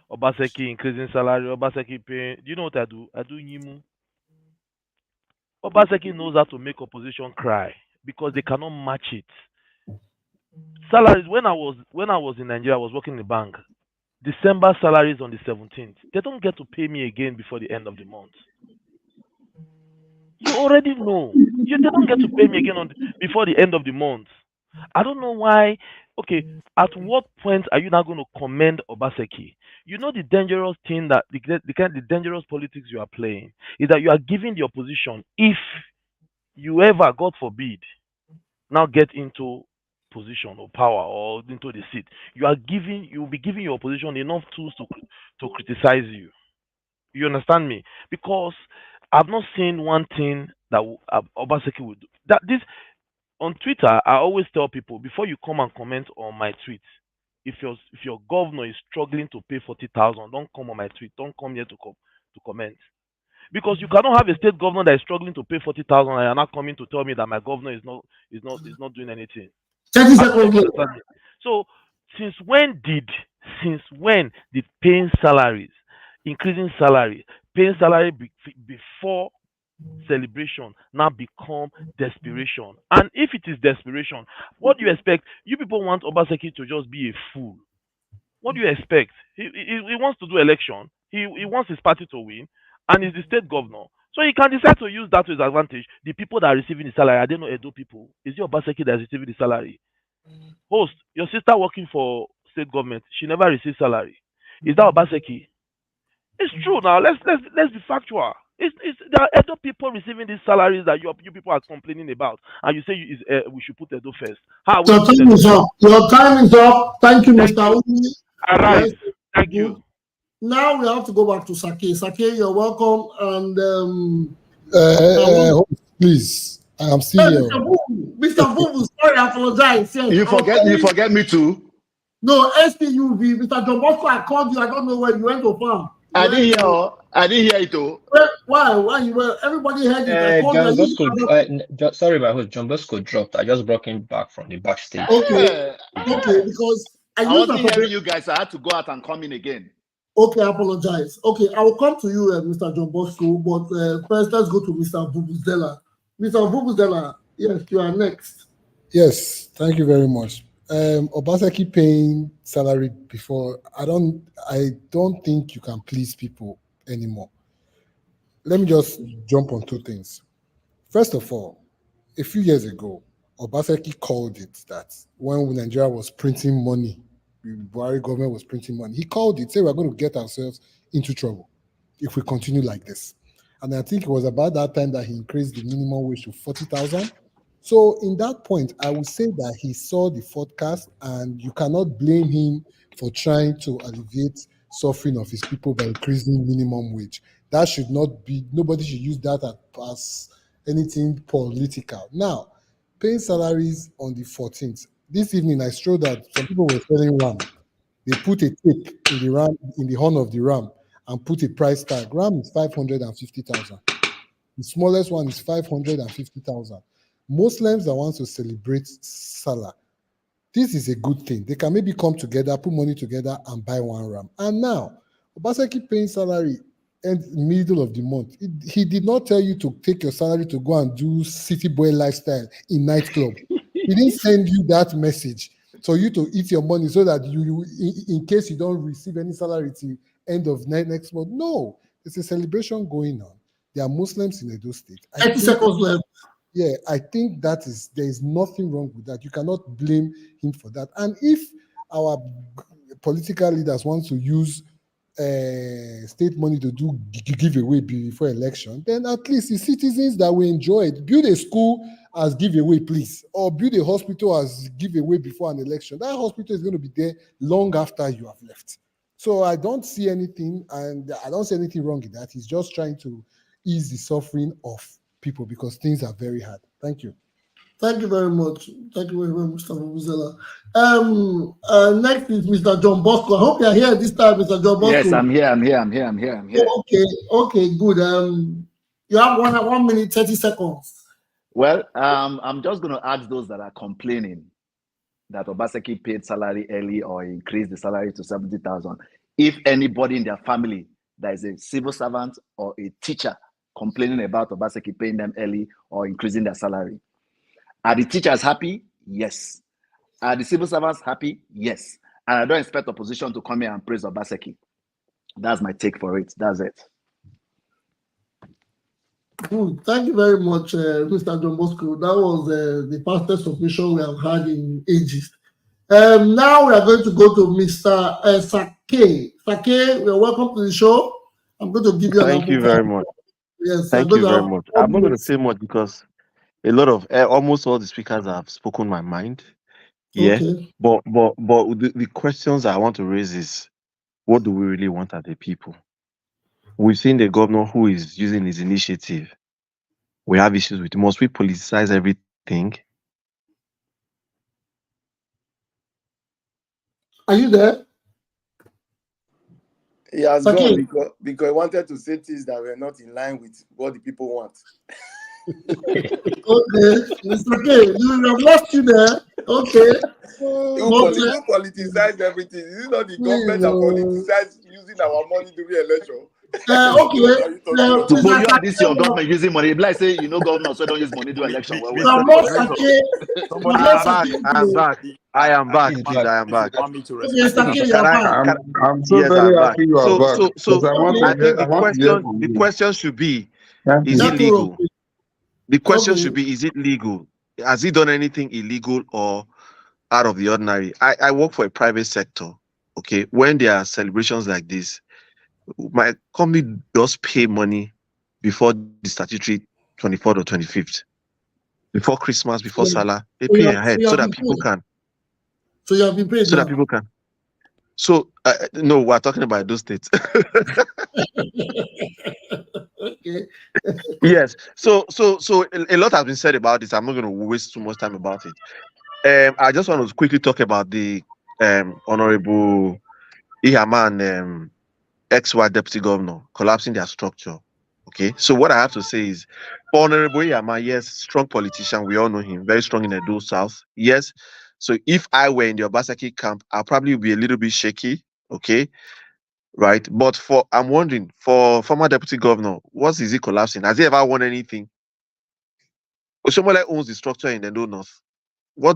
Obaseki increasing salary, Obaseki paying, do you know what I do? I do Nyimu. Obaseki knows how to make opposition cry because they cannot match it. Salaries, when I was in Nigeria, I was working in the bank. December salaries on the 17th. They don't get to pay me again before the end of the month. You already know. They don't get to pay me again before the end of the month. I don't know why. Okay, at what point are you now going to commend Obaseki? You know the dangerous thing that the dangerous politics you are playing is that you are giving the opposition, if you ever, God forbid, now get into position or power or into the seat, you'll be giving your opposition enough tools to criticize you. You understand me? Because I've not seen one thing that Obaseki would do. That this on Twitter, I always tell people, before you come and comment on my tweet, if your governor is struggling to pay 40,000, don't come on my tweet. Don't come here to comment. Because you cannot have a state governor that is struggling to pay 40,000 and you're not coming to tell me that my governor is not doing anything. 30 seconds. So since when did increasing salary, paying salary before celebration now become desperation? And if it is desperation, what do you expect? You people want Obaseki to just be a fool. What do you expect? He wants to do election. He wants his party to win, and he's the state governor. So he can decide to use that to his advantage. The people that are receiving the salary, are they not Edo people? Is it Obaseki that is receiving the salary? Host, your sister working for state government, she never received salary. Is that Obaseki? It's true now. Let's be factual. There are Edo people receiving these salaries that you people are complaining about, and you say we should put Edo first. Your time is up. Your time is up. Thank you, Mr. Uli. Arise. Yes. Thank you. Now we have to go back to Sake. Sake, you're welcome. And please, I am still here. Mr. Bubu, sorry, I apologize. Yes, you forget me too. No, SPUV, Mr. John Bosco, I called you. I don't know where you went to farm. I didn't hear it too. Why you were? Everybody heard it. John Bosco, sorry, my host, John Bosco dropped. I just brought him back from the backstage. Okay, because I wasn't hearing you guys. I had to go out and come in again. Okay, I apologize. Okay, I will come to you, Mr. John Bosco, but first let's go to Mr. Vuvuzela. Mr. Vuvuzela, yes, you are next. Yes, thank you very much. Obaseki paying salary before, I don't think you can please people anymore. Let me just jump on two things. First of all, a few years ago, Obaseki called it that when Nigeria was printing money, the Buhari government was printing money, he called it, said we're going to get ourselves into trouble if we continue like this. And I think it was about that time that he increased the minimum wage to 40,000. So in that point, I would say that he saw the forecast, and you cannot blame him for trying to alleviate suffering of his people by increasing minimum wage. That should not be, nobody should use that as anything political. Now, paying salaries on the 14th. This evening, I showed that some people were selling RAM. They put a tape in the RAM, in the horn of the RAM, and put a price tag. RAM is 550,000. The smallest one is 550,000. Muslims that want to celebrate Salah, this is a good thing. They can maybe come together, put money together, and buy one RAM. And now, Obaseki paying salary in the middle of the month. He did not tell you to take your salary to go and do city boy lifestyle in nightclub. He didn't send you that message for you to eat your money so that you in case you don't receive any salary till end of next month. No, there's a celebration going on. There are Muslims in Edo State. 30 seconds left. Yeah, I think there is nothing wrong with that. You cannot blame him for that. And if our political leaders want to use state money to do giveaway before election, then at least the citizens that will enjoy it. Build a school as giveaway, please, or build a hospital as giveaway before an election. That hospital is going to be there long after you have left. So I don't see anything, and I don't see anything wrong in that. He's just trying to ease the suffering of people because things are very hard. Thank you. Thank you very much. Thank you very much, Mr. Vuvuzela. Next is Mr. John Bosco. I hope you are here this time, Mr. John Bosco. Yes, I'm here. Oh, okay, good. You have 1 minute, 30 seconds. Well, I'm just going to ask those that are complaining that Obaseki paid salary early or increased the salary to 70,000. If anybody in their family that is a civil servant or a teacher complaining about Obaseki paying them early or increasing their salary. Are the teachers happy? Yes. Are the civil servants happy? Yes. And I don't expect opposition to come here and praise Obaseki. That's my take for it. That's it. Good. Thank you very much, Mr. John Bosco. That was the fastest submission we have had in ages. Now we are going to go to Mr. Sake. Sake, you're welcome to the show. I'm going to give you Thank you very much. Yes, Thank you very much. I'm not going to say much because a lot of almost all the speakers have spoken my mind. Yeah, Okay. but the questions I want to raise is, what do we really want as a people? We've seen the governor who is using his initiative. We have issues with. Must we politicize everything? Are you there? He has Sake. gone because he wanted to say things that were not in line with what the people want. Okay, Mr. K, we have lost you there. Okay. Who politicize everything? Is it not the government that politicize using our money during election? Okay. To go, you and this your government using money. It's like say, governor, so don't use money to election. I am back. I am back. Please, I am back. I'm so Yes, very I'm back. happy you are back. So I I think the question should be, is it legal? The question should be, is it legal? Has he done anything illegal or out of the ordinary? I work for a private sector. Okay, when there are celebrations like this, my company does pay money before the statutory 24th or 25th, before Christmas, before Sallah. They pay ahead so that people can. So you have been paid. So that people can. So no, we're talking about those states. Okay. Yes. So a lot has been said about this. I'm not going to waste too much time about it. I just want to quickly talk about the Honorable Ihaman ex-wife deputy governor collapsing their structure. Okay. So what I have to say is, Honorable Ihaman, yes, strong politician. We all know him. Very strong in Edo South. Yes. So if I were in the Obaseki camp, I'll probably be a little bit shaky. Okay. Right. But I'm wondering, for former deputy governor, what is he collapsing? Has he ever won anything? Oshomole owns the structure in the North. Why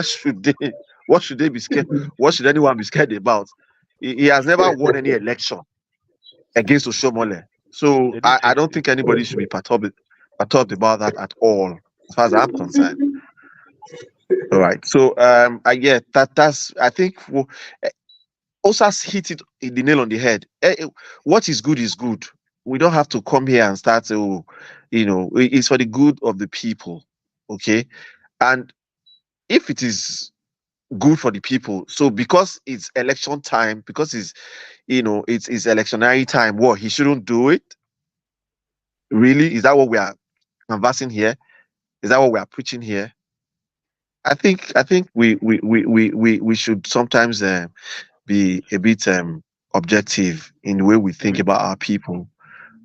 should they be scared? What should anyone be scared about? He has never won any election against Oshomole. So I don't think anybody should be perturbed about that at all, as far as I'm concerned. All right. So that's I think Osas hit it the nail on the head. What is good is good. We don't have to come here and start it's for the good of the people. Okay. And if it is good for the people, so because it's election time, because it's electionary time, he shouldn't do it. Really? Is that what we are canvassing here? Is that what we are preaching here? I think we should sometimes be a bit objective in the way we think about our people,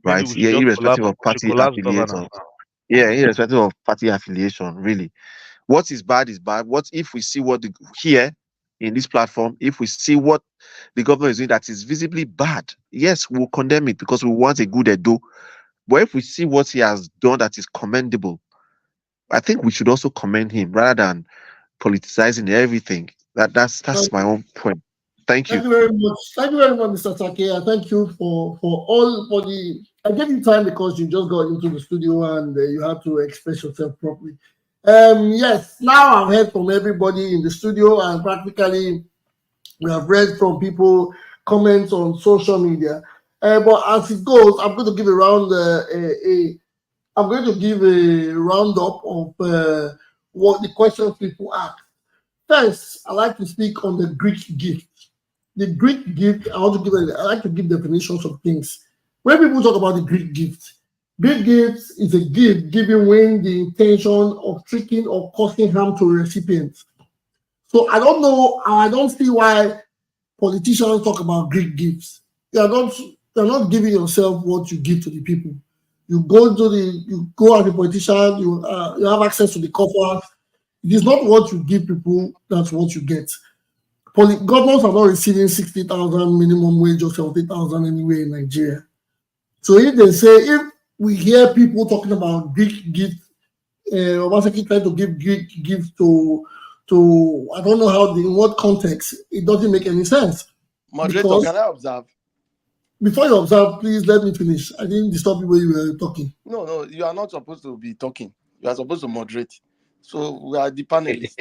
Maybe right? we should Yeah, just irrespective of party collapse affiliation. governance. Yeah, irrespective of party affiliation, really. What is bad is bad. What if we see what here in this platform, if we see what the government is doing that is visibly bad, yes, we'll condemn it because we want a good Edo. But if we see what he has done that is commendable, I think we should also commend him rather than politicizing everything. That's my own point. Thank you. Thank you very much. Thank you very much, Mr. Take. And thank you for all for the. I gave you time because you just got into the studio and you had to express yourself properly. Yes, now I've heard from everybody in the studio, and practically we have read from people comments on social media. But as it goes, I'm going to give I'm going to give a roundup of what the questions people ask. First, I like to speak on the Greek gift. The Greek gift, I like to give definitions of things. When people talk about the Greek gift is a gift given when the intention of tricking or causing harm to a recipient. So I don't see why politicians talk about Greek gifts. You're not giving yourself what you give to the people. You go as a politician, you have access to the coffers. It is not what you give people, that's what you get. Governments are not receiving 60,000 minimum wage or 70,000 anyway in Nigeria. So if we hear people talking about Greek gift, Obaseki trying to give Greek gift to I don't know in what context, it doesn't make any sense. Moderator, can I observe? Before you observe, please let me finish. I didn't disturb you when you were talking. No, you are not supposed to be talking. You are supposed to moderate. So we are the panelists.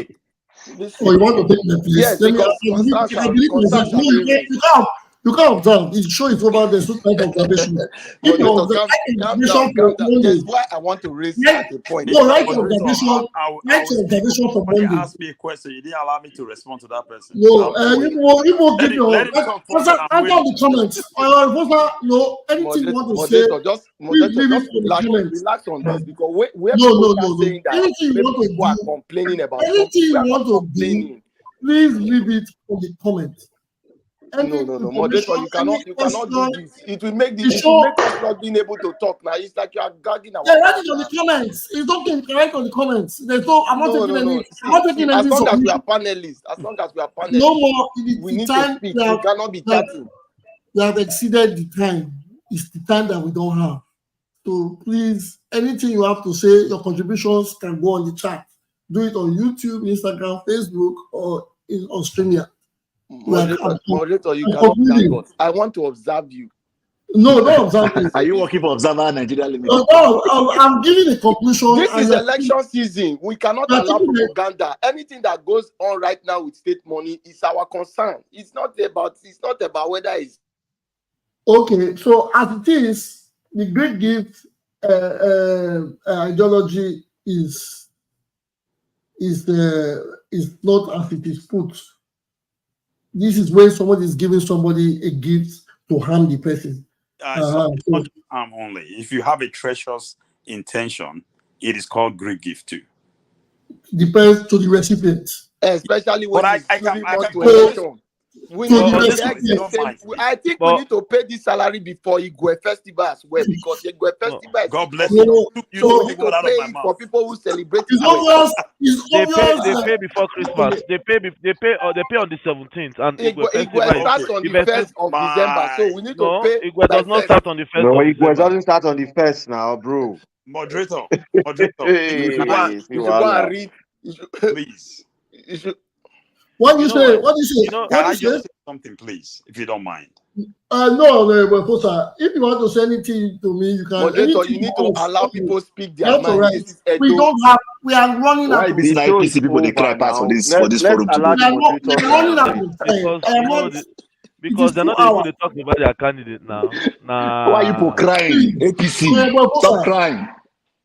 Oh, you want to take the place? Yes, because you can't observe. It shows over there so type of observation. That's why I want to raise at a point. No, right observation. Right observation for Monday. Ask me a question. You didn't allow me to respond to that person. No, you will give your answer the comments. No, anything you want to say. Just relax on this because we're saying that people are complaining about anything you want to do. Please leave it on the comments. No, moderator, you cannot do this. It will make us not being able to talk now. It's like you are gagging our. Write it on the comments. It's okay. Write on the comments. There's I'm not taking any. I'm not taking any. As long as we are panelists. No more. We need to speak. We cannot be chatting. We have exceeded the time. It's the time that we don't have. So please, anything you have to say, your contributions can go on the chat. Do it on YouTube, Instagram, Facebook, or on StreamYard. Moderator, you cannot gag us. I want to observe you. No, don't observe me. Are you working for Observer Nigeria Limited? No, I'm giving a conclusion. This is election season. We cannot allow propaganda. Anything that goes on right now with state money is our concern. It's not about whether it's okay. So as it is, the great gift ideology is not as it is put. This is when somebody is giving somebody a gift to harm the person. It's not harm only. If you have a treacherous intention, it is called great gift too. Depends to the recipient. Especially when I think we need to pay this salary before Igwe Festival as well, because Igwe Festival is God bless you. You need to pay it for people who celebrate. They pay before Christmas. They pay on the 17th, and Igwe starts on the 1st of December. So we need to pay. Igwe does not start on the 1st. No, Igwe doesn't start on the 1st now, bro. Moderator, please. What do you say? Can I just say something, please, if you don't mind? No, if you want to say anything to me, you can. Moderator, you need to allow people speak their mind. Right. We are running out. Why these APC people they cry pass for this forum today? We are running out of time. Because they're not able to talk about their candidate now. Why are you people crying? APC, stop crying.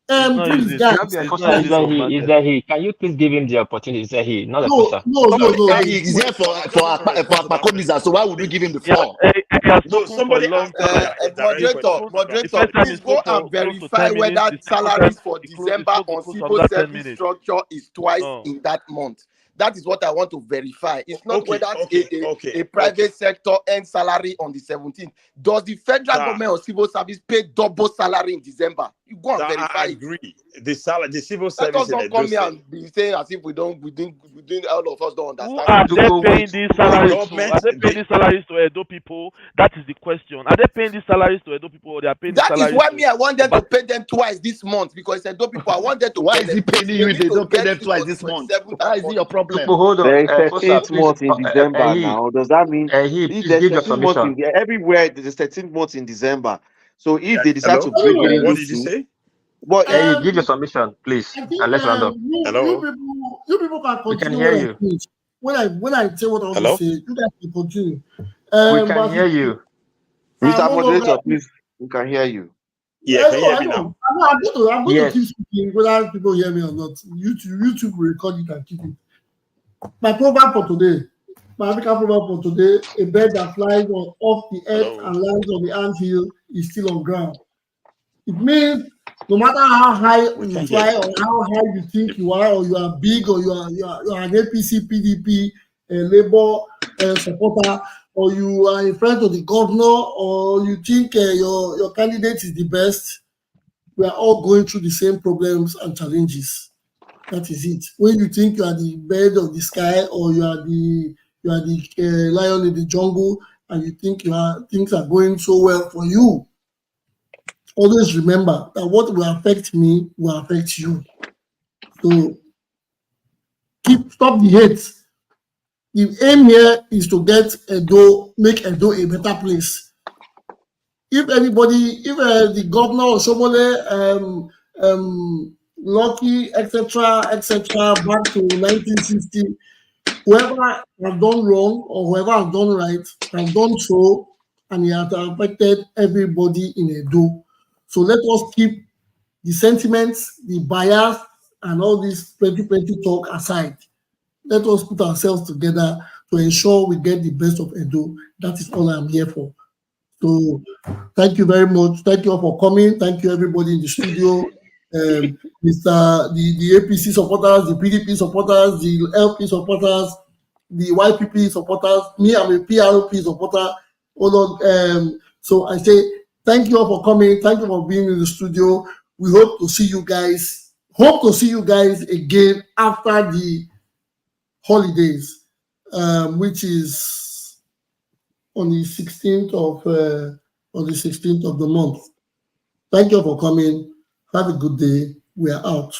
Please, guys. Is that he? Can you please give him the opportunity? Is that he? Not a No. He's here for Pacomiza, so why would you give him the floor? I has No, spoken for a somebody long asked me time. a direct question. The first time he Please spoke go for and close to verify 10 whether minutes. The second time salaries for he December spoke on for close to civil another 10 service minutes. structure is twice No. in that month. That is what I want to verify. It's not Okay, whether okay, a private sector earns salary on the 17th. Does the federal Sir, government or civil service pay double salary in December? You go and I verify it. agree. The civil Let service us in not Edo come here State, and be saying as if we didn't all of us don't Who understand. are they paying these salaries to? government, Are they paying these salaries to Edo people? That is the question. Are they paying these salaries to Edo people, or they are paying these That is salaries why to me, I want them to Obaseki? pay them twice this month because I said, people, I want them to Why is he benefit. paying you if they to don't pay get them it twice on the this month? 27th Why and is it your 14th. problem? Hold on, There is Kosa, 13th please. month in December now. Does that mean if Please there's give your 13th month submission. in there, everywhere there's 13th month in December. So if yeah, they decide hello? to bring in What those did you two, say? but Give your Um, submission, please, I think and let's round up. Hello? you people can We can continue hear when I you. finish. When I say what I want to Hello? say, you guys can continue. We can But hear you. I'm Mr. no longer. Moderator, please, we can hear you. Yeah, can you hear I me know. now? I'm going to keep Yes. speaking whether people hear me or not. YouTube will record it and keep it. My program for today, my African program for today, a bird that flies off the earth Hello? and lands on the anthill is still on ground. It means no matter how high We you can't hear fly you. or how high you think you are, or you are big, or you are an APC, PDP, Labour supporter, or you are in front of the governor, or you think your candidate is the best, we are all going through the same problems and challenges. That is it. When you think you are the bird of the sky, or you are the lion in the jungle, and you think things are going so well for you, always remember that what will affect me will affect you. So stop the hate. The aim here is to make Edo a better place. If the governor or somebody, Lucky, etc., back to 1960, whoever has done wrong or whoever has done right has done so, and it has affected everybody in Edo. So let us keep the sentiments, the bias, and all this plenty talk aside. Let us put ourselves together to ensure we get the best of Edo. That is all I'm here for. So thank you very much. Thank you all for coming. Thank you everybody in the studio. The APC supporters, the PDP supporters, the LP supporters, the YPP supporters. Me, I'm a PRP supporter. Hold on. So I say thank you all for coming. Thank you for being in the studio. We hope to see you guys. Hope to see you guys again after the holidays, which is on the 16th of the month. Thank you for coming. Have a good day. We are out.